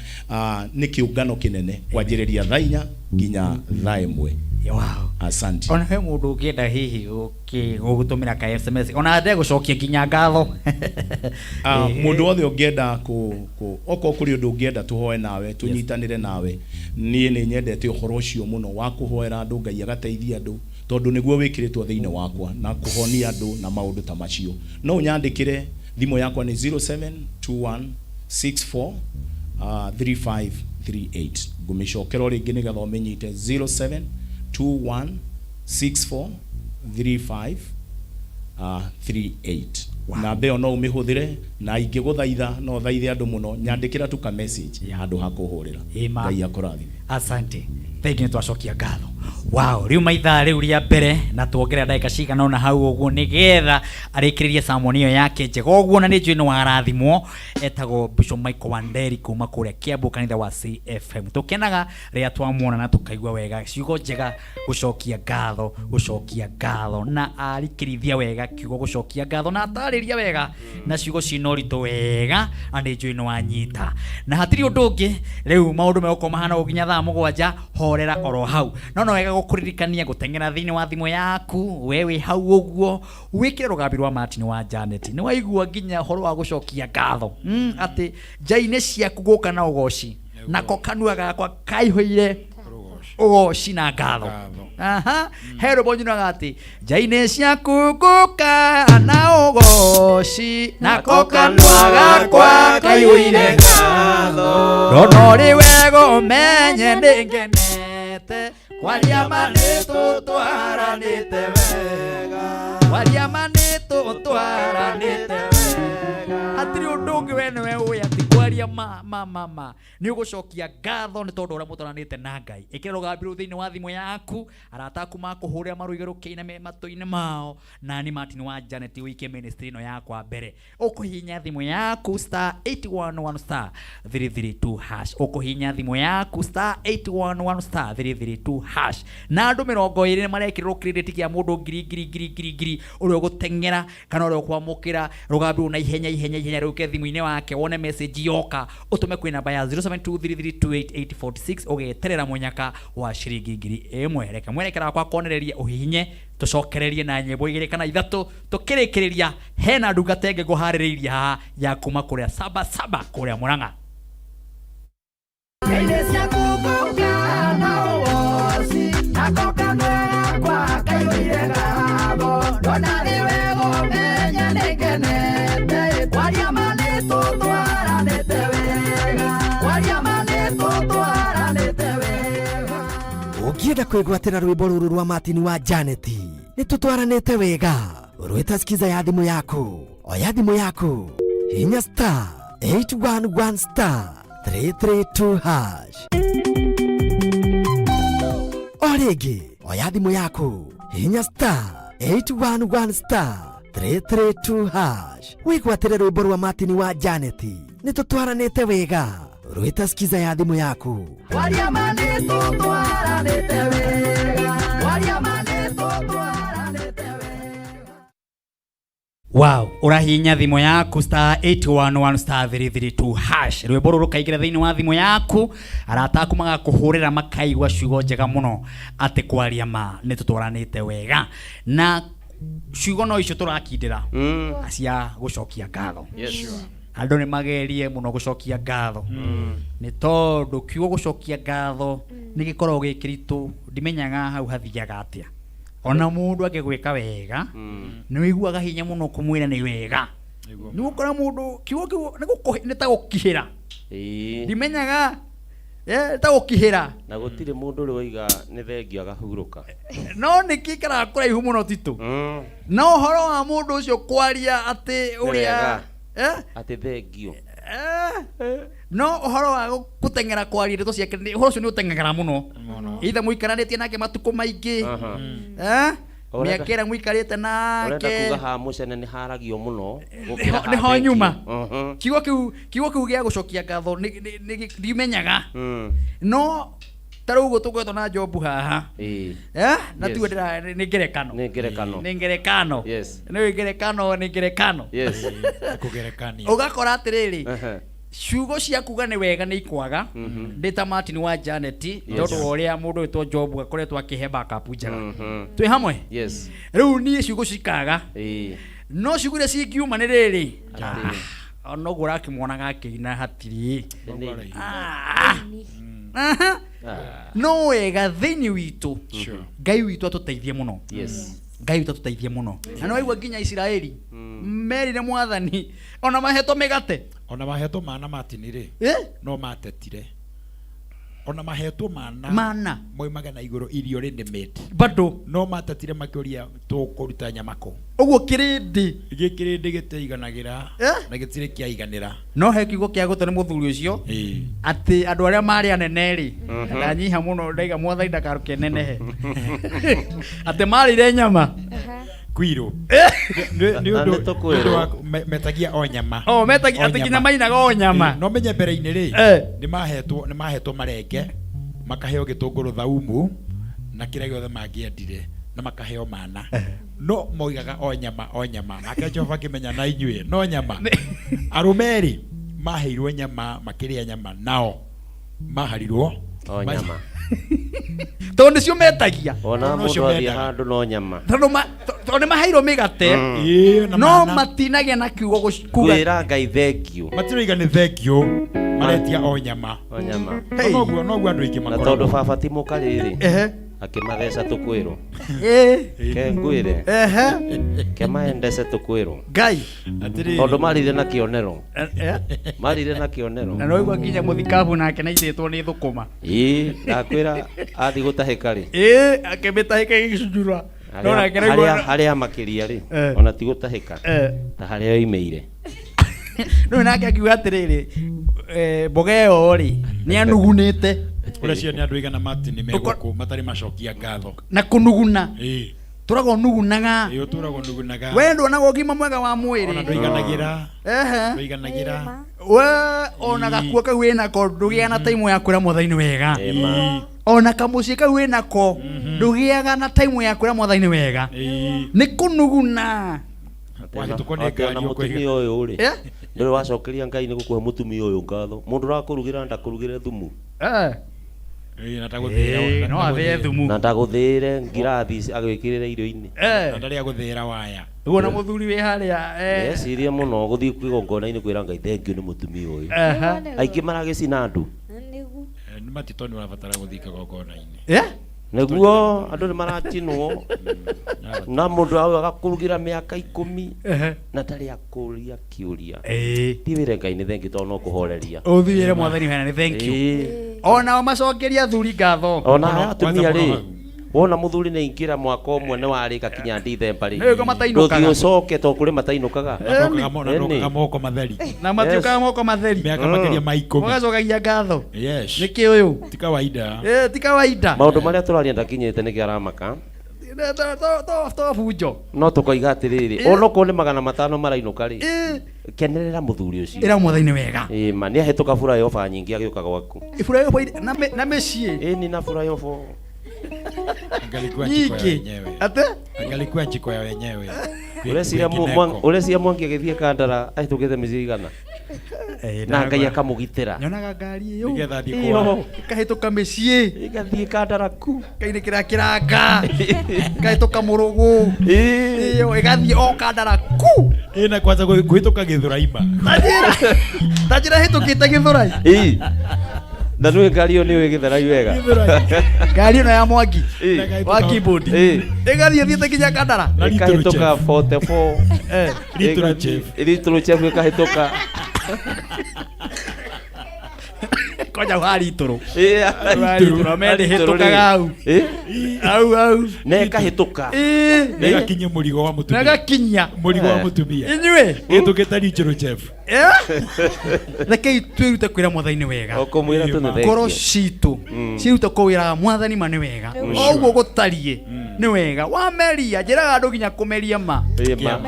nĩ kĩũngano kĩnene kwanjĩrĩria thaa 4 nginya thaa 1. Wow. Asante. Ona he mũndũ ũngĩenda hihi gũgũtũmĩra ka SMS ona ndĩ gũcokia nginya ngatho. Mũndũ wothe ũngĩenda okorwo kũrĩ ũndũ ũngĩenda tũhoe nawe tũnyitanĩre nawe, niĩ nĩ nyendete ũhoro ũcio mũno wa kũhoera andũ, Ngai agateithia andũ tondũ nĩguo wĩkĩrĩtwo thĩinĩ wakwa na kũhonia andũ na maũndũ ta macio. No ũnyandĩkĩre, thimũ yakwa nĩ 0721643538. ngũmĩcokera rĩngĩ nĩgetha ũmenyite 0721643538. Na mbeo no ũmĩhũthĩre na ingĩgũthaitha no thaithe andũ mũno nyandĩkĩra tu ka message handũ ha kũhũrĩra. Ngai akũrathime. Asante. Thank you, twacokia ngatho. Wow, riu maitha riu ria mbere na tuongerera ndagika cigana ona hau uguo nigetha arikiririe sermon iyo yake njega uguo na ni njui no warathimwo etagwo Bishop Michael Wanderi kuma kuria Kiambu kanitha wa CFM. Tukenaga ria twamuona na tukaigua wega ciugo njega gucokia ngatho na arikirithia wega kiugo gucokia ngatho na atariria wega na ciugo cinorito wega andi njui no wanyita na hatiri undu ungi riu maundu megoko mahana gukinya thaa 7 horera oro hau no wega gukuririkania gutengera thiini wa thimu yaku wewe hau uguo wikire rugambi rwa Martin wa Janet ni waigua nginya horo wa gucokia ngatho ati njaine ciaku guka na ugoci nako kanua gakwa kaihoire ugoci na ngatho hero bonjuna gati njaine ciaku guka na ugoci nako kanua gakwa kaihoire ngatho no ri wega umenye ndingenete waria manito twaranite wega atiri undu ungi we niwe uwi ati kwaria ma ni ugucokia ngatho ni tondu uria mutwaranite na Ngai ikira rugambi ru thiini wa thimu yaku arata aku makuhurira maruigerukiine me matu-ini mao na ni Martin wa Janet wike ministry no yakwa mbere ukuhinya thimu yaku *811*332# ukuhinya thimu yaku *811*332# na andu 20 marekirwo credit kia mundu ngiri uria gutengera kana uria kwamukira rugambi na ihenya ruke thimu-ini wake wone message yoka utume kwi namba ya 0723328846 ugeterera munyaka wa ciringi 1000 reke mwerekera kwa konereria uhihinye tucokererie na nyimbo 2 kana 3 tukirikiriria hena ndugatenge guhaririria ya kuma kuria saba kuria Murang'a. kwigwatira rwimbo ruru rwa Martin wa Janeti. Nitutwaranite wega. Rwita skiza ya thimu yaku. Oya thimu yaku. Hinya star 811 star 332 hash. Origi, oya thimu yaku. Hinya star 811 star 332 hash. Wigwatire rwimbo rwa Martin wa Janeti. Nitutwaranite wega. Rwita skiza ya thimu yaku. Wow, urahinya thimu yaku star 811 star 332 hash. Rwimbo ruru kaigire thiini wa thimu yaku arataku magakuhurira makaigwa ciugo njega muno ati kwaria ma nitutwaranite wega na ciugo no icio turakindira acia gucokia ngatho. Yes sure. Andu ni magerie muno gucokia ngatho ni tondu kiugo gucokia ngatho ni gikorwo gikiritu ndimenyaga hau hathiaga atia. Ona mundu akigwika wega ni wiguaga hinya muno kumwira ni wega ni gukora mundu kiugo ni ta gukihira ndimenyaga ta gukihira na gutire mundu uri waiga ni thengio agahuruka no nikikara kuraihu muno titu no horo wa mundu ucio kwaria ati uria ati thengio no uhoro wa gutengera kwaria ndeto ciake ni uhoro ucio ni utengera muno itha muikaranĩtie nake matuko maingĩ miakera muikarĩte nake urenda kuga ha mucene ni haragio muno ni ho nyuma kiugo kiu gĩa gucokia ngatho ndimenyaga no tarau uguo tugwetwo na Jobu haha na tu ndira ni ngerekano ni ngerekano kugerekania ugakora atiriri ciugo cia kuga ni wega ni ikwaga ndita Martin wa Janeti tondu uria mundu witwo Jobu akoretwo akihe backup njega twi hamwe riu ni ciugo cikaga no ciugo iria cingiuma ni riri ono gura kimwonaga akiina hatiri no wega thiini witu Ngai witu atuteithie muno Ngai witu atuteithie muno na no waigua nginya Israeli merire mwathani ona mahetwo migate ona mahetwo mana matinire no matetire ona mahetwo mana moimaga na iguru irio rindi made bado no matetire makiuria tukuruta nyamako uguo kirindi giteiganagĩra na gitire kiaiganĩra no he kiugo kia gutone muthuri ucio ati andu aria mari anene ri ndanyiha muno ndaiga mwathani ndakaruke nenehe ati marire nyama kwiro ni undu metagia o nyama metagia ati kinya mainaga o nyama no menye mbere-inĩ ri ni mahetwo marenge makaheo gitunguru thaumu na kira giothe mangiendire na makaheo mana no moigaga o nyama nake Jehova akimenya na inyue no nyama arumeri maheirwo nyama makiria nyama nao maharirwo o nyama tondu cio metagia ona mundu athi handu no nyama tondu maheirwo migate no matinagia na kiugo kuira Ngai thengio matiroiga ni thengio maretia o nyama no gwa andu aingi makora tondu baba ti mukariri akimatheca tukwiro ke ngwire ke maendece tukwiro Ngai tondu marire na kionero na no igwa nginya muthikabu nake na ithitwo ni thukuma ndakwira athi gutahika ri akimĩtahĩka gĩcunjura haria makiria ri ona ti gutahika ta haria oimeire no nake akiuga atiriri mboga ĩyo ri ni anugunĩte uracio ni andu igana Martin meguku matari macokia ngatho na kunuguna turago nugunaga we nduonaga ũgima mwega wa mwĩrĩ ona ndũiganagira we ona gakuo kau wĩnako ndũgĩaga na taimu ya kwĩra mwathani wega ona kamuciĩ kau wĩnako ndũgĩaga na taimu ya kwĩra mwathani wega nĩ kũnuguna na mutumia ũyũ rĩ ndũrĩ wacokeria Ngai nĩ gũkũhe mutumia ũyũ ngatho mũndũ ũrakũrugĩra ndakũrugĩre thumu no athĩe thumu na ndagũthĩre ngirathi agwĩkĩrĩre irio-inĩ na ndarĩ agũthĩra waya ũguo na mũthuri wĩ harĩa ecirie mũno gũthiĩ kwĩgongona-inĩ kwĩra Ngai thengio nĩ mutumia ũyũ aingĩ maragĩcina andũ matitoni warabatara gũthiĩ kĩgongona-inĩ nĩguo andũ nĩ maracinwo na mũndũ agakũrugĩra mĩaka 10 na ndarĩ akũria kĩũria tiwĩre Ngai nĩ thengio tondũ no kũhoreria ũthiĩre mwathani wena nĩ thengio ona macokeria athuri ngatho ona atumia rĩ wona muthuri ne inkira mwaka omwe ne warika kinya December ri Nĩguo matainukaga. Nduthi ucoke to kuri matainukaga Ndokaga moko matheri. Na matiukaga moko matheri. Miaka makeria ma 10. Mugacokagia ngatho. Yes. Niki uyu? Ti kawaida. Ti kawaida. Maundu maria turaria ndakinyite niki aramaka. To bunjo. No tukoiga atiriri onoko ni 500 marainuka ri kenerera muthuri ucio ira mwathani wega ma ni ahituka fura yofa nyingi agiuka gwaku ifura yofa na meshie ni na fura yofa angalikuwa njiko ya wenyewe ate angalikuwa njiko ya wenyewe urecia mwangi agithie kandara ahitukite micigana na ngai akamugitira nyonaga ngari iyo nigetha thie kwa ikahituka meshie igathie kandara ku kaine kiranga kahituka murugu iyo igathie o kandara ku ina kwanza kuhituka Githuraima tajira hitukite Githurai na nwe ngari yo niwe Githurai wega ngari ino ya Mwangi wa keyboard igathie thiete kinya kandara ikahituka 44 litro chef ikahituka koja wali ituru lituru mende hitukaga au neka hituka neka kinye murigo wa mutumia neka kinya murigo wa mutumia inywe hitukita lituru chef reke twirute kwira mwathani wega okomwira tunethe koro citu cirute kwira mwathani mane wega oguo gutarie ni wega wameria njiraga andu ginya kumeria ma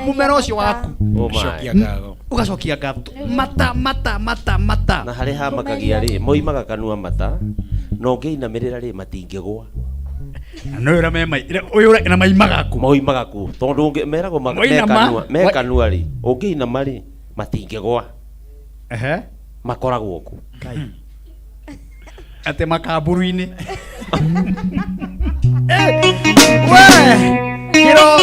mumero ucio waku cokia ngatho ugacokia ngatho mata na hari hamakagia ri moimaga kanua mata no ngiinamirira ri matingigwa no ira mema uyu na maimaga ku moimaga ku tondu meragwo mekanua ri ungiinama ri matingigwa makoragwo ku ate makaburu-ini we kiro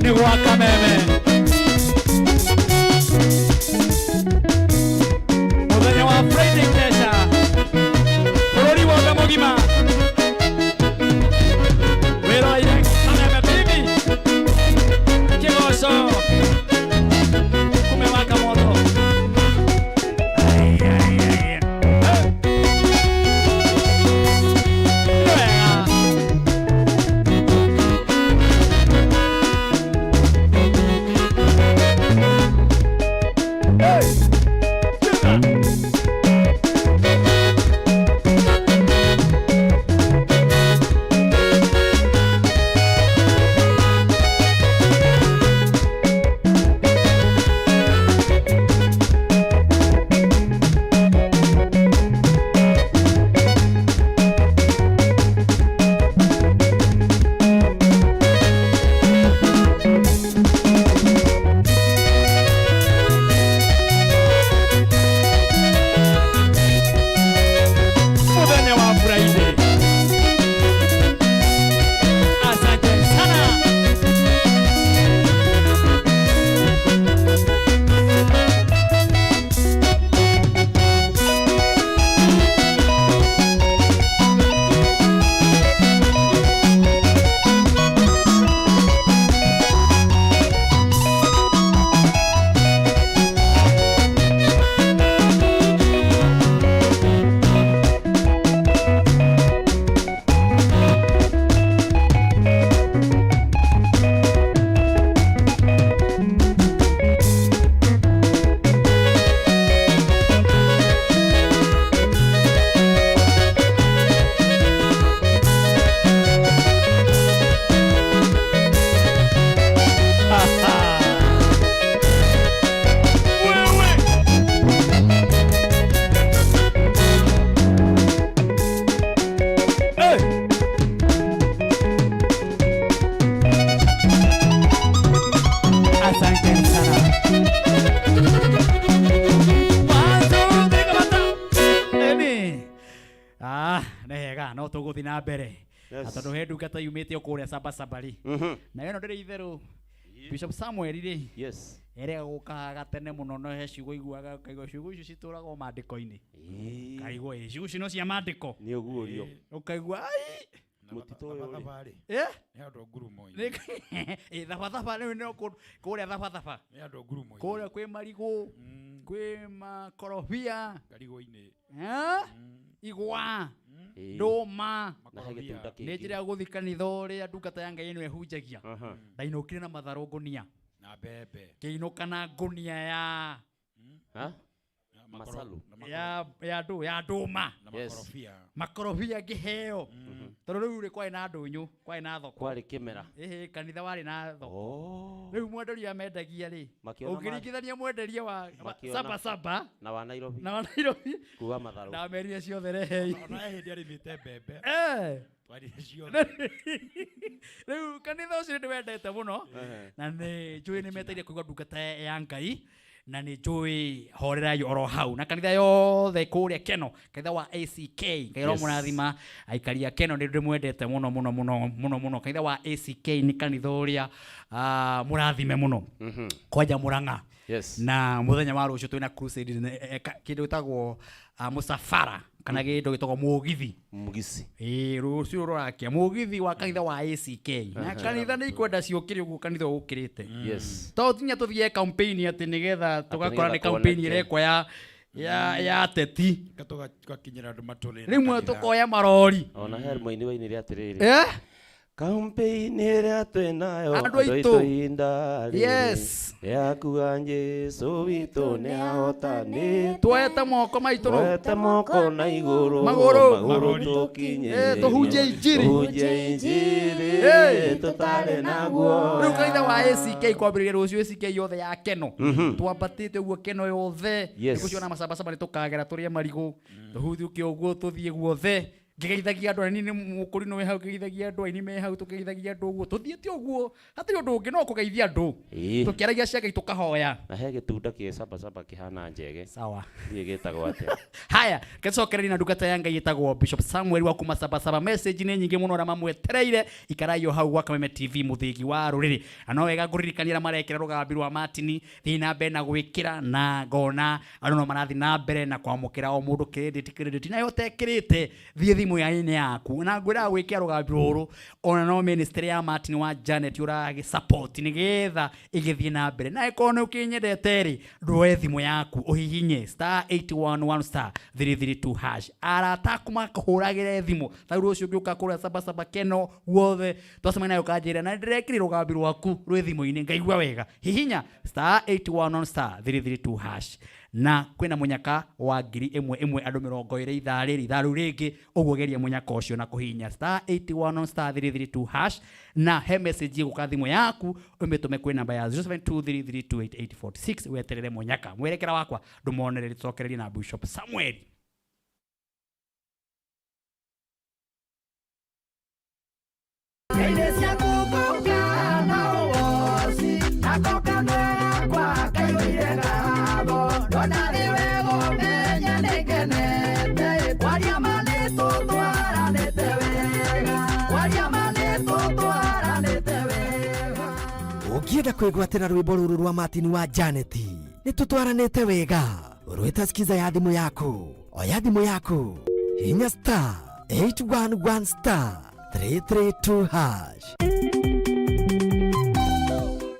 ni gwa Kameme. Muthenya wa Friday kesha bũrũri wothe mũgima wĩroire Kameme TV kĩgoco kumewaka moto. Tuguthi na mbere atondu he ndungata yumite okuria Sabasabari na yo no ndiri itheru Bishop Samuel ri ere guka gatene muno no he ciugo iguaga kaigo ciugo icio cituragwo mandiko-ini kaigo ciugo cino cia mandiko ni ugurio ukaigua ai mutito yo ni andu ngurumo thabatha ni kuria thabatha ni andu ngurumo kuria kwi marigu kwi makorobia ngarigo-ini igwa nduma nä njä ra gå thi kanitha å rä a ndungata ya Ngai ä no ehunjagia ndainå kire na matharå ngå na mbembe kä inå kana ngå ya masalu ya nduma makorobia ngä heo tondå rä u rä kwarä na ndå nyå kwarä na thoko kwarä kä mera kanitha warä na thoko rä u mwenderia mendagia rä å ngä ringithania mwenderia wa Sabasaba na wa Nairobi kuga matharå na merire ciothe rehei ona hä ndä arä mä te mbembe twarire ciothe rä u kanitha å cio nä ndä wendete må no na nä njå ä nä meteire kå igua ndungata ya Ngai na nä njå horerai oro hau na kanitha yothe kå rä a Keno kanitha wa ACK Ngai ro må rathima aikari a Keno nä ndä mwendete må no må no må no kanitha wa ACK nä kanitha å rä a må rathime må no kwanja Murang'a na må thenya wa rå cio twä na crusade kä ndå gä tagwo musafara kana kä ndå gä tagwo mugithi rå cio rå rakia mugithi wa kanitha wa ACK na kanitha nä ikwenda ciå kä rä å guo kanitha å kä rä te to tinya tå thiä campaign atä nä getha tå gakora nä campaign ä rekwa ya teti tugakinyira andu matũrĩre rimwe tukoya marori ona hermo-inĩ wainire atĩrĩrĩ campaign ĩrĩa twĩnayo andũ aitũ yakuga Jesũ witũ nĩahotanĩte tuoete moko maitũ tuoete moko na igũrũ magũrũ tũkinye tũhunjie injiri tũtarĩ naguo rĩu kanitha wa ACK kwambĩrĩria rũciũ ACK yothe ya Keno twambatĩte ũguo Keno yothe nĩgũciona macabacaba nĩ tũkagera tũrĩe marigũ tũhuthuke ũguo tũthiĩ guothe ngigeithagia andu ni mukuri no we hau ngigeithagia andu ni me hau tukigeithagia andu guo tuthiete uguo hatiri undu ungi no kugeithia andu tukiaragia ciaga tukahoya na he gitunda kie saba kihana njege sawa thie gitagwo ate haya kecokereri na ndungata ya Ngai itagwo Bishop Samuel wa kuma saba message ni nyingi muno na mamwetereire ikarayo hau wa Kameme TV muthigi wa ruriri no wega nguririkania marekera rugambi rwa Martin thina mbe na gwikira na ngona andu no marathi na mbere na kwamukira o mundu credit na yote kirite thie thimu ya ine yaku na ngwira gwikira rugambi ruru ona no ministry ya Martin wa Janet uragi support nigetha igithie na mbere na ikone ukinyendete ri ndwe thimu yaku uhihinye *811 *332# arata kuma kuhuragire thimu thauru ucio ngiuka kura saba keno wothe twacemana nayo kanjira na ndirekiri rugambi rwaku rwe thimu-ini ngaigua wega hihinya *811 *332# na kwina munyaka wa 1000 andu 20 itharu ringi uguo geria munyaka ucio na kuhinya *811 *332# na he message guka thimu yaku umitume kwi namba ya 0723328846 weterere munyaka mwerekera wakwa ndumonere ricokererie na Bishop Samuel. Ukienda kwigwatira rwimbo ruru rwa Martin wa Janet ni tutwaranite wega urwita skiza ya thimu yaku oya thimu yaku hinya *811 *332#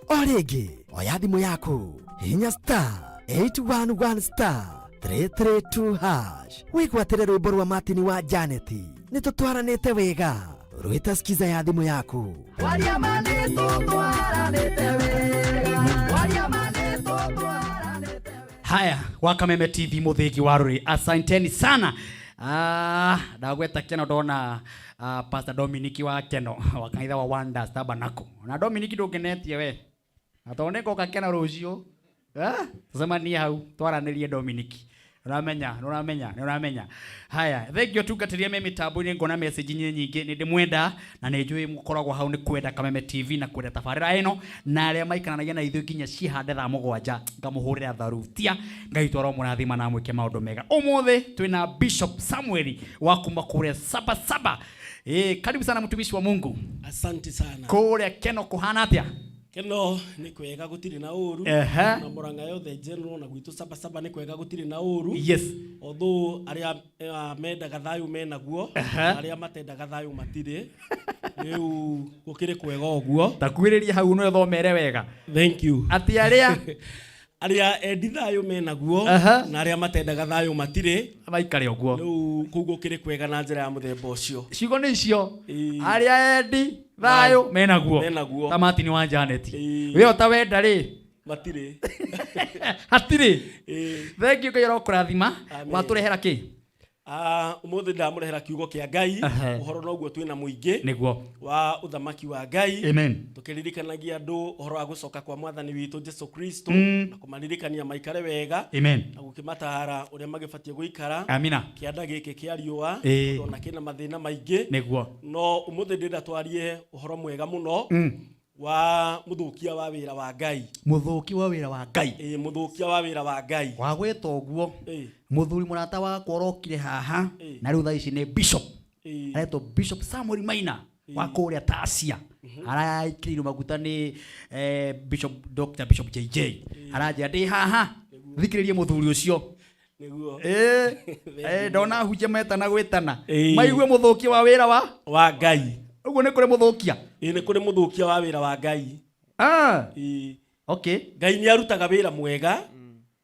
origi oya thimu yaku hinya *811 *332# wigwatire rwimbo rwa Martin wa Janet ni tutwaranite wega urwita skiza ya thimu yaku haya wa Kameme TV muthigi wa ruri asanteni sana. Ndagweta keno ndona Pastor Dominic wa keno wa kanitha wa Wonders Tabernacle na Dominic ndungenetie we atoneka ukakena rucio tuzemania hau twaranirie Dominic Nuramenya. Haya, thegio tungatiria me mitambo-ini ngona message nyingi ni ndimwenda na ni njui mukoragwo hau ni kwenda Kameme TV na kwenda tabarira ino na aria maikaranagia na ithu nginya cihande thaa mugwanja ngamuhurira tharutia ngaitwara murathima na mwike maundu mega. Umuthi twina Bishop Samuel wa kuma kuria saba. Karibu sana mtumishi wa Mungu. Asante sana. Kuria keno kuhana atia? Keno ni kwega gutiri na uru na Murang'a yothe general na gwitu saba ni kwega gutiri na uru. Yes. Although aria mendaga thayu menaguo aria matendaga thayu matire riu gukire kwega uguo takwiriria hau no thomere wega. Thank you. Ati aria endi thayu menaguo na aria matendaga thayu matire baikare uguo riu kugukire kwega na njira ya muthemba ucio cigo ni cio aria endi thayu menaguo ta Martin wa Janet we ota wenda ri matire hatire thank you kayoro kurathima waturehera ki umuthi ndamurehera kiugo kia Ngai uhoro noguo twina muingi niguo wa uthamaki wa Ngai amen tukiririkanagia andu uhoro wa gucoka kwa mwathani witu Jesu Kristo na kumaririkania maikare wega amen na gukimatara uria magibatie guikara amina kianda giki kia riua ona kina mathina maingi niguo no umuthi ndenda twarie uhoro mwega muno wa muthukia wa wira wa Ngai muthukia wa wira wa Ngai muthukia wa wira wa Ngai wa gweta uguo muthuri murata wa korokire haha na riu thaici ni Bishop areto Bishop Samuel Maina wa kuria Tasia araikiriro maguta ni Bishop Dr. Bishop JJ araje ndi haha thikiririe muthuri ucio niguo ndona huje metana gwetana maigue muthukia wa wira wa Ngai uguo ni kuri muthukia ni kuri muthukia wa wira wa Ngai okay Ngai ni arutaga wira mwega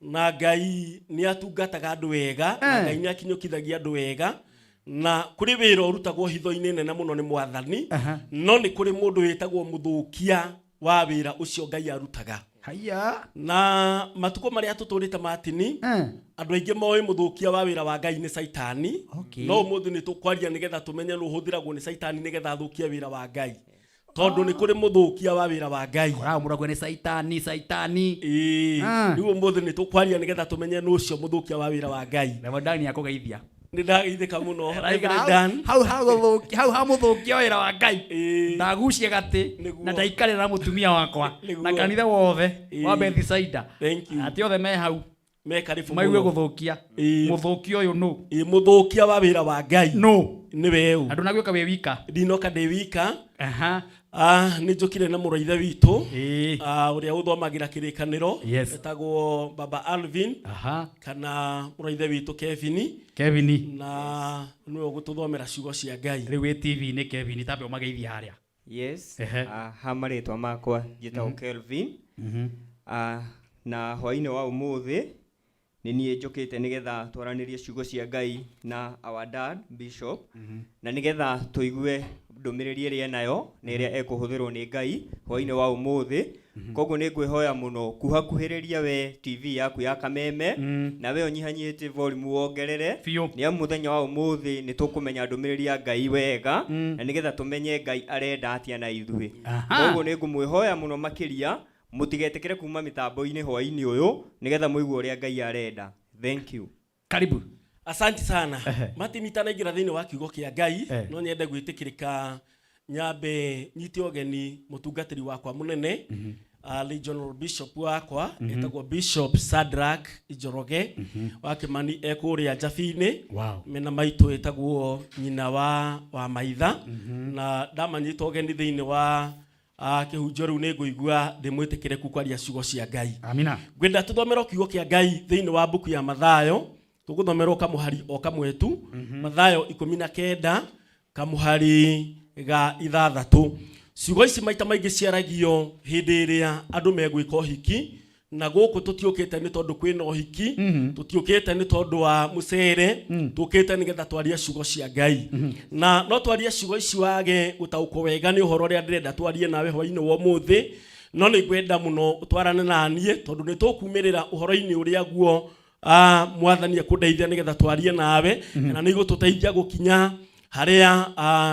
na Ngai ni atungataga andu wega na Ngai ni akinyukithagia andu wega na kuri wira urutagwo hitho-ini nene muno ni mwathani no ni kuri mundu witagwo muthukia wa wira ucio Ngai arutaga haya na matuko maria tuturite Martin andu aingi moe muthukia wa wira wa Ngai ni Saitani no umuthi ni tukwaria nigetha tumenye no huthiragwo ni Saitani nigetha athukia wira wa Ngai tondu ni kuri muthukia wa wira wa Ngai muragwo ni Saitani riu umuthi ni tukwaria nigetha tumenye no ucio muthukia wa wira wa Ngai na ndani ya kugeithia Nĩndageithĩka mũno. Hau hamũthũkia wĩra wa Ngai. Ndagucia gatĩ na ndaikarĩra na mũtumia wakwa na kanitha wothe wa Bethsaida. Atĩ othe me hau. Me karibu maigue gũthũkia. Mũthũkia ũyũ no. Mũthũkia wa wĩra wa Ngai. No. Nĩwe ũũ. Andũ nagwĩka wĩ wika. Ndinoka ndĩ wika. Nĩ njũkire na mũraithe witũ ũrĩa ũthomagĩra kĩrĩkanĩro etagwo Baba Alvin kana mũraithe witũ Kevin na nĩwe ũgũtũthomera ciugo cia Ngai. Rĩu wĩ TV-inĩ Kevin tambe ũmageithia harĩa. Yes. Ha marĩtwa makwa njĩtagwo Kelvin. Na hwaĩ-inĩ wa ũmũthĩ nĩ niĩ njũkĩte nĩgetha twaranĩrie ciugo cia Ngai na our dad Bishop na nĩgetha tũigue ndũmĩrĩri ĩrĩa nayo na ĩrĩa ekũhũthĩrwo nĩ Ngai hwaĩ-inĩ wa ũmũthĩ. Koguo nĩ ngwĩhoya mũno kuhakuhĩrĩria we TV yaku ya Kameme na we ũnyihanyihĩtie volume wongerere nĩ amu mũthenya wa ũmũthĩ nĩ tũkũmenya ndũmĩrĩri ya Ngai wega na nĩgetha tũmenye Ngai arenda atĩa na ithuĩ. Koguo nĩ ngũmwĩhoya mũno makĩria mũtigetĩkĩre kuma mĩtambo-inĩ hwaĩ-inĩ ũyũ nĩgetha mũigue ũrĩa Ngai arenda. Thank you. Karibu. Asante sana. Martin itanaingira thĩinĩ wa kiugo kĩa Ngai no nyende gwĩtĩkĩrĩka nyambe nyite ũgeni mũtungatĩri wakwa mũnene Regional Bishop wakwa etagwo Bishop Shadrack Njoroge wa Kĩmani ekũrĩa Njabi-inĩ mena maitũ etagwo nyina wa maitha na ndamanyita ũgeni thĩinĩ wa kĩhunjio rĩu nĩ ngũigua ndĩmwĩtĩkĩrĩku kwaria ciugo cia Ngai. Amina. Ngwenda tũthomere kiugo kĩa Ngai thĩinĩ wa mbuku ya Mathayo tũgũthomera kamũhari o kamwe tu. Mathayo 19 kamũhari ga 6. Ciugo ici maita maingĩ ciaragio hĩndĩ ĩrĩa andũ megwĩka ũhiki na gũkũ tũtiũkĩte nĩ tondũ kwĩna ũhiki tũtiũkĩte nĩ tondũ wa mũcere tũkĩte nĩgetha twarie ciugo cia Ngai na no twarie ciugo ici wage gũtaũkwo wega nĩ ũhoro ũrĩa ndĩrenda twarie nawe hwaĩ-inĩ wa ũmũthĩ no nĩ ngwenda mũno ũtwarane na niĩ tondũ nĩ tũkumĩrĩra ũhoro-inĩ ũrĩa guo mwathani ekũndeithia nĩgetha twarie nawe na nĩ igũtũteithia gũkinya harĩa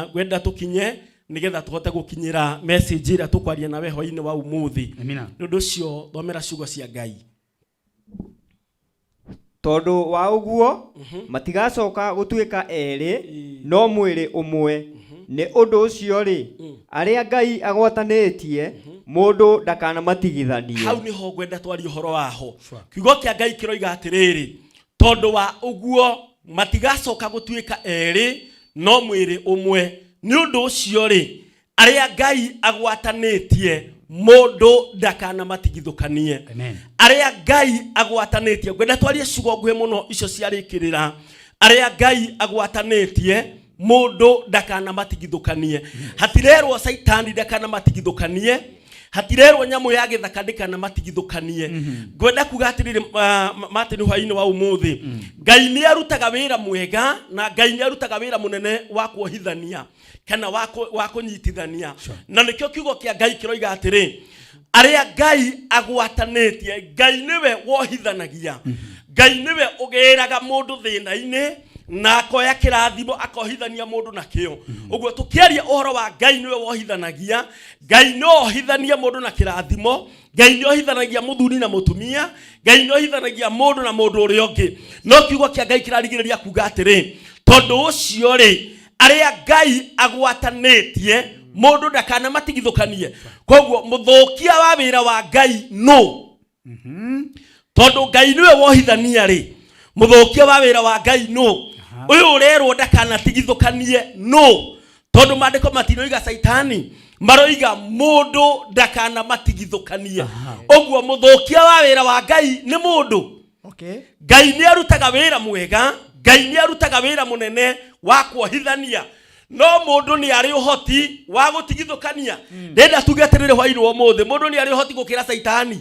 ngwenda tũkinye nĩgetha tũhote gũkinyĩra message ĩrĩa tũkwaria nawe hwaĩ-inĩ wa ũmũthĩ. Nĩ ũndũ ũcio thomera ciugo cia Ngai. Tondũ wa ũguo matigacoka gũtuĩka erĩ no mwĩrĩ ũmwe. Nĩ ũndũ ũcio rĩ arĩa Ngai agwatanĩtie mũndũ ndakanamatigithanie. Hau nĩho ngwenda twarie ũhoro waho. Kiugo kĩa Ngai kĩroiga atĩrĩrĩ tondũ wa ũguo matigacoka gũtuĩka erĩ no mwĩrĩ ũmwe. Nĩ ũndũ ũcio rĩ arĩa Ngai agwatanĩtie mũndũ ndakanamatigithũkanie. Arĩa Ngai agwatanĩtie ngwenda twarie ciugo nguhĩ mũno icio ciarĩkĩrĩra arĩa Ngai agwatanĩtie mũndũ ndakanamatigithũkanie. Hatirerwo Saitani ndakanamatigithũkanie hatirerwo nyamũ ya gĩthaka ndĩkanamatigithũkanie. Ngwenda kuga atĩrĩrĩ Martin hwaĩ-inĩ wa ũmũthĩ Ngai nĩ arutaga wĩra mwega na Ngai nĩ arutaga wĩra mũnene wa kuohithania kana wa kũnyitithania na nĩkĩo kiugo kĩa Ngai kĩroiga atĩrĩ arĩa Ngai agwatanĩtie Ngai nĩwe wohithanagia. Ngai nĩwe ũgĩraga mũndũ thĩna-inĩ na akoya kĩrathimo akohithania mũndũ na kĩo. Ũguo tũkĩaria ũhoro wa Ngai nĩwe wohithanagia Ngai no ohithania mũndũ na kĩrathimo Ngai nĩ ohithanagia mũthuri na mũtumia Ngai nĩ ohithanagia mũndũ na mũndũ ũrĩa ũngĩ. No kiugo kĩa Ngai kĩrarigĩrĩria kuga atĩrĩ tondũ ũcio rĩ arĩa Ngai agwatanĩtie mũndũ ndakanamatigithũkanie. Koguo mũthũkia wa wĩra wa Ngai no tondũ Ngai nĩwe wohithania rĩ mũthũkia wa wĩra wa Ngai no ũyũ ũrerwo ndakanatigithũkanie no tondũ maandĩko matinoiga Saitani maroiga mũndũ ndakanamatigithũkanie. Ũguo mũthũkia wa wĩra wa Ngai nĩ mũndũ. Ngai nĩ arutaga wĩra mwega Ngai nĩ arutaga wĩra mũnene wa kuohithania no mũndũ nĩ arĩ ũhoti wa gũtigithũkania. Ndenda tuge atĩrĩrĩ hwaĩ-inĩ wa ũmũthĩ mũndũ nĩ arĩ ũhoti gũkĩra Saitani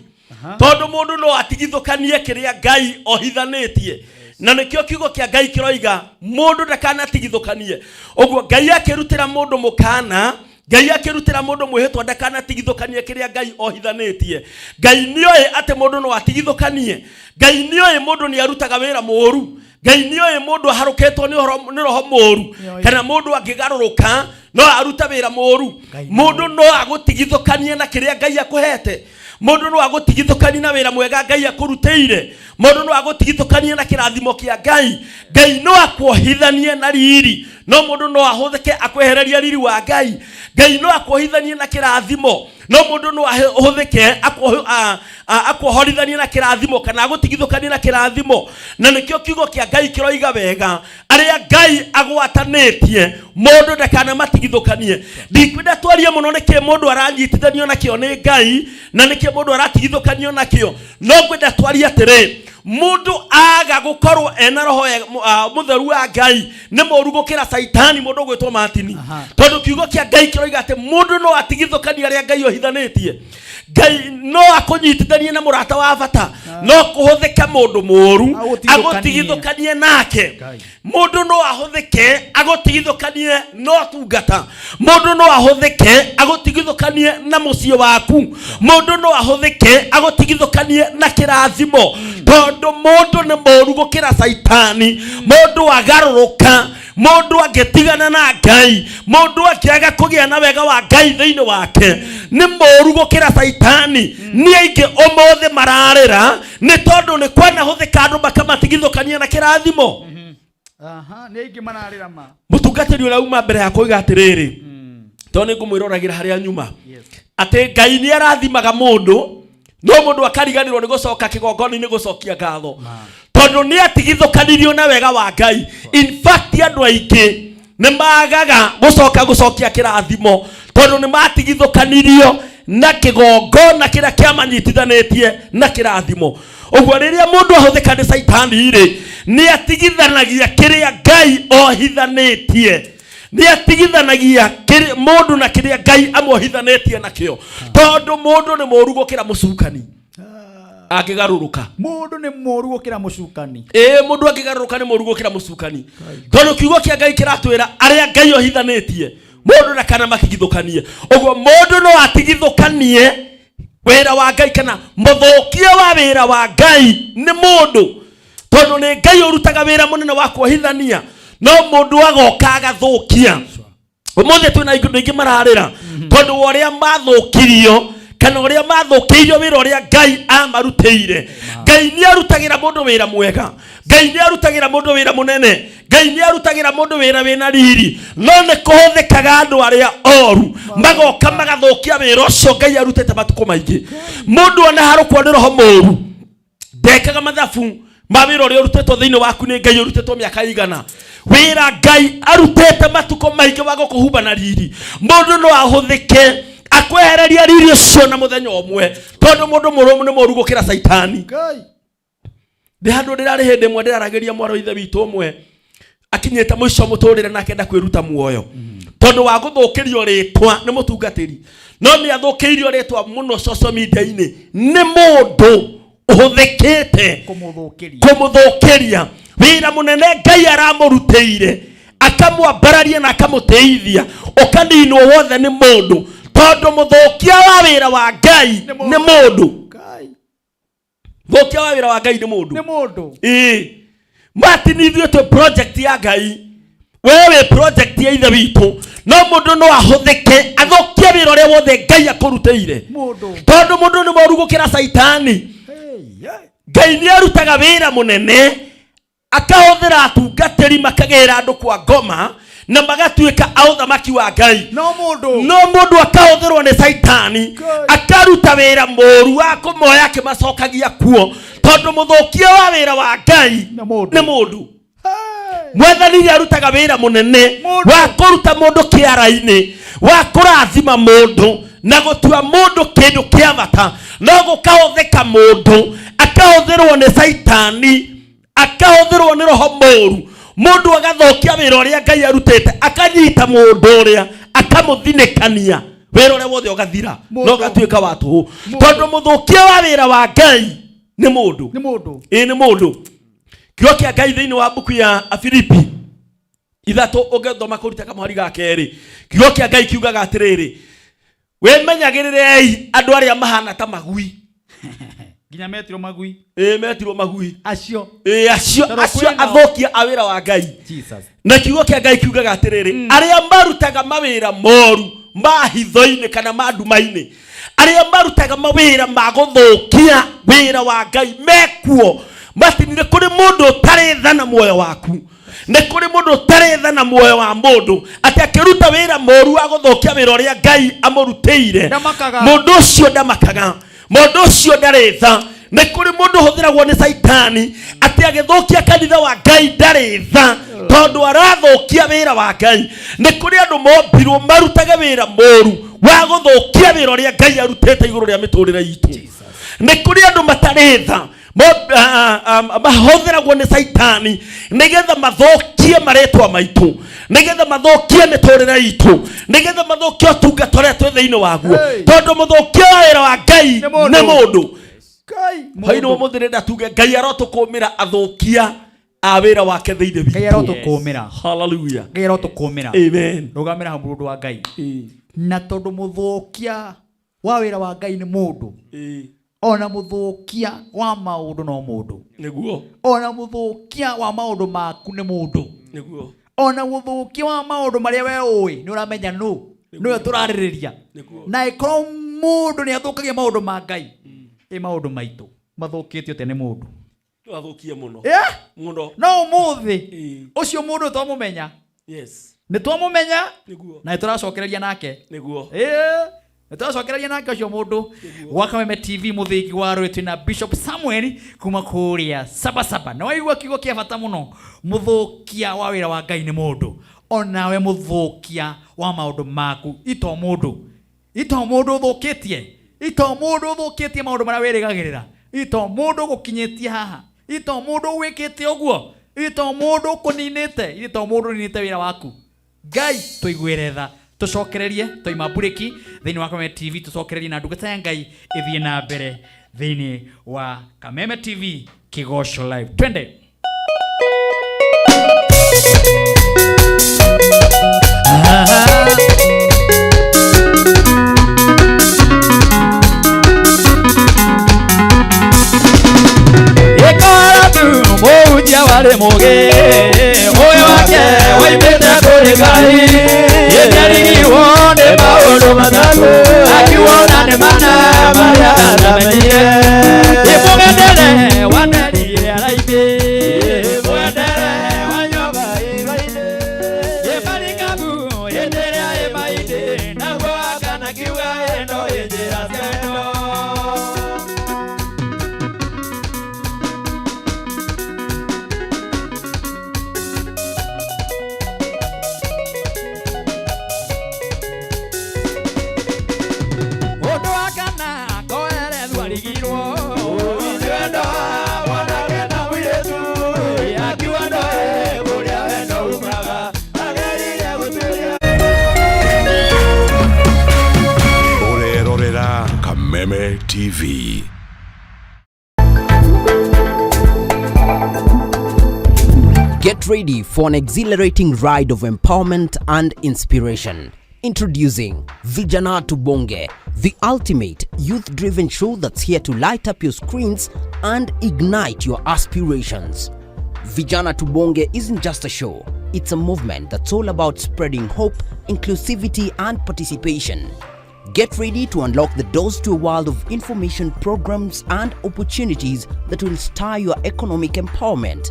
tondũ mũndũ no atigithũkanie kĩrĩa Ngai ohithanĩtie na nĩkĩo kiugo kĩa Ngai kĩroiga mũndũ ndakanatigithũkanie. Ũguo Ngai akĩrutĩra mũndũ mũkana Ngai akĩrutĩra mũndũ mwĩhĩtwa ndakanatigithũkanie kĩrĩa Ngai ohithanĩtie. Ngai nĩoĩ atĩ mũndũ no atigithũkanie. Ngai nĩoĩ mũndũ nĩ arutaga wĩra mũũru. Ngai nĩoĩ mũndũ aharũkĩtwo nĩ roho mũũru kana mũndũ angĩgarũrũka no aruta wĩra mũũru. Mũndũ no agũtigithũkanie na kĩrĩa Ngai akũhete. Mundu no agutigithukania na wira mwega Ngai akuruteire. Mundu no agutigithukania na kirathimo kia Ngai. Ngai no akuohithanie na riri. No mundu no ahuthike akwehereria riri wa Ngai. Ngai no akuohithanie na kirathimo. No mundu no ahuthike akuohorithanie na kirathimo kana agutigithukania na kirathimo. Na nikio kiugo kia Ngai kiroiga wega aria Ngai agwatanetie mundu ndakana matigithukanie. Ndikwenda twarie muno niki mundu aranyitithanio nakio ni Ngai na niki mundu aratigithukanio nakio. No ngwenda twarie atiri mundu aga gukorwo ena roho mutheru wa Ngai ni moru gukira Saitani mundu gwitwo Martin. Tondu kiugo kia Ngai kiroiga ati mundu no atigithukania aria Ngai ohithanetie. Ngai no akunyitithanie na murata wa bata. No kuhuthika mundu moru agutigithukanie nake. Mundu no ahuthike agutigithukanie no tungata. Mundu no ahuthike agutigithukanie na mucio waku. Mundu no ahuthike agutigithukanie na kirathimo. Tondu mundu ni moru gukira Saitani. Mundu agaruruka, mundu agetigana na Ngai, mundu akiaga kugia na wega wa Ngai thiini wake ni moru gukira Saitani. Ni aingi omothe mararira ni tondu ni kwana huthika andu makamatigithukania na kirathimo. Ni aingi mararira ma. Mutungatiri ura uma mbere ya kuiga atiriri. Tondu ngumwiroragira haria nyuma. Ati Ngai ni arathimaga mundu, no mundu akariganirwo ni gucoka kigongoni ni gucokia ngatho. Tondu ni atigithukanirio na wega wa Ngai. In fact andu aingi ni magaga gucokia kirathimo tondu ni matigithukanirio na kigongona kiria kiamanyitithanetie na kirathimo. Uguo riria mundu ahuthika ni Saitani ri ni atigithanagia kiria Ngai ohithanetie. Ni atigithanagia mundu na kiria Ngai amohithanetie nakio. Tondu mundu ni moru gukira mucukani akigaruruka. Mundu ni moru gukira mucukani. Mundu akigaruruka ni moru gukira mucukani. Tondu kiugo kia Ngai kiratwira aria Ngai ohithanetie mundu ndakana makigithukanie. Uguo mundu no atigithukanie wira wa Ngai kana muthukia wa wira wa Ngai ni mundu. Tondu ni Ngai urutaga wira munene wa kuohithania, no mundu agoka agathukia. Umothe twina indu ingi mararira tondu uria mathukirio kana uria mathukirio wira uria Ngai amarutire. Ngai ni arutagira mundu wira mwega. Ngai ni arutagira mundu wira munene. Ngai ni arutagira mundu wira wina riri. No ne kuhuthikaga andu aria oru magoka magathukia wira ucio Ngai arutete matuko maingi. Mundu ona harukwo ni roho moru ndekaga mathabu ma wira uria urutetwo thiini waku ni Ngai urutetwo miaka igana. Wira Ngai arutete matuko maingi wa gukuhumba na riri. Mundu no ahuthike akwehereria riri ucio na muthenya omwe tondu mundu murumu ni moru gukira Saitani. Ndi handu ndirari hindi mwe ndirarageria mwaro ithe witu omwe akinyete muico muturire na kenda kwiruta muoyo tondu wa guthukirio ritwa ni mutungatiri. No ni athukirio ritwa muno social media ini ni mundu uhuthikite kumuthukiria wira munene Ngai aramurutire akamwambararia na akamuteithia ukaninwo wothe ni mundu. Tondu muthukia wa wira wa Ngai ni mundu. Muthukia wa wira wa Ngai ni mundu. Ni mundu. Martin ithuĩ twĩ project ya Ngai. Wewe project ya ithe witu. No mundu no ahuthike athukie wira uria wothe Ngai akurutĩire. Tondu mundu ni moru gukira Saitani. Ngai ni arutaga wira munene akahuthira atungatĩri makagira andu kwa ngoma na magatuika authamaki wa Ngai. No mundu akahuthirwo ni Saitani akaruta wira moru wa kumoya akimacokagia kuo tondu muthukia wa wira wa Ngai ni mundu. Mwathani arutaga wira munene wa kuruta mundu kiara-ini wa kurathima mundu na gutua mundu kindu kia bata. No gukahuthika mundu akahuthirwo ni Saitani akahuthirwo ni roho moru. Mundu agathukia wira uria Ngai arutite akanyita mundu uria akamuthinekania wira uria wothe ugathira no gatuika watu tondu muthukia wa wira wa Ngai ni mundu. Ni mundu. Kiugo kia Ngai thiini wa buku ya Afilipi 3 ugethoma kuruta kamwari ga keri. Kiugo kia Ngai kiugaga atiriri wemenyagirire andu aria mahana ta magui. Ginya metiro magui. Metiro magui. Acio. Acio athukia awira wa Ngai. Jesus. Na kiugo kia Ngai kiugaga atiriri aria marutaga mawira moru mahitho-inĩ kana manduma-inĩ arĩa marutaga mawĩra ma gũthũkia wĩra wa Ngai mekuo matinire kũrĩ mũndũ ũtarĩ tha na muoyo waku nĩ kũrĩ mũndũ ũtarĩ tha na muoyo wa mũndũ atĩ akĩruta wĩra mũru wa gũthũkia wĩra ũrĩa Ngai amũrutĩire mũndũ ũcio ndamakaga mũndũ ũcio ndarĩ tha nĩ kũrĩ mũndũ ũhũthĩragwo nĩ Saitani atĩ agĩthũkia kanitha wa Ngai ndarĩ tha tondũ arathũkia wĩra wa Ngai nĩ kũrĩ andũ mombirwo marutage wĩra mũru wa gũthũkia wĩra ũrĩa Ngai arutĩte igũrũ rĩa mĩtũrĩre itũ nĩ kũrĩ andũ matarĩ tha mahũthĩragwo nĩ Saitani nĩgetha mathũkie marĩtwa maitũ nĩgetha mathũkie mĩtũrĩre itũ nĩgetha mathũkie ũtungata ũrĩa twĩ thĩinĩ waguo tondũ mũthũkia wĩra wa Ngai nĩ mũndũ haino mũthĩrĩ ndatuge Ngai arotũkũmĩra athũkia a wĩra wake thĩinĩ witũ Ngai arotũkũmĩra hallelujah Ngai arotũkũmĩra amen rũgamĩra hamwe mũndũ wa Ngai na tondũ mũthũkia wa wĩra wa Ngai nĩ mũndũ ona mũthũkia wa maũndũ no mũndũ nĩguo ona mũthũkia wa maũndũ maku nĩ mũndũ nĩguo ona mũthũkia wa maũndũ marĩa we ũĩ nĩ ũramenya nĩwe tũrarĩrĩria na ĩkorwo mũndũ nĩ athũkagia maũndũ ma Ngai maũndũ maitũ mathũkĩtio tene mũndũ athũkie mũno mũno no ũmũthĩ ũcio mũndũ twamũmenya nĩ twamũmenya na nĩ tũracokereria nake nĩguo nĩ tũracokereria nake ũcio mũndũ gwa Kameme TV mũthĩgi wa rwĩtũ na Bishop Samuel kuma kũrĩa Sabasaba na waigua kiugo kĩa bata mũno mũthũkia wa wĩra wa Ngai nĩ mũndũ onawe mũthũkia wa maũndũ maku ito mũndũ ũthũkĩtie ito mũndũ ũthũkĩtie maũndũ marĩa wĩrĩgagĩrĩra ito mũndũ gũkinyĩtie haha ito mũndũ wĩkĩte ũguo ito mũndũ kũninĩte ito mũndũ ninĩte wĩra waku Ngai tũiguĩre tha tucokererie toima bureki thĩinĩ wa Kameme TV tucokererie na ndungata ya Ngai ĩthiĩ na mbere thĩinĩ wa Kameme TV Kigosho Live twende Moja wale moge moyo wake waipenda kule Ngai yeye uone maono matatu akiona ne mana Maria anamenye ipogendele wanali alaibe wanele wanyoba ibaide yebalikabu yendelea ibaide nago akana kiwa endo yejera sendo Kameme TV. Get ready for an exhilarating ride of empowerment and inspiration. Introducing Vijana Tubonge, the ultimate youth-driven show that's here to light up your screens and ignite your aspirations. Vijana Tubonge isn't just a show, it's a movement that's all about spreading hope, inclusivity and participation. Get ready to unlock the doors to a world of information, programs and opportunities that will stir your economic empowerment.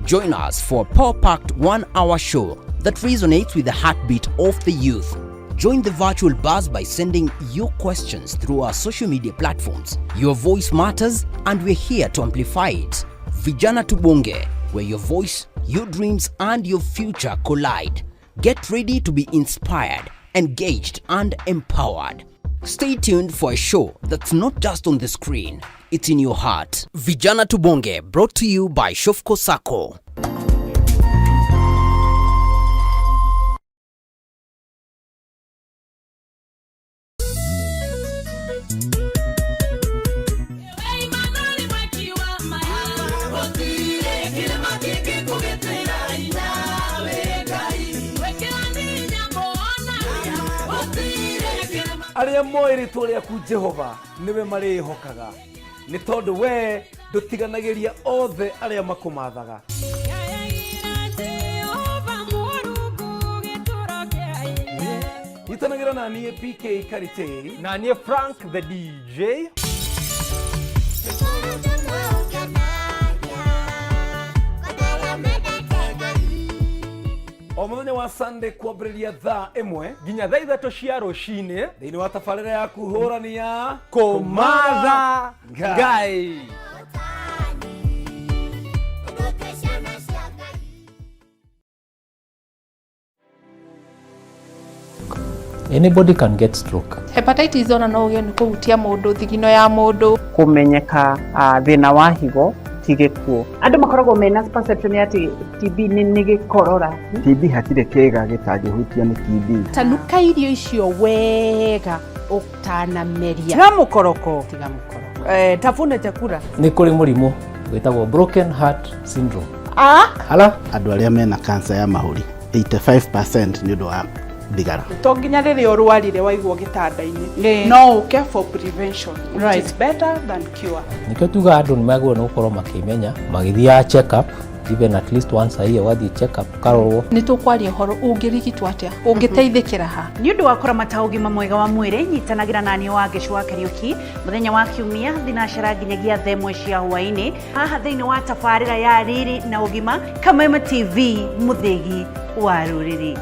Join us for a power-packed 1-hour show that resonates with the heartbeat of the youth. Join the virtual buzz by sending your questions through our social media platforms. Your voice matters and we're here to amplify it. Vijana Tubonge, where your voice, your dreams and your future collide. Get ready to be inspired, engaged and empowered. Stay tuned for a show that's not just on the screen, it's in your heart. Vijana Tubonge, brought to you by Shofco Sacco. Arĩa moĩ rĩtwa rĩaku Jehova nĩwe marĩhokaga nĩ tondũ we ndũtiganagĩria othe arĩa makũmathaga. Unyitanagira na niye PK Karite na niye Frank the DJ. Omuthenya wa Sunday kwambĩrĩria thaa 1 nginya thaa 3 cia rũcinĩ thĩinĩ wa tabarĩra ya kuhũrania kũmatha Ngai. Anybody can get stroke. Hepatitis ona no ũgĩe nĩ kũhutia mũndũ, thigino ya mũndũ. Kũmenyeka thĩna wa higo ti gĩkuũ. Andũ makoragwo mena perception ati TB nĩ gĩkorora. TB hatirĩ kĩga gĩtangĩhutia nĩ TB. Tanuka irio icio wega ũtanameria. Tiga mũkoroko. Tafuna chakula. Nĩ kũrĩ mũrimũ wĩtagwo broken heart syndrome. Hala andũ arĩa mena cancer ya mahũri 85% nĩ ũndũ wa thigara. To nginya rĩrĩa ũrwarire waigwo gĩtanda-inĩ. No ũke for prevention. Right. It's better than cure. Nĩkĩo tuga andũ nĩ magĩrĩirwo nĩ gũkorwo makĩmenya magĩthiaga check up even at least once a year wathiĩ check up karorwo. Nĩ tũkwaria ũhoro ũngĩrigitwo atĩa, ũngĩteithĩkĩra ha. Nĩ ũndũ wa kũramata ũgima mwega wa mwĩrĩ, nyitanagĩra naniĩ wa Gĩcũa Kariuki mũthenya wa Kiumia thinacara nginyagia thaa 1 cia hwaĩ-inĩ haha thĩinĩ wa tabarĩra ya Riri na Ũgima Kameme TV mũthegi wa rũrĩrĩ.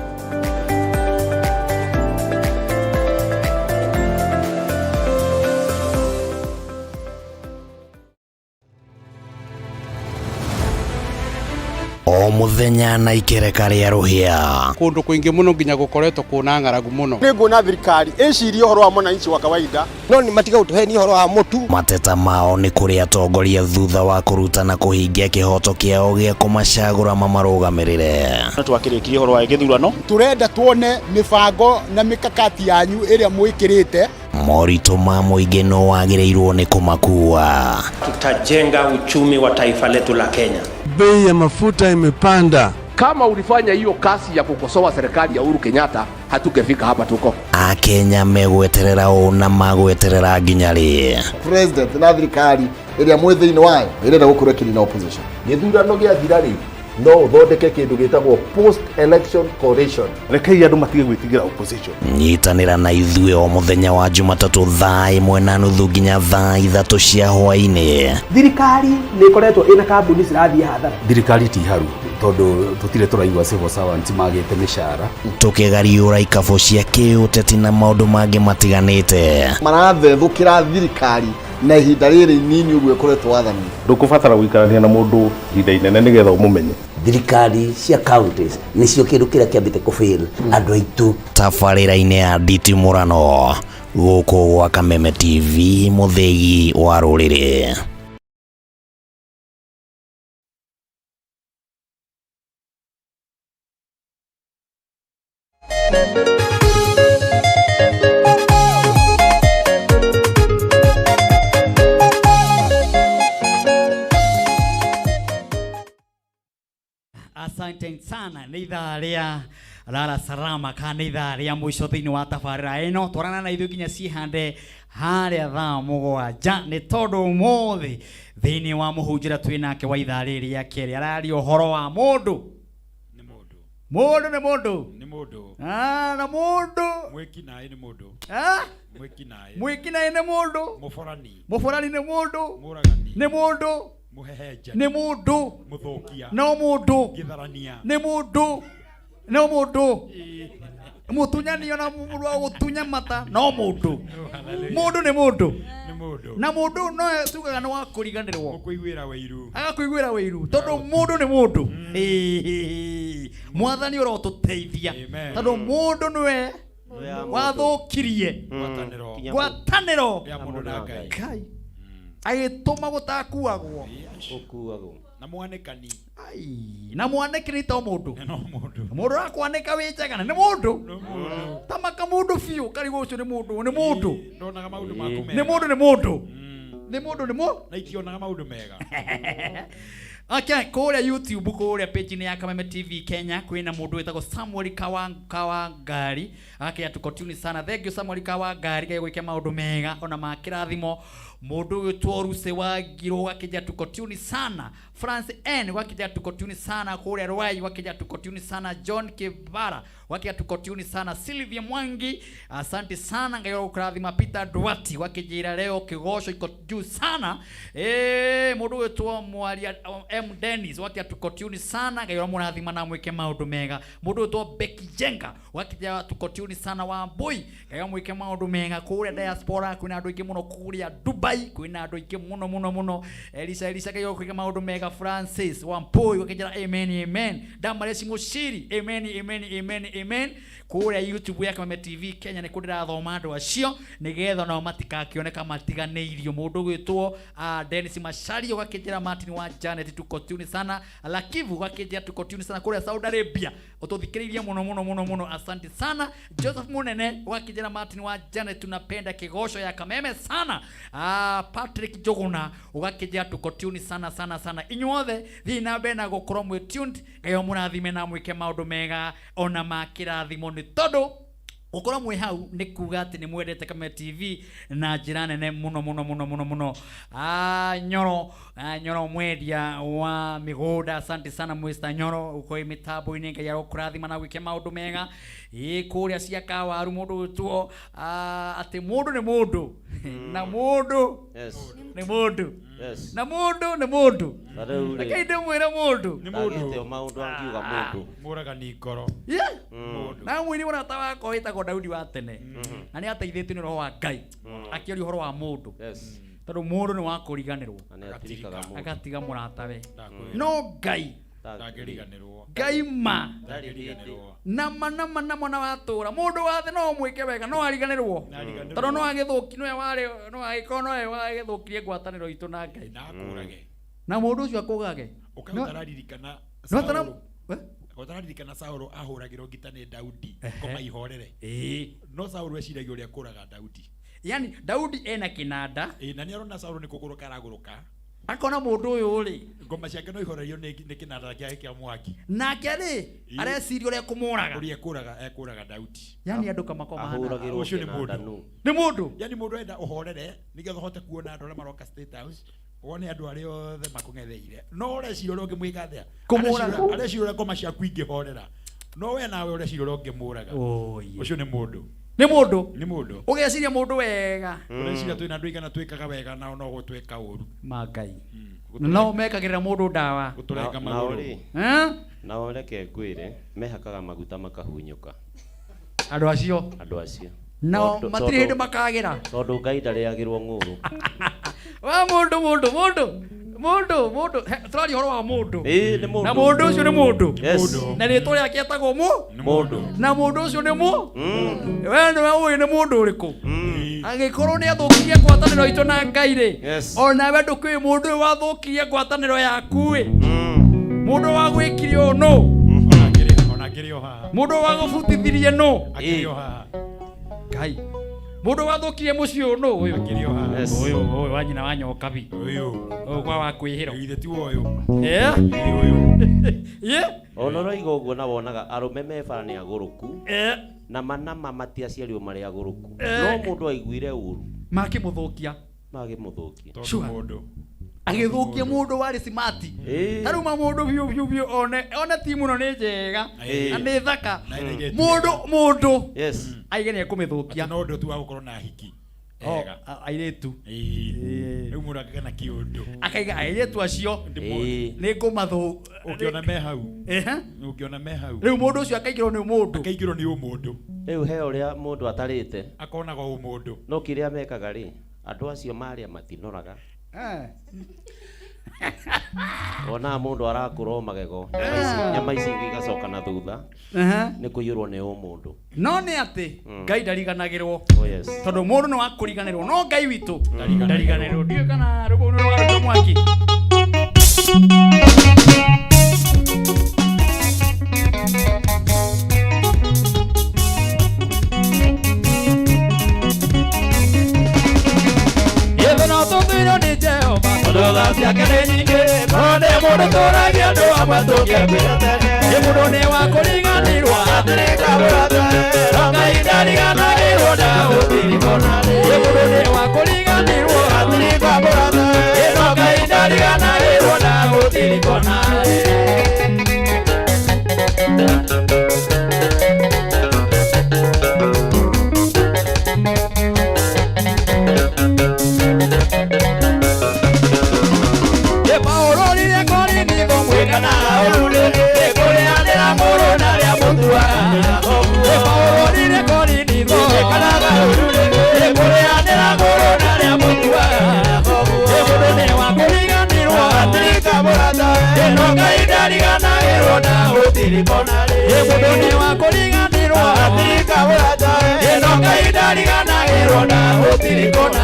O muthenya na ikereka ria ruhia kundu kuingi muno nginya gukoretwo kuna ng'aragu muno ni nguona thirikari icirie uhoro wa mwananchi wa kawaida no ni matiga utuheni uhoro wa mutu mateta mao ni kuri atongoria thutha wa kurutana kuhingia kihoto kiao gia kumacagura mamarugamirire twakirikirie uhoro wa githurano turenda tuone mibango na mikakati yanyu iria mwikirite morito ma muingi no wagiriirwo ni kumakua. Tutajenga uchumi wa taifa letu la Kenya. Bei ya mafuta imepanda. Kama ulifanya hiyo kasi ya kukosoa serikali ya Uhuru Kenyatta, hatungefika hapa tuko. Akenya megweterera na magweterera nginya ri President na thirikari iria mwithiini wayo irenda gukorwo kiri na opposition. Githurano gia thirari no uthondeke kindu gitagwo post election coalition. Rekei andu matige gwitigira opposition. Nyitanira na ithuĩ o muthenya wa Jumatatu thaa 1:30 nginya thaa 3 cia hwaĩ-inĩ. Thirikari nĩ ikoretwo ina kambuni cirathiĩ hathara. Thirikari ti haru tondu tutire turaigua civil servants magite mishara. Tukigariũra ikabo cia kĩũteti na maũndũ mangĩ matiganĩte. Marathethũkĩra thirikari na ihinda rĩrĩ inini ũguo ĩkoretwo wathani. Ndũkũbatara gũikarania na mũndũ ihinda inene nĩgetha ũmũmenye. Thirikari cia counties nĩcio kĩndũ kĩrĩa kĩambĩte kũfail andũ aitũ. Tabarĩra-inĩ ya nditimũrano gũkũ gwa Kameme TV mũthegi wa rũrĩrĩ. Asante sana nĩ ithaa rĩa Lala Salama kana ithaa rĩa mũico thĩinĩ wa tabarĩra ĩno twarana na ithuĩ nginya cihande harĩa thaa 7 nĩ tondũ ũmũthĩ thĩinĩ wa mũhunjĩra twĩ nake wa ithaa rĩrĩ rĩa kerĩ araria ũhoro wa mũndũ nĩ mũndũ nĩ mũndũ na mũndũ mwĩkinaĩ nĩ mũndũ mwĩkinaĩ nĩ mũndũ mũborani nĩ mũndũ mũragani nĩ mũndũ muhehenja nĩ mũndũ muthokia no mũndũ githarania nĩ mũndũ no mũndũ mutunyani ona mũndũ wa gũtunya mata no mũndũ mũndũ nĩ mũndũ na mũndũ no tugaga nĩ wa kũriganĩrwo mũkũiguĩra wĩiru agakũiguĩra wĩiru tondũ mũndũ nĩ mũndũ mwathani ũrotũteithia tondũ mũndũ nĩwe wathũkirie ngwatanĩro ya mũndũ na Ngai agĩtũma gũtakuagwo na mwanĩkani na mwanĩkani to mũndũ mũndũ wakwanĩka wĩ njagana nĩ mũndũ tamaka mũndũ biũ karigũ ũcio nĩ mũndũ nĩ mũndũ ndonaga maũndũ maku mega nĩ mũndũ nĩ mũndũ na itionaga maũndũ mega. Okay, kũrĩa YouTube kũrĩa page-inĩ ya Kameme TV Kenya kwĩna mũndũ wĩtagwo Samuel Kawangari agakĩya tukotuni sana. Thengiũ Samuel Kawangari gagĩgwĩka maũndũ mega ona ma kĩrathimo. Mũndũ wĩtwo Ruse Wangirũ gakĩja tukotuni sana. France N gakĩja tukotuni sana kũrĩa Rwai gakĩja tukotuni sana. John Kivara wakia tuko tune sana. Sylvia Mwangi asante sana ngayo ukurathima. Peter Duati wakijira leo kigosho iko juu sana. Mundu wetwa mwaria M Dennis wakia tuko tune sana ngayo murathima na mwike maundu mega. Mundu wetwa Becky Jenga wakija tuko tune sana. Wa boy ngayo mwike maundu mega kule diaspora kuna andu ingi muno kuria Dubai kuna andu ingi muno Elisa ngayo mwike maundu mega. Francis Wampoi wakijira amen Damare Singoshiri amen kule YouTube ya Kameme TV Kenya ni kudira thoma andu acio nigetha no matikakioneka matiganeirio. Mundu gwitwo Dennis Mashari wakijira Martin wa Janet tuko tune sana. Lakivu wakijira tuko tune sana kule Saudi Arabia ututhikiriria muno asante sana. Joseph Munene wakijira Martin wa Janet tunapenda kigosho ya Kameme sana. Patrick Joguna wakijira tuko tune sana inyuothe thina bena gukorwo mwe tuned gayo murathime na mwike maundu mega ona makirathimo ni tondu ukorwo mwe hau ni kuga ati ni mwendete Kameme TV na njira nene muno. Nyoro mwendia wa migunda asante sana Mr. Nyoro uko imitambo ini ngai arokurathima na gwike maundu mega kuria cia kawaru. Mundu tuo ati mundu ni mundu na mundu ni mundu na mundu ni mundu akaide mwira mundu ni mundu maundu angiuga mundu muraga ni ngoro na mwini murata wako witagwo Daudi wa tene na ni ateithĩtio nĩ roho wa Ngai akĩoria ũhoro wa mũndũ tondũ mũndũ nĩ wa kũriganĩrwo agatiga mũratawe no Ngai Ngai ma nama na watũra mũndũ wathe no mwĩke wega no ariganĩrwo tondũ no agĩthũki no agĩkorwo no agĩthũkirie ngwatanĩro itũ na Ngai na mũndũ ũcio akũgage ũkaũtararirikana Otaririkana Saulo ahuragirwo ngita ni Daudi ngoma ihorere no Saulo eciragia uria kuraga Daudi yani Daudi ena kinanda na ni arona Saulo ni kuguruka araguruka akona mundu uyu ri ngoma ciake no ihorerio ni kinanda kia mwaki nake ri areciria uria kumuraga uria ekuraga Daudi yani andu kama koma ahuragirwo ucio ni mundu yani mundu enda uhorere nigetha hote kuona andu aria maroka State House wone andu aria othe makung'etheire no urecira uria ungimuikathia kumuraga arecira uria ngoma ciaku ingihorera no we nawe urecira uria ungimuraga ucio ni mundu ugeciria mundu wega urecira twina andu igana twikaga wega na no gutwika uru Ngai no mekagirira mundu ndawa guturenga maguru na oreke ngwire mehakaga maguta makahunyuka andu acio no matiri hindi makagira tondu Ngai ndariagirwo ng'uru wa mundu turari horo wa mundu na mundu ucio ni mundu na ritwa riake etagwo mundu na mundu ucio ni we ni we ni mundu uriku agikorwo ni athukirie ngwataniro itu na Ngai ri ona we ndukwi mundu wathukirie ngwataniro yaku ri mundu wa gwikirio no ona kirio ha mundu wa gubutithirie no akirio ha Ngai mundu wathukirie mucio no uyu akirio ha uyu wanyina wanyoka bi uyu kwa wa kwihiro ithe ti uyu onoro igo uguo na wonaga arume mebara ni aguruku na manama matiaciario mari aguruku no mundu aiguire uru makimuthukia mundu agithukia mundu wari smart taruma mundu biu one timu no ni njega na ni thaka mundu aige ni kumithũkia no ndu tu agukorwo na hiki airetu riu muraga na kiundu akaiga airetu acio ni ngumathu ukiona me hau ukiona me hau riu mundu ucio akaigirwo ni mundu riu he uria mundu atarite akonaga mundu no kiria mekaga ri andu acio maria matinoraga ona mundu arakurwo magego nyama ici igacoka na thutha ni kuyurwo ni mundu no ni ati Ngai ndariganagirwo tondu mundu ni wa kuriganirwo no Ngai witu ndariganirwo ndio kana rugo ni wa mwaki Doga siake ni nyingi Mone mundu turagia ndu amwe tukiambira tene Mundu ni wa kuringanirwa atirika burata Ngai ndariganagirwo na utirikona Mundu ni wa kuringanirwo atirika burata Ngai ndariganagirwo na utirikona Mũndũ wa kũriganĩrwo ĩno Ngai ndariganagĩrwo na gũtirikona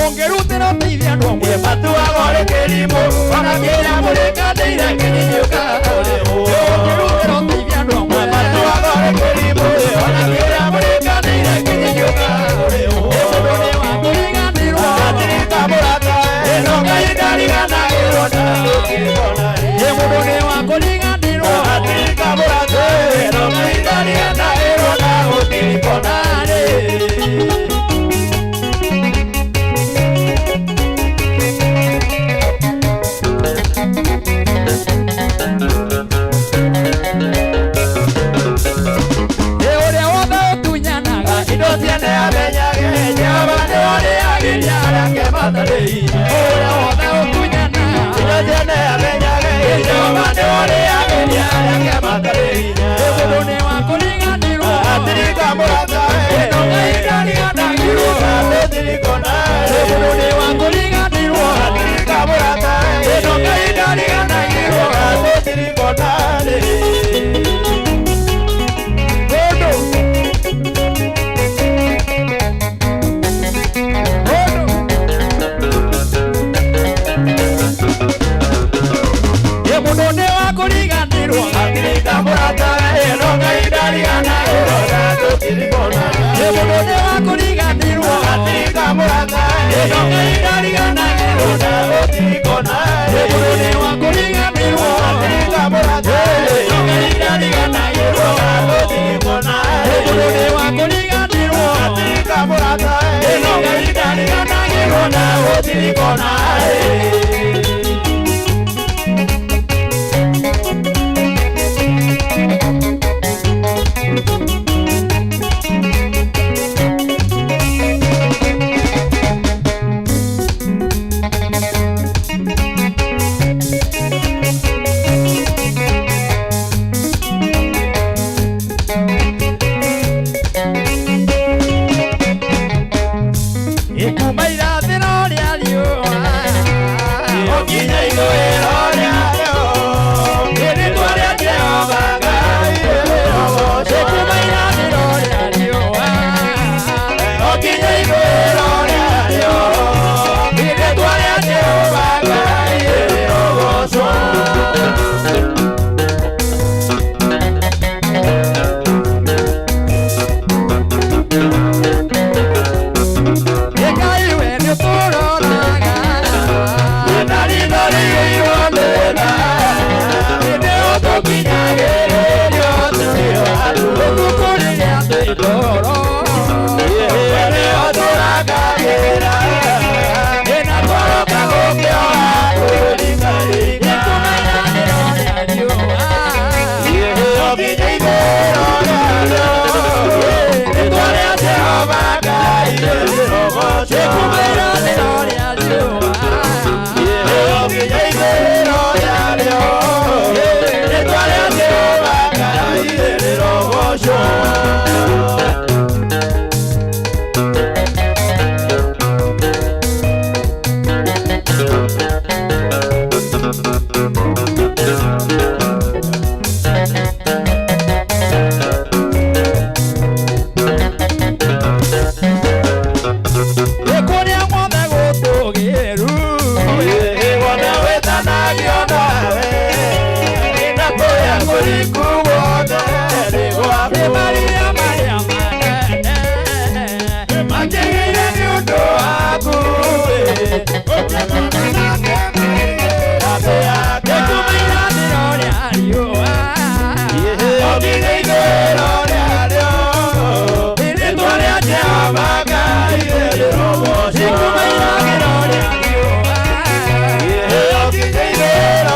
ũngĩrutĩra ũteithia andũ amwe matuaga ũrĩ kĩrimũ ona kĩrĩa mũrĩkanĩire kĩnyitũka ũrĩhũ ũngĩrutĩra ũteithia andũ amwe matuaga ũrĩ kĩrimũ ona kĩrĩa mũrĩkanĩire kĩnyitũka ũrĩhũ mũndũ nĩ wa kũriganĩrwo atirika mũrata ĩno Ngai ndariganagĩrwo na gũtirikona mũndũ nĩ wa kũriganĩrwo atirika mũrata ĩno Ngai ndariganagĩrwo na gũtirikona Yeah.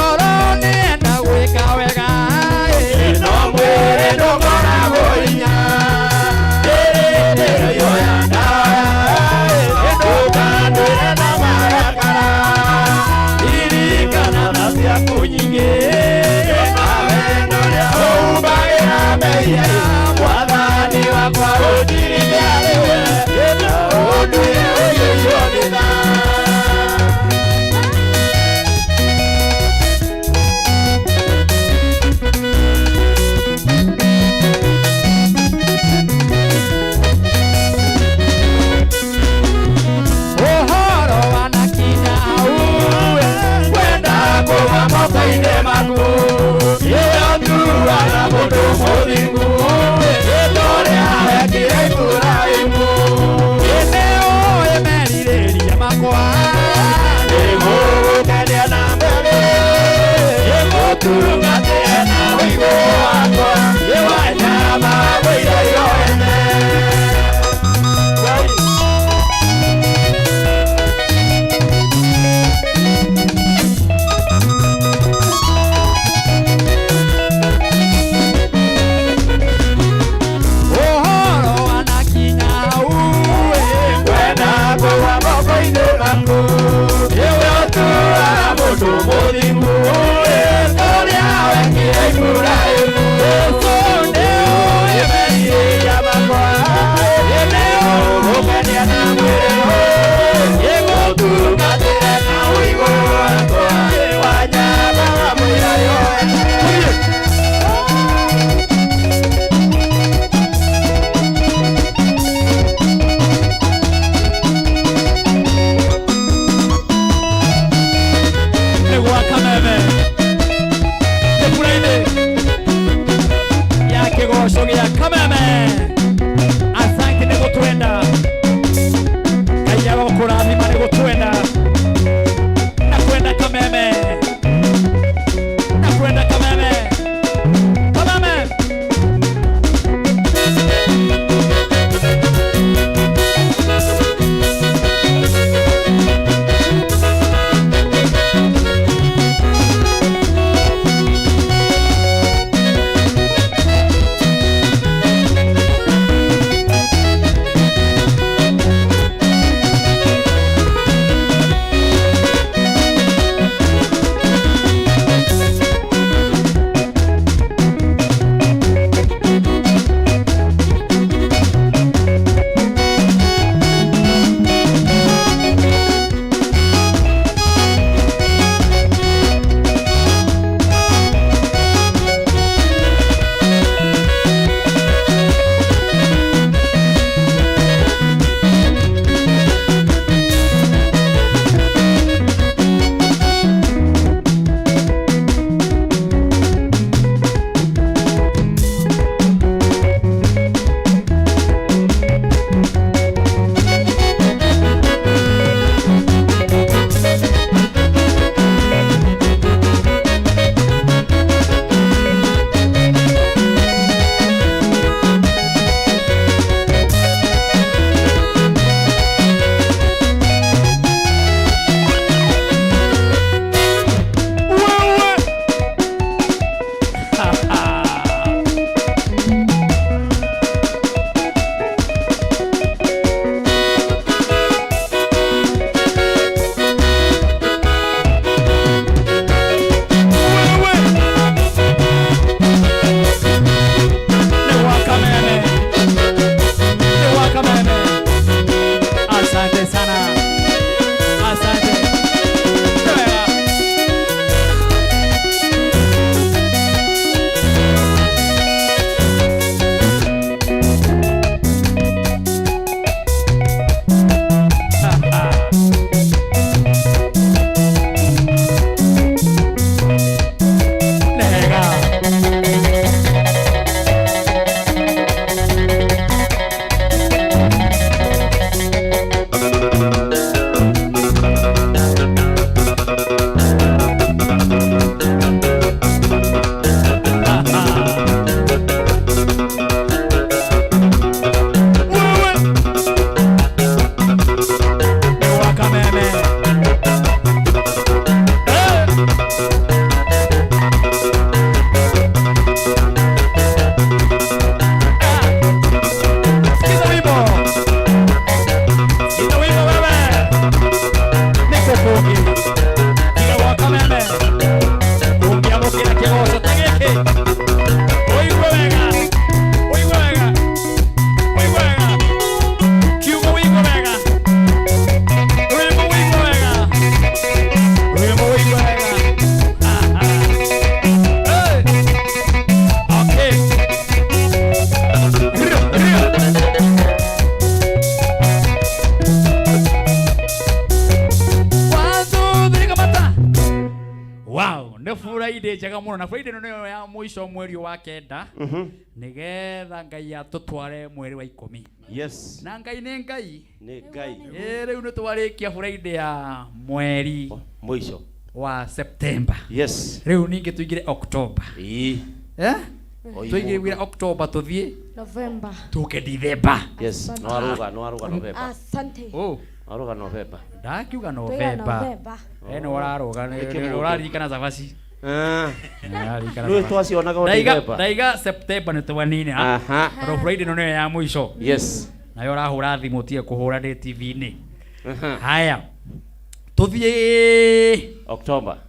Oro nienda gwika wega, no mwere ndogora boinya. Friday njega muno na Friday no ya mwisho mweri wa kenda nigetha Ngai atutware mweri wa 10. Yes. Na Ngai nĩ Ngai. Nĩ Ngai. Rĩu nĩ twarikia Friday ya mweri mwisho wa September. Yes. Rĩu ningĩ tuingire October. Tuingire October tuthie November. Tuke December. Yes. No aruga November. Asante. Aruga November. Ndakiuga November. Eno wararuga uraririkana Zabaci. Rĩu twacionaga November. Ndaiga September nĩ twanine. Ro Friday no ya mwisho. Yes. Nayo rahura thimũ tie kũhũra ndĩ TV-inĩ. Haya. Tuthie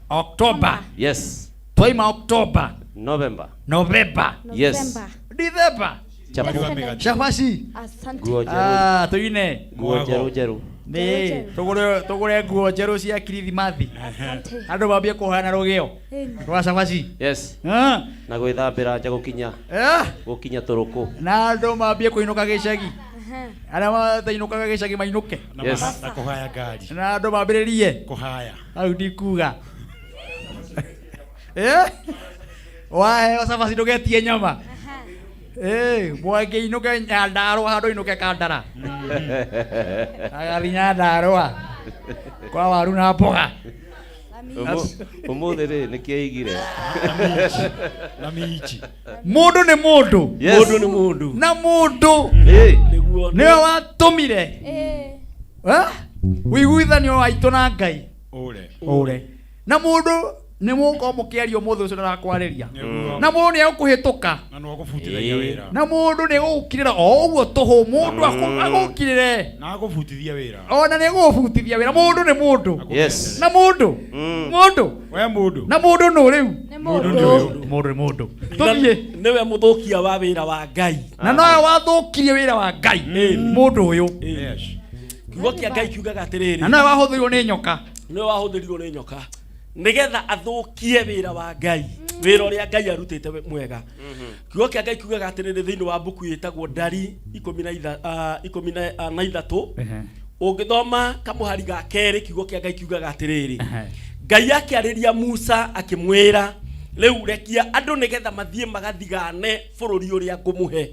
October. Yes. Twaima October. November. Yes. December. Chapaci. Asante. Tuine. Nguo njeru. Ni tugure nguo njeru cia Kirithimathi. Andu mambie kuhana rugio. Rwa Chapaci. Yes. Na gwithambira nja gukinya turuku. Na andu mambie kuinuka gicagi. Ara matainukaga gicagi mainuke. Na kuhaya ngari. Na andu mambiririe kuhaya. Au ndikuga. Wae Chapaci ndugetie nyama. Mwangi inuke Nyandarua handu inuke Kandara. Agathi Nyandarua. Kwa waru na mboga. Umuthi ri nikiigire. Na michi. Mundu ni mundu. Mundu ni mundu. Na mundu. Niwe watumire. Wiguithanio waitu na Ngai. Ure. Na mundu ni muko mukiario muthu ucio ndakwariria. Na mundu ni akuhituka. Na no gufutithia wira. Na mundu ni gukirira o uguo tuhu mundu agukirire. Na gufutithia wira. Ona ni gufutithia wira mundu ni mundu. Yes. Na mundu. Mundu. We mundu. Na mundu no riu. Mundu ni mundu. Tuthie. Niwe muthukia wa wira wa Ngai. Na nowe wathukirie wira wa Ngai. Mundu uyu. Yes. Kiugo kia Ngai kiugaga atiriri. Na nowe wahuthirio ni nyoka. Niwe wahuthirio ni nyoka. Nigetha athukie wira wa Ngai. Wira uria Ngai arutite mwega. Kiugo kia Ngai kiugaga atiriri thiini wa buku yitagwo Ndari 13. Ungithoma kamuhari ga keri kiugo kia Ngai kiugaga atiriri. Ngai akiariria Musa akimwira riu rekia andu nigetha mathie magathigane bururi uria ngumuhe.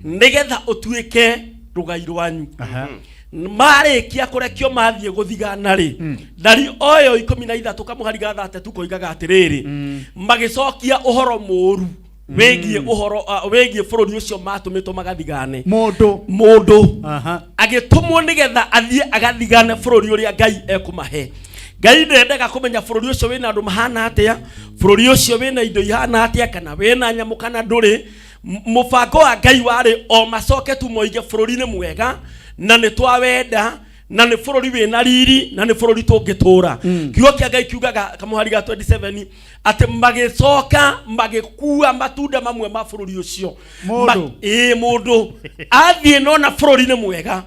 Nigetha utuike rugai rwanyu. Marikia kurekio mathie guthigana ri Ndari oyo 13 kamuhari ga 3 koigaga atiriri magicokia uhoro muru wegie uhoro wegie bururi ucio matumito magathigane mundu agitumwo nigetha athie agathigane bururi uria Ngai ekumahe. Ngai ndendaga kumenya bururi ucio wina andu mahana atia, bururi ucio wina indo ihana atia, kana wina nyamu kana nduri. Mubango wa Ngai wari o macoke tu moige bururi ni mwega na ni twawenda na ni bururi wina riri na ni bururi tungitura. Kiugo kia Ngai kiugaga kamuhari ga 27 ati magicoka magikua matunda mamwe ma bururi ucio. Mundu athie nona bururi ni mwega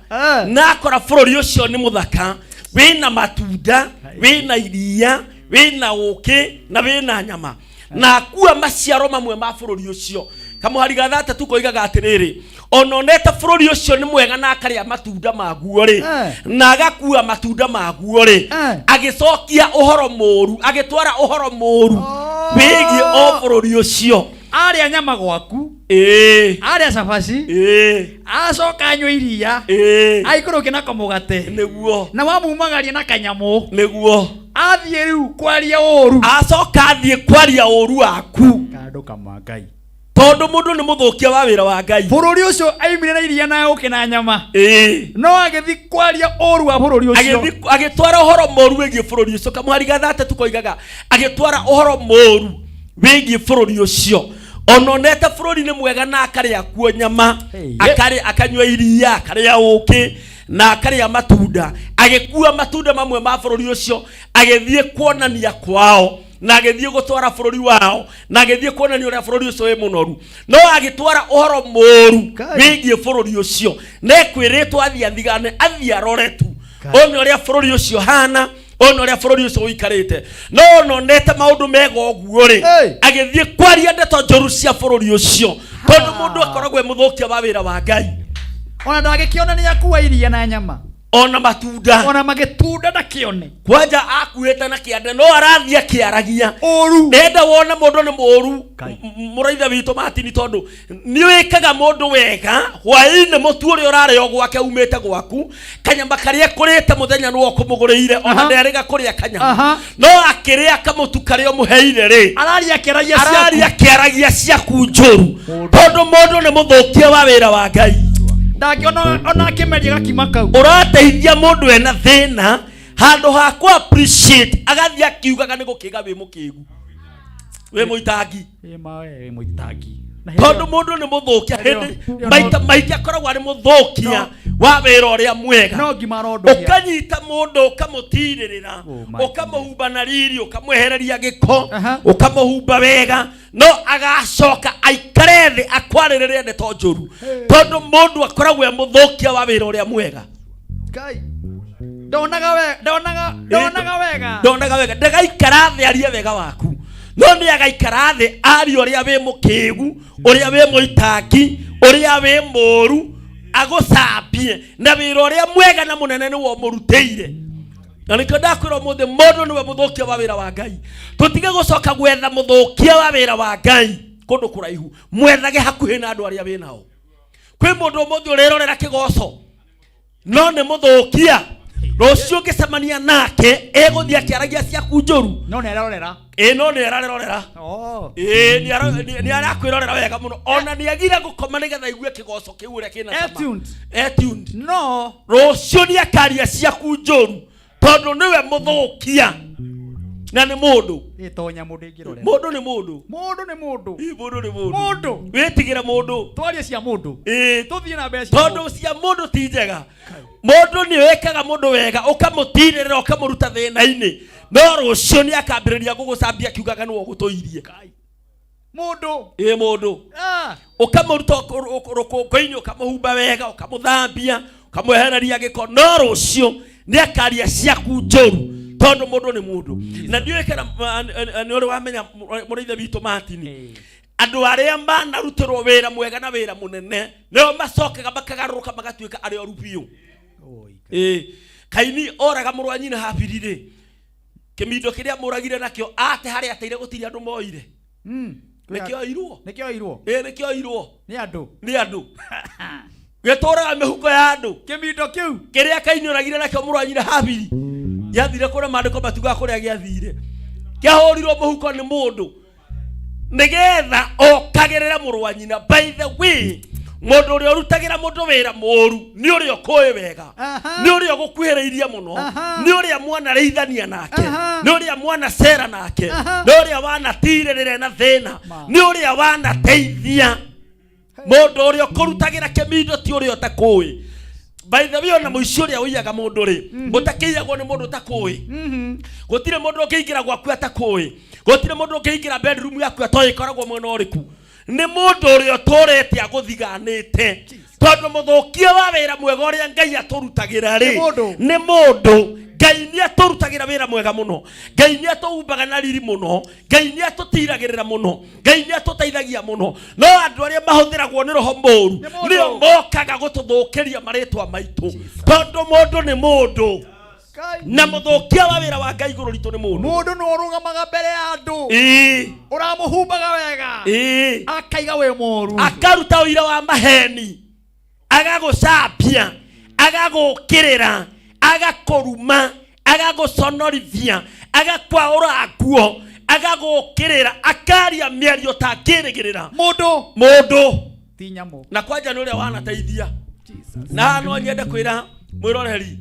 na akora bururi ucio ni muthaka wina matunda wina iria wina uki na wina nyama na akua maciaro mamwe ma bururi ucio. Kamuhari ga 3 koigaga atiriri ononete bururi ucio ni mwega na akaria matunda maguo ri na agakua matunda maguo ri agicokia uhoro moru agitwara uhoro moru wigie o bururi ucio aria nyama gwaku aria Chapaci acoka anywa iria aikuruke na kamugate niguo na wamumagaria na kanyamu niguo athie riu kwaria uru acoka athie kwaria uru aku kandu kama Ngai tondu mundu ni muthukia wa wira wa Ngai. Bururi ucio aimire na iria na uki na nyama no agithi kwaria uru wa bururi ucio agitwara uhoro moru wigie bururi ucio. Kamuhari ga 3 koigaga agitwara uhoro moru wigie bururi ucio. Ononete bururi ni mwega na akaria kuo nyama akanywa iria akaria uki na akaria matunda agikua matunda mamwe ma bururi ucio agithie kuonania kwao na agithie gutwara bururi wao na agithie kuonania uria bururi ucio we munoru no agitwara uhoro moru wigie bururi ucio na ekwiritwo athie athigane athie aroretu ono uria bururi ucio hana ono uria bururi ucio wikarite no ononete maundu mega oguo ri agithie kwaria ndeto njoru cia bururi ucio tondu mundu akoragwo muthukia wa wira wa Ngai. Ona ndagikionania kuwa iria na nyama ona matunda ona magetunda na kione kwanja akueta na kiande no arathia kiaragia oru nenda wona mundu ni moru muraitha wito Martin tondu ni wikaga mundu wega hwaini mutu uri urare ogwake umete gwaku kanyamba karia kurite muthenya no kumugurire ona nderega kuria kanyamba no akiria kamutu karia muheire ri araria kiaragia cia kunjuru tondu mundu ni muthukia wa wira wa Ngai ona kemeria gakimaka urateithia mundu ena thina handu ha ku appreciate agathia akiugaga ni gukiga wi mukigu we muitangi we muitangi tondu mundu ni muthukia maita akoragwo ari muthukia wa wira uria mwega no gimarondo ukanyita mundu ukamutirira ukamuhumba na riri ukamwehereria giko ukamuhumba wega no agacoka aikare thi akwariririe ndeto njuru tondu mundu akoragwo e muthukia wa wira uria mwega Ngai ndonaga wega ndagaikara thi arie wega waku no ni agaikara thi ari uria wi mukigu uria wi muitangi uria wi moru agusambie na wira uria mwega na munene ni wo muruteire na nikyo ndakwira muthe mundu niwe muthukia wa wira wa Ngai tutige gucoka gwetha muthukia wa wira wa Ngai kundu kuraihu mwethage hakuhi na andu aria wi nao kwi mundu muthe urirorera kigoco no ni muthukia rucio ngicemania nake eguthia kiaragia cia kunjuru no ne ararorera no ne ararorera ni arakwirorera wega muno ona ni agira gukoma nigetha igue kigoco kiu uria kina etuned no rucio ni akaria cia kunjuru tondu niwe muthukia na ni mundu itonya mundu ingirorera mundu ni mundu witigira mundu twarie cia mundu tuthie na mbeca tondu cia mundu ti njega mundu ni wekaga mundu wega ukamutirira ukamuruta thina-ini no rucio ni akambiriria gugucambia kiugaga ni wo gutuirie mundu ukamuruta rukungu-ini ukamuhumba wega ukamuthambia ukamwehereria giko no rucio ni akaria ciaku njuru tondu mundu ni mundu na ndiwe kana ni uri wamenya muraitha wito Martin andu aria manarutirwo wira mwega na wira munene nio macokaga makagaruka magatuika aria orubiu kaini oraga muru wa nyina habirire kimindo kiria muragire nakio ate haria ateire gutiri andu moire nikio irwo ni andu getora mehuko ya andu kimindo kiu kiria kaini oragire nakio muru wa nyina habiri yathire kure mandiko matuga kuria giathire kiahurirwo muhuko ni mundu nigetha okagirira muru wa nyina by the way mundu uria urutagira mundu wira moru ni uria koe wega ni uria gukwihiriria muno ni uria mwana reithania nake ni uria mwana sera nake ni uria wana tiririre na thina ni uria wana teithia mundu uria kurutagira kemindo ti uria utakui by the way ona muici uria uiyaga mundu ri mutakiyagwo ni mundu utakui gutire mundu ukiingira gwaku atakui gutire mundu ukiingira bedroom yaku atoyi koragwo mwena uriku ni mundu uria uturete aguthiganite tondu muthukia wa wira mwega uria Ngai aturutagira ri ni mundu Ngai ni aturutagira wira mwega muno Ngai ni atuumbaga na riri muno Ngai ni atutiragirira muno Ngai ni atutaithagia muno no andu aria mahuthiragwo ni roho moru nio mokaga gututhukiria maritwa maitu tondu mundu ni mundu na muthukia wa wira wa Ngai iguru ritu ni mundu no urugamaga mbere ya andu uramuhumbaga wega akaiga we moru akaruta uira wa maheni agagucambia agagukirira agakoruma agaguconorithia agakwaura nguo agagukirira akaria miario takirigirira mundu ti nyamu na kwanja ni uria wanateithia na no nyende kwira mwiroreri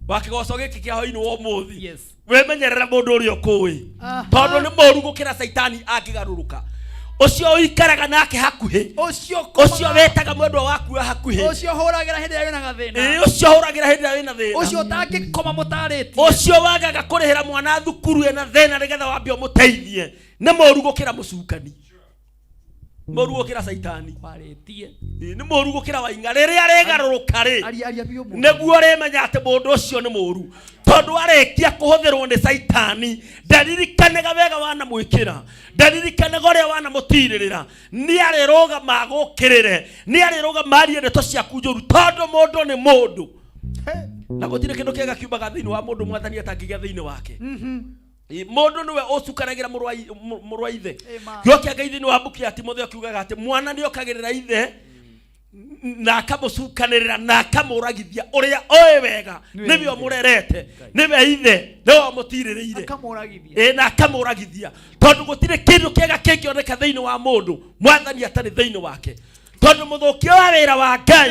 wakigoco giki kia hoini wo muthi wemenyerera mundu uria ukui tondu ni moru gukira saitani akigaruruka ucio uikaraga nake hakuhi ucio wetaga mwendwa waku hakuhi ucio huragira hindi ya wina gathina ucio huragira hindi ya wina thina ucio utangikoma mutariti ucio wagaga kurihira mwana thukuru ena thina nigetha wambie muteithie ni moru gukira mucukani moru gukira saitani kwaritie ni moru gukira wainga riria regaruruka ri neguo remenya ati mundu ucio ni moru tondu arikia kuhuthirwo ni saitani ndaririkanaga wega wana mwikira ndaririkanaga uria wana mutiririra ni ariroga magukirire ni ariroga marie ndeto ciaku njuru tondu mundu ni mundu na gutire kindu kiega kiumaga thiini wa mundu mwathani atangigia thiini wake mundu niwe ucukanagira murwa ithe gioke ngai thiini wa mbuki ya Timotheo akiugaga ati mwana ni okagirira ithe na akamucukanirira na akamuragithia uria oe wega niwe omurerete niwe ithe no mutiririire akamuragithia na akamuragithia tondu gutire kindu kiega kingioneka thiini wa mundu mwathani atari thiini wake tondu muthukia wa wira wa Ngai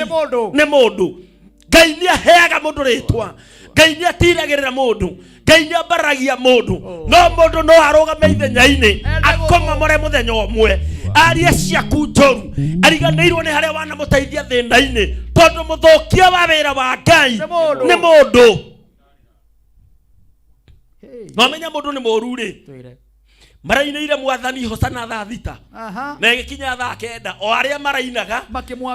ni mundu Ngai ni aheaga mundu ritwa Ngai ni atiragirira mundu Ngai ni ambaragia mundu no mundu no arugame ithenya-ini akomamore muthenya omwe aria ciaku njoru ariganirwo ni haria wana muteithia thina-ini tondu muthukia wa wira wa Ngai ni mundu no menya mundu ni moru ri marainaire mwathani Hosana thaa thita na igikinya thaa kenda o aria marainaga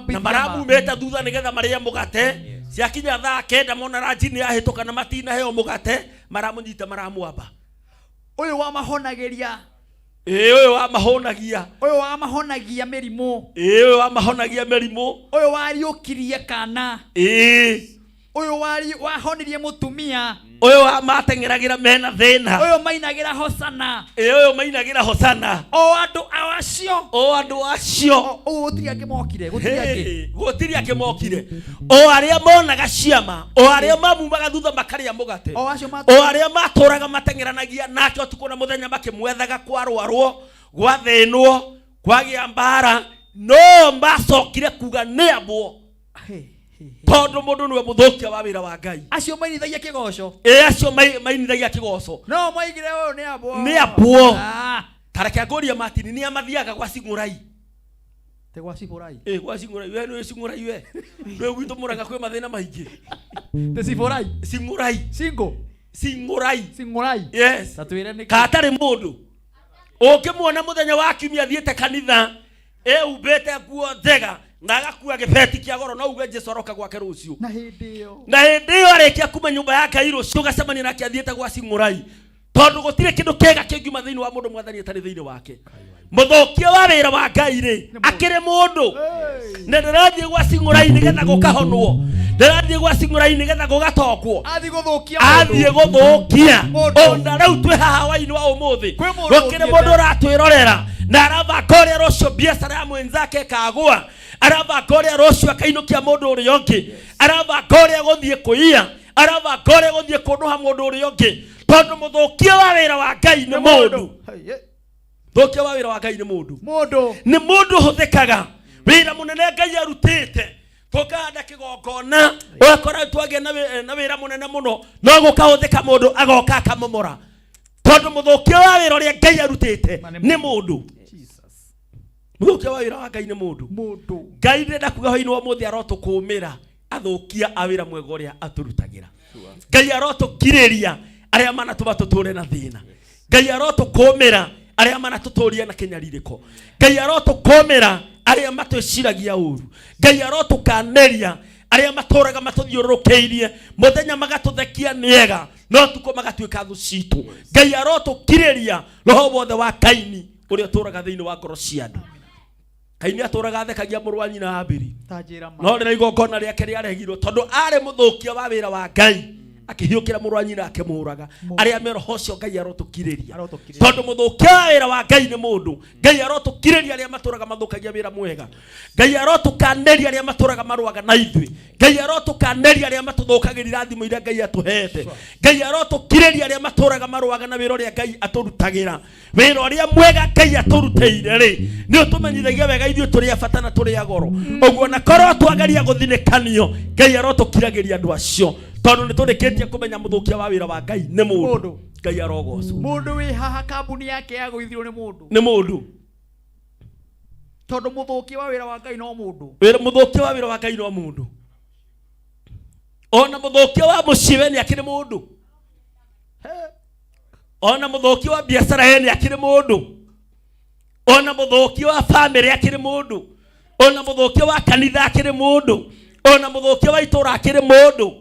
na maramumete thutha nigetha maria mugate ciakinya thaa kenda mona ranji ni ahituka na matina heo mugate maramunyita maramuamba uyu wa mahonagiria uyu wa mahonagia mirimu uyu wa mahonagia mirimu uyu wariukirie kana uyu wahonirie mutumia uyu wa matengeragira mena thina uyu mainagira Hosana uyu mainagira Hosana o andu acio gutiri akimokire o aria monaga ciama o aria mamumaga thutha makaria mugate o aria maturaga matengeranagia nake utuko na muthenya makimwethaga kwarwarwo gwathenwo kwagia mbara no macokire kuga ni abo tondu mundu niwe muthukia wa wira wa Ngai acio mainithagia kigoco acio mainithagia kigoco no maigire uyu ni abo tareke ngoria matini ni amathiaga gwa Singurai te gwa Siborai gwa Singurai we ni Singurai we gwitu muranga kwe mathina maingi te Siborai Singurai yes tatwire ni katari mundu ukimwona muthenya wa Kiumia thiete kanitha ubete nguo njega na agakua gibeti kia goro no uge Jesu aroka gwake rucio na hindi iyo arikia kuma nyumba yake iro cio gacemania nake athiete gwa Singurai tondu gutire kindu kega kingiuma thiini wa mundu mwathani atari thiini wake muthukia wa wira wa Ngai ri akire mundu na ndirathie gwa Singurai nigetha gukahonwo ndirathie gwa Singurai nigetha gugatokwo athie guthukia onda rau twi haha waini wa umuthi gukire mundu ratwirorera na arava koria rocio biashara ya mwenzake kagwa arava koria rocio akainukia mundu uri yongi arava koria guthie kuia arava koria guthie kunduha mundu uri yongi tondu muthukia wa wira wa Ngai ni mundu thukia wa wira wa Ngai ni mundu ni mundu huthikaga wira munene Ngai arutite tukanda kigongona wakora twage na wira munene muno no gukahuthika mundu agoka akamomora tondu muthukia wa wira uria Ngai arutite ni mundu muthukia wa wira wa Ngai ni mundu Ngai ndenda kuga hoini wa muthi arotukumira athukia a wira mwega uria aturutagira Ngai arotukiriria aria mana tubatuture na thina Ngai arotukumira aria mana tuturia na kinyaririko Ngai arotukumira aria matwiciragia uru Ngai arotukaneria aria maturaga matuthiurukiirie muthenya magatuthekia niega no tuko magatwika thu citu Ngai arotukiriria roho wothe wa Kaini uria turaga thiini wa ngoro cia andu Kaini aturaga thekagia mũrũ wa nyina Habili no rĩrĩa igongona rĩake rĩarehirwo tondu arĩ mũthũkia wa wĩra wa Ngai akihiũkĩra mũrũ wa nyina akĩmũraga arĩa me roho ũcio Ngai arotũkirĩria tondu mũthũkia wa wĩra wa Ngai nĩ mũndũ Ngai arotũkirĩria arĩa matũraga mathũkagia wĩra mwega Ngai arotũkaneria arĩa matũraga marũaga na ithuĩ Ngai arotũkaneria arĩa matũthũkagĩria irathimo iria Ngai atũhete Ngai arotũkirĩria arĩa matũraga marũaga na wĩra ũrĩa Ngai atũrutagĩra wĩra ũrĩa mwega Ngai atũrutĩire rĩ nĩ ũtũmenyithagia wega ithuĩ tũrĩ a bata na tũrĩ agoro ũguo na korwo twageria gũthinĩkanio Ngai arotũkiragĩria andũ acio tondu nĩ tũrĩkĩtie kũmenya mũthũkia wa wĩra wa Ngai nĩ mũndũ Ngai arogocwo mũndũ wĩ haha kambuni yake ya gũithio nĩ mũndũ tondu mũthũkia wa wĩra wa Ngai no mũndũ mũthũkia wa wĩra wa Ngai no mũndũ ona mũthũkia wa mũciĩ we nĩ akĩrĩ mũndũ ona mũthũkia wa biashara ye nĩ akĩrĩ mũndũ ona mũthũkia wa family akĩrĩ mũndũ ona mũthũkia wa kanitha akĩrĩ mũndũ ona mũthũkia wa itũra akĩrĩ mũndũ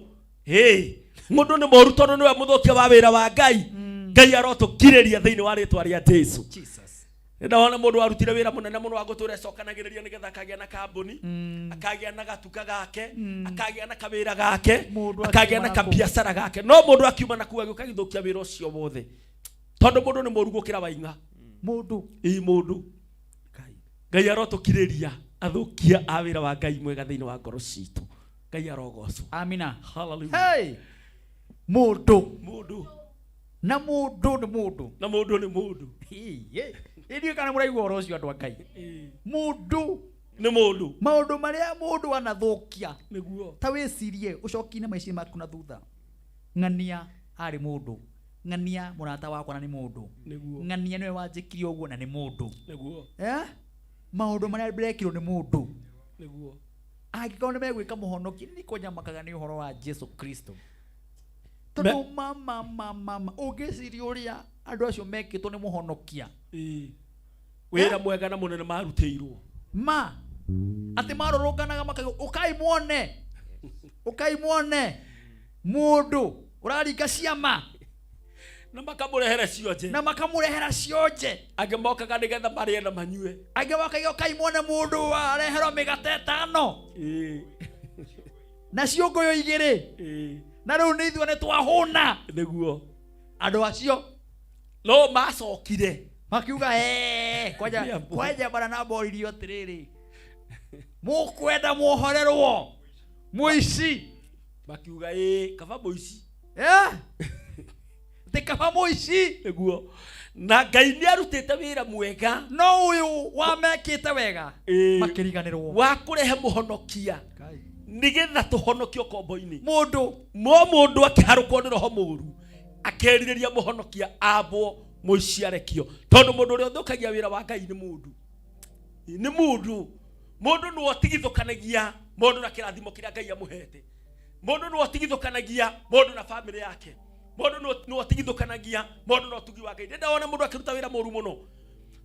mundu nĩ mũru tondu nĩwe mũthũkia wa wĩra wa Ngai Ngai arotũkirĩria thĩinĩ wa rĩtwa rĩa Jesũ ndaona mundu arutire wira munene muno wa gutura cokanagiriria nigetha akagia na kambuni akagia na gatuka gake akagia na kawira gake akagia na kabiacara gake no mundu akiuma na kuwa gukagithukia wira ucio wothe tondu mundu ni moru gukira wainga mundu Ngai arotukiriria athukia a wira wa Ngai mwega thiini wa ngoro citu Ngai arogocwo amina hallelujah hey mundu na mundu ni mundu Ndiyo kana muraigwa oro ucio andu a Ngai mundu ni mundu maundu maria mundu anathukia niguo ta wicirie ucokine maici maku na thutha ng'ania ari mundu ng'ania murata wakwa na ni mundu niguo ng'ania niwe wanjikirie uguo na ni mundu niguo maundu maria birekirwo ni mundu niguo angikorwo ni megwika muhonoki ni konyamakaga ni uhoro wa Jesu Kristo tondu mama ugiciria uria andu acio mekitwo ni muhonokia wira mwega na munene marutiirwo ati marorokanaga makaga ukai muone mundu uraringa ciama na makamurehera cionje angemokaga nigetha marie na manyue angemokaga ukai muone mundu areherwo migate 5 na ciongoyo 2 na riu ni ithuĩ nĩtwahũna nĩguo andũ acio no macokire makiuga kwanja bara na mboririo atĩrĩrĩ mũkwenda muohorerwo mũici makiuga kaba mũici ti kaba mũici nĩguo na Ngai nĩarutĩte wĩra mwega no ũyũ wamekĩte wega makĩriganĩrwo wa kũrehe mũhonokia nigetha tuhonokio kombo-ini mundu akiharukwo ni roho muru akerirĩria muhonokia abo muiciarekio tondu mundu uria uthukagia wira wa Ngai ni mundu ni otigithukanagia mundu na kirathimo kiria Ngai amuhete mundu ni otigithukanagia mundu na family yake mundu ni otigithukanagia mundu na utugi wa Ngai ndaona mundu akiruta wira muru muno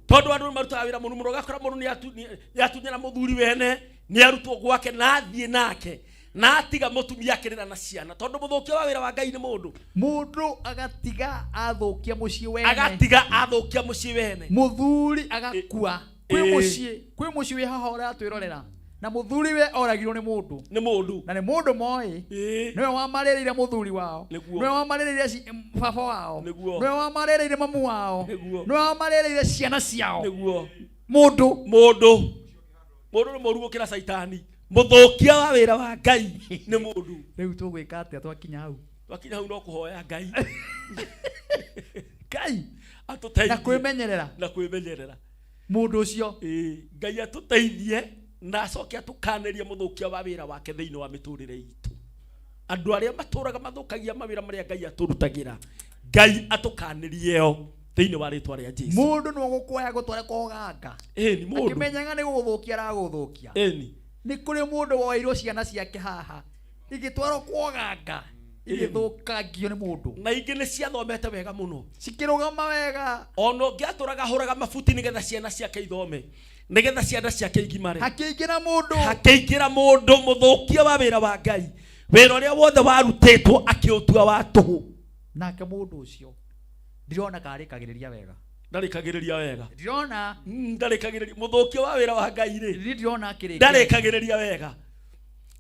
tondu andu marutaga wira muru gakora mundu ni atunyana muthuri wene ni arutwo gwake na athie nake na atiga mutumia akirira na ciana tondu muthukia wa wira wa Ngai ni mundu agatiga athukia mucii wene muthuri agakua kwi mucii wi haha uratwirorera na muthuri we oragirwo ni mundu na ni mundu moi niwe wamarĩrĩire muthuri wao niwe wamarĩrĩire baba wao niwe wamarĩrĩire mamu wao niwe wamarĩrĩire ciana ciao mundu ni moru gukira saitani muthukia wa wira wa Ngai ni mundu riu tugwika atia twakinya hau no kuhoya Ngai atuteithie na kwimenyerera mundu ucio Ngai atuteithie na acoke atukanirie muthukia wa wira wake thiini wa miturire itu andu aria maturaga mathukagia mawira maria Ngai aturutagira Ngai atukanirie yo thiini wa ritwa ria Jesu mundu no gukuoya gutware koganga ni mundu akimenyaga ni guthukia araguthukia ni kuri mundu woirwo ciana ciake haha igitwaro koganga igithukagio ni mundu na ingi ni ciathomete wega muno cikirugama wega ono ngiaturaga huraga mabuti nigetha ciana ciake ithome nigetha ciana ciake igimare hakiingira mundu muthukia wa wira wa Ngai wira uria wothe warutitwo akiutua wa tuhu nake mundu ucio ndirona karikagiriria wega ndirona ndarikagiriria muthukia wa wira wa Ngai ndirona akirika ndarikagiriria wega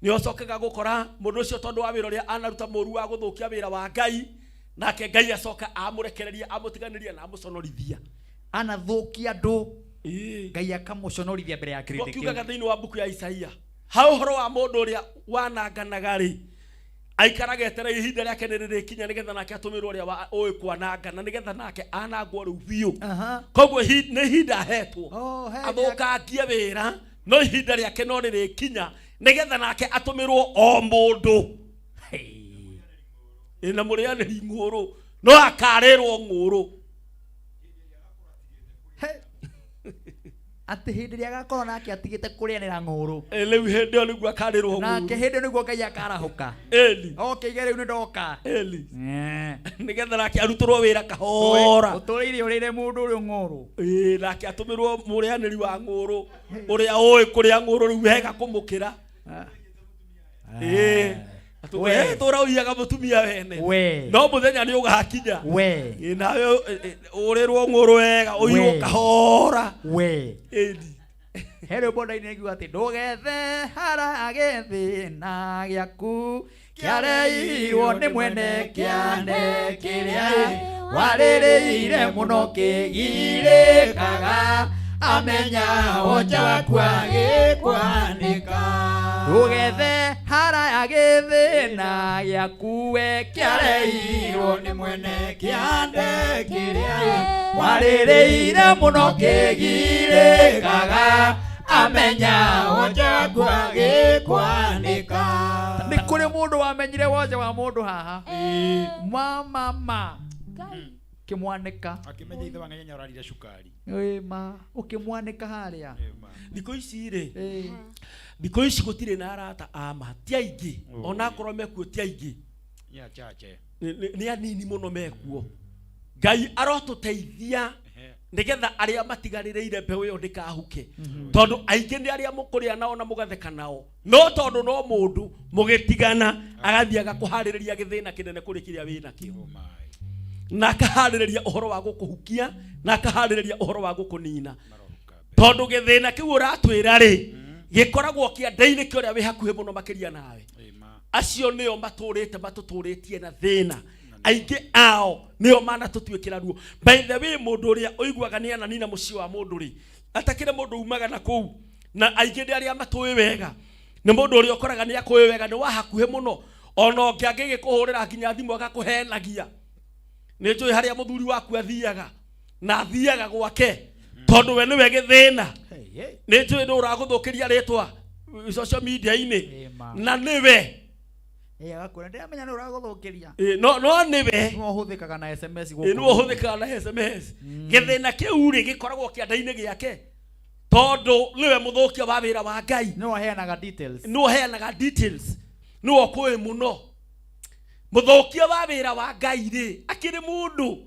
ni osokaga gukora mundu ucio tondu wa wira uria anaruta moru wa guthukia wira wa Ngai nake Ngai acoka amurekereria amutiganiria na amuconorithia anathukia andu Ngai akamuconorithia mbere ya kirindi kiugaga thiini wa buku ya Isaia ha uhoro wa mundu uria wananganaga aikaraga etereire ihinda riake niririkinya nigetha nake atumirwo uria oi kwananga na nigetha nake anangwo riu biu koguo ni ihinda ahetwo athukangie wira no ihinda riake no ririkinya nigetha nake atumirwo o mundu ina murianiri ng'uru no akarirwo ng'uru ati hindi ria gakorwo nake atigite kurianira ng'uru riu hindi o niguo akarirwo ng'uru nake hindi niguo Ngai akarahuka okay riu ni ndoka nigetha nake arutirwo wira kahora uturire urire mundu uri ng'uru nake atumirwo murianiri wa ng'uru uria oi kuria ng'uru riu wega kumukira we tora uyaga mutumia wene we no muthenya ni ugakinya we nawe urirwo nguru wega uyu kahora we Hele boda inegi ati ndugethe harage thina giaku kiareirwo ni mwene kiane kiria warĩrĩire mũno kĩgirĩkaga amenya wonja waku agĩkwanĩka ndũgethe haraya gĩthĩna gĩaku we kĩareirwo nĩ mwene kĩande kĩrĩa warĩrĩire mũno kĩgirĩkaga amenya wonja waku agĩkwanĩka. Nĩ kũrĩ mũndũ wamenyire wonja wa mũndũ haha mama kimwaneka akimenya ithe wange nyanya urarire cukari ma ukimwaneka haria thiko ici ri thiko ici gutire na arata ama ti aingi ona korwo mekuo ti aingi ya chache ni anini muno mekuo Ngai arotuteithia nigetha aria matigarĩrĩire mbeũ yo ndikahuke tondu aingi ni aria mukuria nao na mugatheka nao no tondu no mundu mugitigana agathia agakuharĩrĩria gĩthĩna kĩnene kũrĩ kĩrĩa wĩna kĩo na akaharĩrĩria ũhoro wa gũkũhukia na akaharĩrĩria ũhoro wa gũkũnina tondu gĩthĩna kĩu ũratwĩra rĩ gĩkoragwo kĩande-inĩ kĩa ũrĩa wĩ hakuhĩ mũno makĩria nawe acio nĩo matũtũrĩtie na thĩna aingi ao nĩo manatũtuĩkĩra ruo. By the way mũndũ ũrĩa ũiguaga nĩ ananina mũciĩ wa mũndũ rĩ atakĩre mũndũ umaga na kũu na aingi nĩ arĩa matũĩ wega nĩ mũndũ ũrĩa ũkoraga nĩ akũĩ wega nĩ wa hakuhĩ mũno ona ũngĩ angĩgĩkũhũrĩra nginya thimũ agakũhenagia nĩ njũĩ harĩa mũthuri waku athiaga na athiaga gwake tondu we niwe gĩthĩna nĩ njũĩ nĩ ũragũthũkĩria rĩtwa social media-inĩ na niwe agakũra ndĩramenya nĩ ũragũthũkĩria no niwe nĩ ũhũthĩkaga na SMS nĩ ũhũthĩkaga na SMS gĩthĩna kĩu rĩ gĩkoragwo kĩanda-inĩ gĩake tondu niwe mũthũkia wa wĩra wa Ngai nĩ ũheanaga details nĩ ũkũĩ mũno mũthũkia wa wĩra wa Ngai rĩ akĩrĩ mũndũ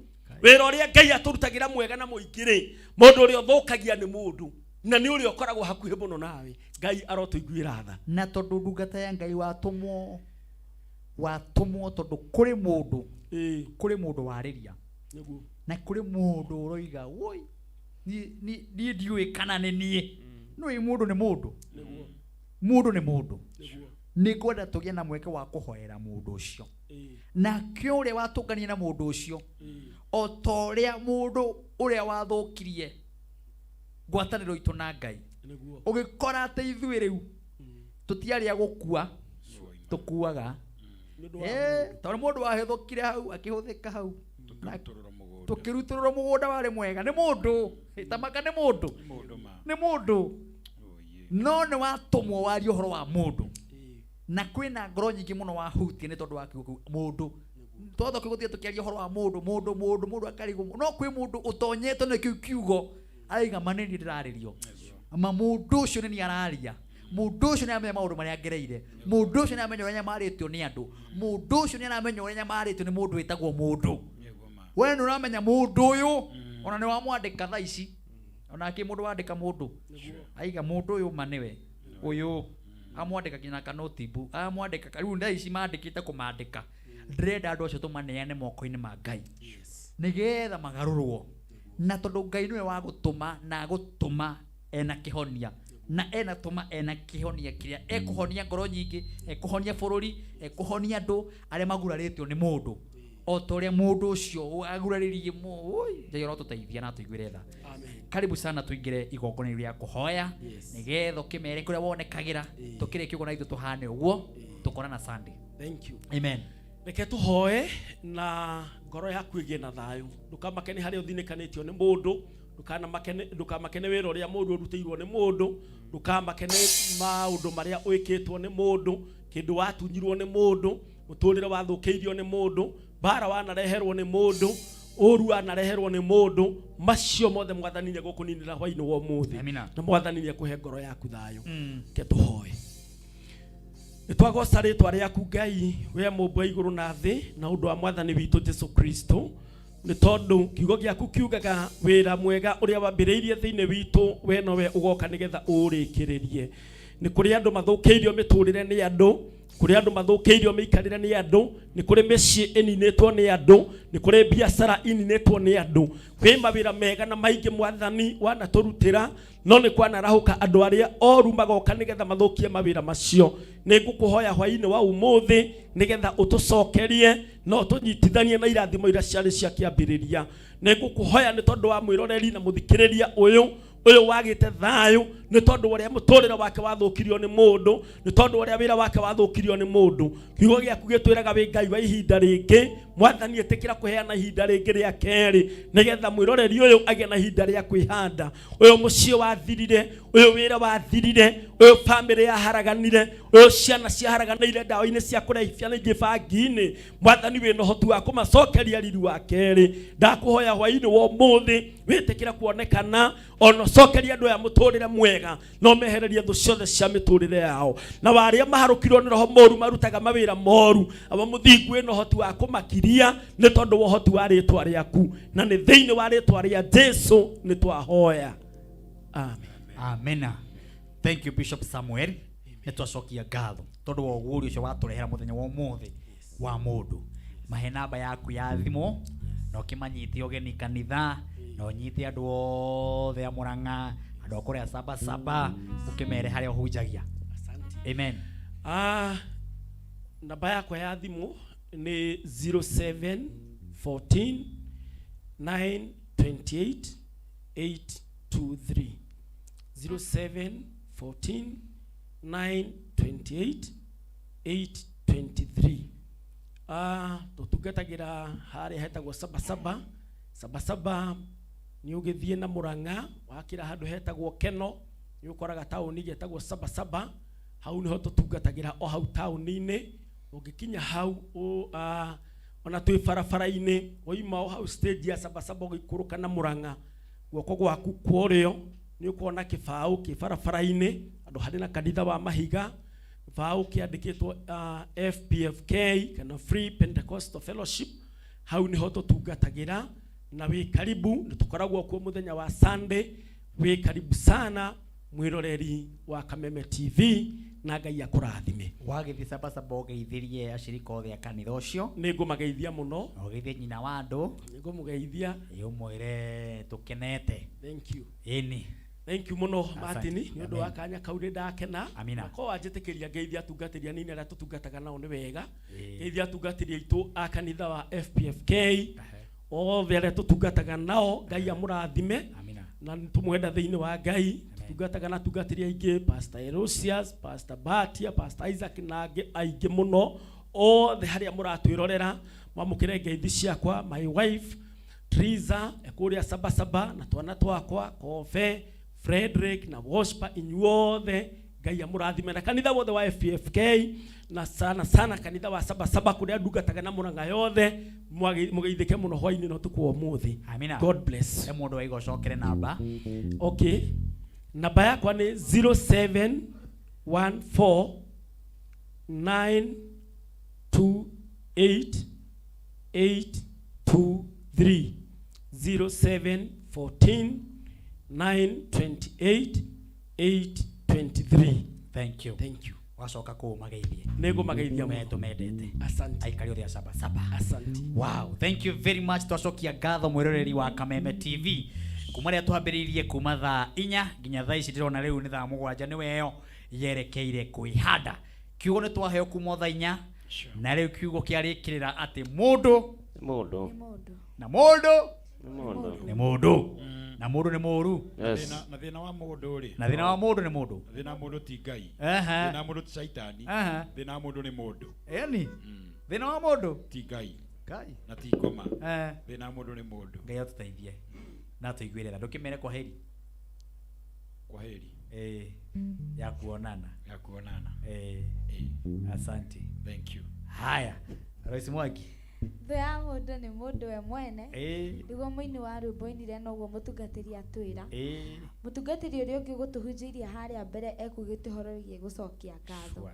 wĩra ũrĩa Ngai atũrutagĩra mwega na mũingĩ rĩ mũndũ ũrĩa ũthũkagia nĩ mũndũ na nĩ ũrĩa ũkoragwo hakuhĩ mũno nawe. Ngai arotũiguĩra tha na tondu ndungata ya Ngai watumwo tondu kũrĩ mũndũ warĩria na kũrĩ mũndũ ũroiga woi niĩ ndiũĩ kana nĩ niĩ nĩ mũndũ nĩ mũndũ nĩ ngwenda tũgĩe na mweke wa kũhoera mũndũ ũcio na kĩo ũrĩa watũngania na mũndũ ũcio o ta ũrĩa mũndũ ũrĩa wathũkirie ngwatanĩro itũ na Ngai ũgĩkora atĩ ithuĩ rĩu tũtiarĩ gũkua tũkuaga tondũ mũndũ wahĩthũkire hau akĩhũthĩka hau tũkĩrutũrũrwo mũgũnda warĩ mwega nĩ mũndũ tamaka nĩ mũndũ no nĩ watũmwo warie ũhoro wa mũndũ na kwĩna ngoro nyingĩ mũno wahutie nĩ tondũ wa mũndũ totho kĩgũthiĩ tũkĩaria ũhoro wa mũndũ akarigwo no kwĩ mũndũ ũtonyetwo nĩ kĩu kiugo araiga maneni ndĩrarĩrio ama mũndũ ũcio nĩ araria mũndũ ũcio nĩ aramenya maũndũ marĩa ngereire mũndũ ũcio nĩ aramenya ũrĩa nyamarĩtio nĩ andũ mũndũ ũcio nĩ aramenya ũrĩa nyamarĩtio nĩ mũndũ wĩtagwo mũndũ we nĩ ũramenya mũndũ ũyũ ona nĩ wamwandĩka thaa ici ona akĩ mũndũ wandĩka mũndũ aiga mũndũ ũyũ ma nĩwe ũyũ amwandĩka kinya kanotibu amwandĩka rĩu thaa ici mandĩkĩte kũmandĩka ndĩrenda andũ acio tũmaneane moko-inĩ ma Ngai nĩgetha magarũrwo na tondũ Ngai nĩwe wa gũtũma na gũtũma ena kĩhonia na enatũma ena kĩhonia kĩrĩa ekũhonia ngoro nyingĩ ekũhonia bũrũri ekũhonia andũ arĩa magurarĩtio nĩ mũndũ o ta ũrĩa mũndũ ũcio agurarĩrie Ngai arotũteithia na tũiguĩre tha. Karibu sana tuingire igongona rĩa kũhoya nĩgetha ũkĩmere kũrĩa wonekagĩra tũkĩrĩkia ũguo na ithuĩ tũhane ũguo tũkorana Sunday. Thank you. Amen. Reke tũhoe na ngoro yaku ĩgĩe na thayũ ndũkamake nĩ harĩa ũthinĩkanĩtio nĩ mũndũ ndũkamake nĩ wĩra ũrĩa mũndũ ũrutĩirwo nĩ mũndũ ndũkamake nĩ maũndũ marĩa wĩkĩtwo nĩ mũndũ kĩndũ watunyirwo nĩ mũndũ mũtũrĩre wathũkĩirio nĩ mũndũ bara wanareherwo nĩ mũndũ ũru wanareherwo nĩ mũndũ macio mothe mwathani nĩ gũkũninĩra hwaĩ-inĩ wa ũmũthĩ na mwathani nĩ ekũhe ngoro yaku thayũ. Ke tũhoe. Nĩtwagoca rĩtwa rĩaku Ngai we mũmbo wa igũrũ na thĩ na ũndũ wa mwathani witũ Jesũ Kristo nĩ tondũ kiugo gĩaku kiugaga wĩra mwega ũrĩa wambĩrĩirie thĩinĩ witũ we nowe ũgoka nĩgetha ũrĩkĩrĩrie. Nĩ kũrĩ andũ mathũkĩirio mĩtũrĩre nĩ andũ kuri andu mathukeirio meikarire ni andu, ni kuri mĩciĩ ĩninĩtwo ni andu, ni kuri biacara ininĩtwo ni andu. Kwĩ mawĩra mega na maingĩ Mwathani wanatũrutĩra, no nĩ kwanarahũka andũ arĩa oru magoka nĩgetha mathũkie mawĩra macio. Nĩ ngũkũhoya hwaĩ-inĩ wa ũmũthĩ nĩgetha ũtũcokerie no tũnyitithanie na irathimo iria ciarĩ cia kĩambĩrĩria. Nĩ ngũkũhoya nĩ tondũ wa mwĩroreri na mũthikĩrĩria ũyũ wagĩte thayũ, nĩ tondũ ũrĩa mũtũrĩre wake wathũkirio nĩ mũndũ, nĩ tondũ ũrĩa wĩra wake wathũkirio nĩ mũndũ. Kiugo gĩaku gĩtwĩraga wĩ Ngai wa ihinda rĩngĩ. Mwathani ĩtĩkĩra kũheana ihinda rĩngĩ rĩa kerĩ nĩgetha mwĩroreri ũyũ agĩe na ihinda rĩa kwĩhanda. Ũyũ mũciĩ wathirire, ũyũ wĩra wathirire, ũyũ bamĩrĩ yaharaganire, ũyũ ciana ciaharaganĩire ndawa-inĩ cia kũrehithia na ingĩ bangi-inĩ. Mwathani wĩna ũhoti wa kũmacokeria riri wa kerĩ. Ndakũhoya hwaĩ-inĩ wa ũmũthĩ wĩtĩkĩra kuonekana, ona cokeria andũ aya mũtũrĩre mwega, no mehererie thũ ciothe cia mĩtũrĩre yao. Na warĩa maharũkirwo nĩ roho moru marutaga mawĩra moru, aba mũthingu wĩna ũhoti wa kũmakiria nĩ tondũ wa ũhoti wa rĩĩtwa rĩaku, na nĩ thĩinĩ wa rĩĩtwa rĩa Jesũ nĩ twahoya. Amen. Amen. Thank you Bishop Samuel. Nĩ twacokia ngatho tondũ wa ũgũri ũcio watũrehera mũthenya wa ũmũthĩ wa mũndũ. Mahe namba yaku ya thimũ na ũkĩmanyite ũgeni kanitha na ũnyite andũ othe a Mũrang'a, andũ a kũrĩa Sabasaba, ũkĩmere harĩa ũhunjagia. Amen. Namba yakwa ya thimũ nĩ 0714 928 823 0714 928 823. Tutungatagira harĩa hetagwo Sabasaba. Sabasaba ni ũgĩthiĩ na Mũrang'a wakĩra handũ hetagwo Keno, ni ũkoraga taũni getagwo Sabasaba. Hau niho tutungatagĩra o hau taũni-inĩ. Ũngĩkinya hau ona twĩ barabara-inĩ oima o hau stage ya Sabasaba ũgĩikũrũka na Mũrang'a, guoko gwaku kũrĩo ni ũkuona kĩbaũ kĩ barabara-inĩ andũ harĩ na kanitha wa Mahiga. Kĩbaũ kĩandĩkĩtwo FPFK kana Free Pentecostal Fellowship. Hau niho tutungatagĩra na wĩ karibu. Nĩ tukoragwo kuo mũthenya wa Sunday. Wĩ karibu sana mwĩroreri wa Kameme TV, na Ngai akũrathime. Wagĩthiĩ Sabasaba ũgeithĩrie ashirika othe a kanitha ũcio. Nĩ ngũmageithia mũno. Ũgeithie nyina wa andũ. Nĩ ngũmũgeithia. Ũmwĩre tũkenete. Thank you. Ĩni. Thank you mũno Martin, nĩ ũndũ wa kanya kau nĩ ndakena. Amina. Ko anjĩtĩkĩria ngeithia atungatĩria nini arĩa tũtungataga nao nĩ wega. Ngeithia atungatĩria aitũ a kanitha wa FPFK. Othe arĩa tũtungataga nao Ngai amũrathime. Na tũmwenda thĩinĩ wa Ngai. Tungataga na tungatĩria aingĩ, Pastor Erosius, Pastor Batia, Pastor Isaac na aingĩ mũno. Othe harĩa mũratwĩrorera mwamũkĩre ngeithi ciakwa, my wife Triza ekũrĩa Sabasaba, na twana twakwa Kobe, Frederick na Wospa, inyuothe Ngai amũrathime, na kanitha wothe wa FPFK na sana kanitha wa Sabasaba kũrĩa ndungataga na Mũrang'a yothe mũgeithĩke mũno hwaĩ-inĩ no tukwo ũmũthĩ. Amina. God bless. Mũndũ wa igocokere namba. Okay. Namba yakwa ni 0714 928 823 0714 928 823. Thank you. Thank you. Wacoka kũ mageithie. Nego mageithia tumendete. Asante. Aikari othe a Sabasaba. Asante. Wow, thank you very much. Twacokia ngatho mwĩroreri wa Kameme TV. Kuma rĩa twambĩrĩirie kuma thaa 4 nginya thaa ici ndĩrona rĩu nĩ thaa 7 nĩwe yo yerekeire kwĩhanda. Kiugo nĩ twaheo kuma thaa 4 na rĩu kiugo kĩarĩkĩrĩra atĩ mũndũ na mũndũ nĩ mũndũ na mũndũ nĩ mũru. Na thĩna wa mũndũ rĩ, na thĩna wa mũndũ nĩ mũndũ. Thĩna wa mũndũ ti Ngai. Thĩna wa mũndũ ti Shaitani. Thĩna wa mũndũ nĩ mũndũ. Eni thĩna wa mũndũ ti Ngai. Ngai na ti koma. Thĩna wa mũndũ nĩ mũndũ. Ngai atũteithie na tũiguĩre tha ndũkĩmere kwaheri. Kwaheri. Ya kuonana. Ya kuonana. Asante. Thank you. Haya, Royce Mwangi. Thũ ya mũndũ nĩ mũndũ we mwene. Nĩguo mũini wa rwĩmbo oinire noguo mũtungatĩri atwĩra. Mũtungatĩri ũrĩa ũngĩ gũtũhunjĩria harĩa mbere ekugĩte ũhoro wĩgiĩ gũcokia ngatho.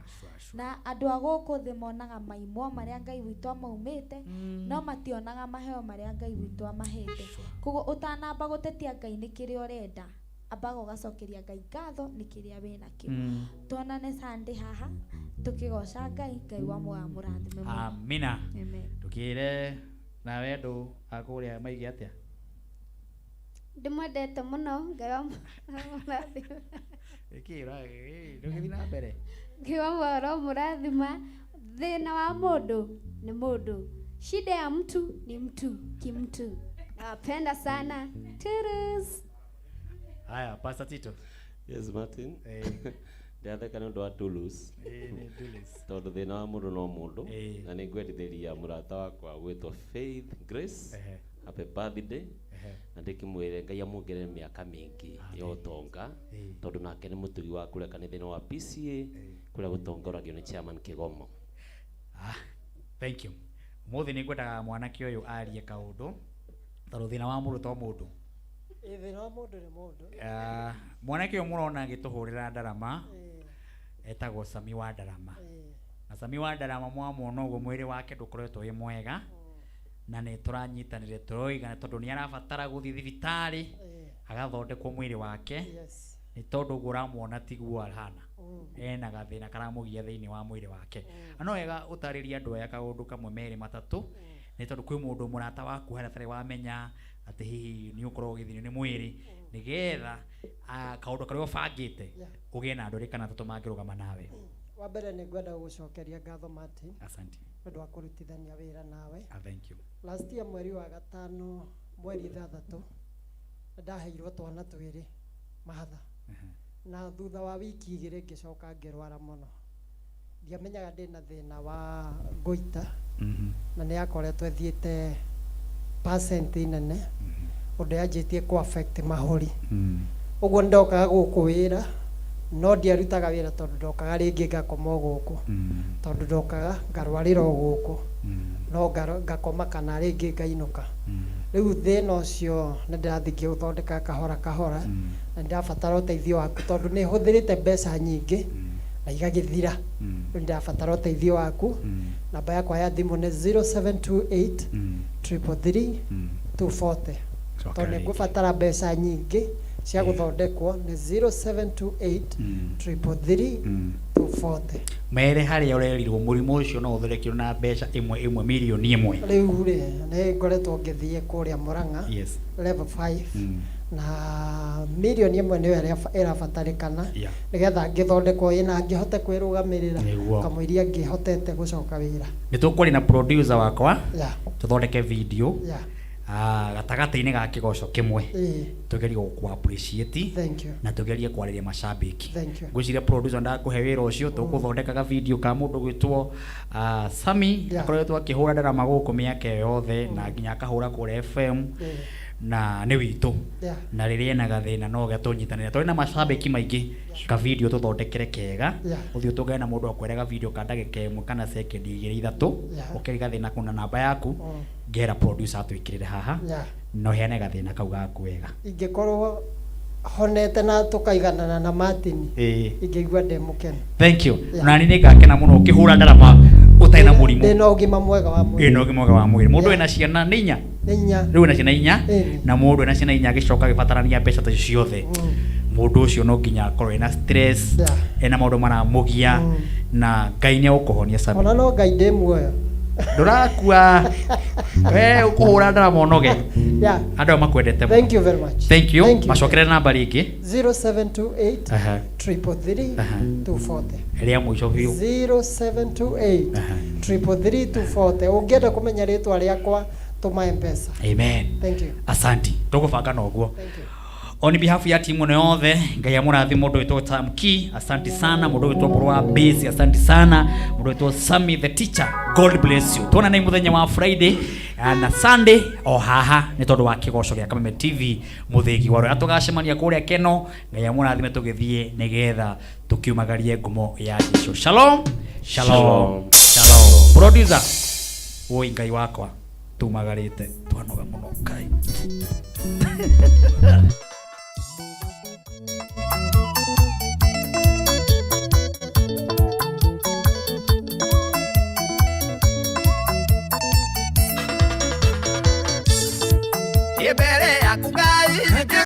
Na andũ a gũkũ thĩ monaga maimwo marĩa Ngai witũ amaumĩte, no mationaga maheo marĩa Ngai witũ amahete. Koguo ũtanamba gũtetia Ngai nĩ kĩrĩa ũrenda, ambaga ũgacokeria Ngai ngatho nĩ kĩrĩa wĩna kĩo. Tuonane Sunday haha tukigoca Ngai wa mwa mũrathime. Amina. Tukire na wendo akuria maigi atia. Ndimwendete muno Ngai wa mũrathime. Ikira ndugithi na mbere. Ngai wa mũrathima. Thina wa mũndũ ni mũndũ. Shida ya mtu ni mtu kimtu. Napenda sana. Cheers. Haya, Pastor Tito. Yes, Martin. Ndatheka nĩ ũndũ wa Toulouse. Nĩ Toulouse. Tondũ thĩna wa mũndũ no mũndũ. Na nĩ ngwendithĩria mũrata wakwa gwĩtwo Faith Grace. Happy birthday. Na ndĩkĩmwĩre Ngai amwongerere mĩaka mĩingĩ ya ũtonga. Tondũ nake nĩ mũtugi wa kũrĩa kanitha-inĩ wa PCA kũrĩa gũtongoragio nĩ Chairman Kĩgomo. Thank you. Mũthĩ nĩ ngwendaga mwanake ũyũ arie kaũndũ. Tondũ thĩna wa mũndũ to mũndũ. Thĩna wa mũndũ nĩ mũndũ. Mwanake ũyũ mũrona agĩtũhũrĩra ndarama. Etagwo Sami wa Ndarama. Na Sami wa Ndarama mwamona ũguo mwĩrĩ wake ndũkoretwo wĩ mwega. Na nĩ tũranyitanĩre tũroiga tondũ nĩ arabatara gũthiĩ thibitarĩ agathondekwo mwĩrĩ wake. Nĩ tondũ ũguo ũramuona tiguo ahana. Ena gathĩna karamũgia thĩinĩ wa mwĩrĩ wake. No wega ũtarĩria andũ aya kaũndũ kamwe merĩ matatũ. Nĩ tondũ kwĩ mũndũ mũrata waku harĩa tarĩ wamenya atĩ hihi nĩ ũkorwo ũgĩthĩnio nĩ mwĩrĩ nĩgetha kaũndũ karĩa ũbangĩte ũgĩe na andũ erĩ kana atatũ mangĩrũgama nawe. Wa mbere nĩ ngwenda gũgũcokeria ngatho Martin. Asante. Nĩ ũndũ wa kũrutithania wĩra nawe. Thank you. Last year mweri wa gatano mweri 6 ndaheirwo twana twĩrĩ mahatha. Na thutha wa wiki 2 ngĩcoka ngĩrwara mũno. Ndiamenyaga ndĩna thĩna wa ngũita. Na nĩ akoretwo thiĩte percent nene. Ũndũ yanjĩtie ku affect mahũri. Ũguo ndokaga gũkũ wĩra no ndiarutaga wĩra tondũ ndokaga rĩngĩ ngakoma gũkũ. Tondũ ndokaga ngarwarĩra gũkũ. No ngakoma kana rĩngĩ ngainũka. Rĩu thĩna ũcio nĩ ndĩrathiĩ ngĩũthondeka kahora kahora. Na ndĩrabatara ũteithio waku tondũ nĩ hũthĩrĩte mbeca nyingĩ na igagĩthira. Ndĩrabatara ũteithio waku. Namba yakwa ya thimũ nĩ 0728 333 240. Tondũ nĩ ngũbatara mbeca nyingĩ cia gũthondekwo nĩ 0728 333 240. Mere harĩa ũrerirwo mũrimũ ũcio no ũthondekirwo na mbeca ĩmwe milioni ĩmwe. Rĩu rĩ nĩ ngoretwo ngĩthiĩ kũrĩa Mũrang'a level 5 na milioni ĩmwe nĩyo ĩrabatarĩkana nĩgetha ngĩthondekwo ĩna ngĩhote kwĩrũgamĩrĩra kamũiria ngĩhotete gũcoka wĩra. Nĩ tũkũrĩ na producer wakwa tũthondeke video gatagata-inĩ ga kĩgoco kĩmwe tũgerie gũkũ appreciate na tũgerie kwarĩria macambĩki. Ngwĩciria producer ndakũhe wĩra ũcio tũgũthondekaga video ka mũndũ gwĩtwo Sami akoretwo akĩhũra ndarama gũkũ mĩaka yothe na nginya akahũra kũrĩa FM na nĩ witũ na rĩrĩa ena gathĩna no gatũnyitanĩra tondũ na macambĩki maingĩ ka video tũthondekere kega ũthiĩ ũtũgane na mũndũ akwĩraga video ka ndagĩka 1 kana second 2-3 ũkĩriga thĩna kuna namba yaku ngera producer atwĩkĩrĩre haha no heane gathĩna kau gaku wega. Ingĩkorwo honete na tũkaiganana na Martin ingĩigua ndĩ mũkenu. Thank you. Na nĩ ngakena mũno ũkĩhũra ndarama ũtarĩ na mũrimũ. Ndĩna ũgima mwega wa mwĩrĩ. Ndĩna ũgima mwega wa mwĩrĩ. Mũndũ ena ciana nĩ 4. Rĩu ena ciana 4 na mũndũ ena ciana 4 agĩcoka agĩbatarania mbeca ta ciothe. Mũndũ ũcio no nginya akorwo ena stress ena maũndũ maramũgia na Ngai nĩ agũkũhonia Sami. Ona no Ngai ndĩ muoyo. Ndũrakua we ũkũhũra ndarama ũnoge. Andũ makwendete. Thank you very much. Thank you. Macokere namba rĩngĩ 0728 333 240. Rĩa mũico biũ 0728 333 240. Ũngĩenda kũmenya rĩtwa rĩakwa tũma M-Pesa. Amen. Thank you. Asante. Tũgũbanga na ũguo. On behalf ya timu ĩno yothe Ngai amũrathime mũndũ wĩtwo Tamki, asante sana. Mũndũ wĩtwo Bro wa Base, asante sana. Mũndũ wĩtwo Sami the teacher, God bless you. Tuonane mũthenya wa Friday na Sunday o haha nĩ tondũ wa kĩgoco gĩa Kameme TV mũthĩgi waro atũgacemania kũrĩa Keno. Ngai amũrathime tũgĩthiĩ nĩgetha tũkiumagarie ngumo ya Jesũ. Shalom. Shalom. Shalom. Producer woi Ngai wakwa tumagarĩte twanoga mũno Ngai. Ebere akuga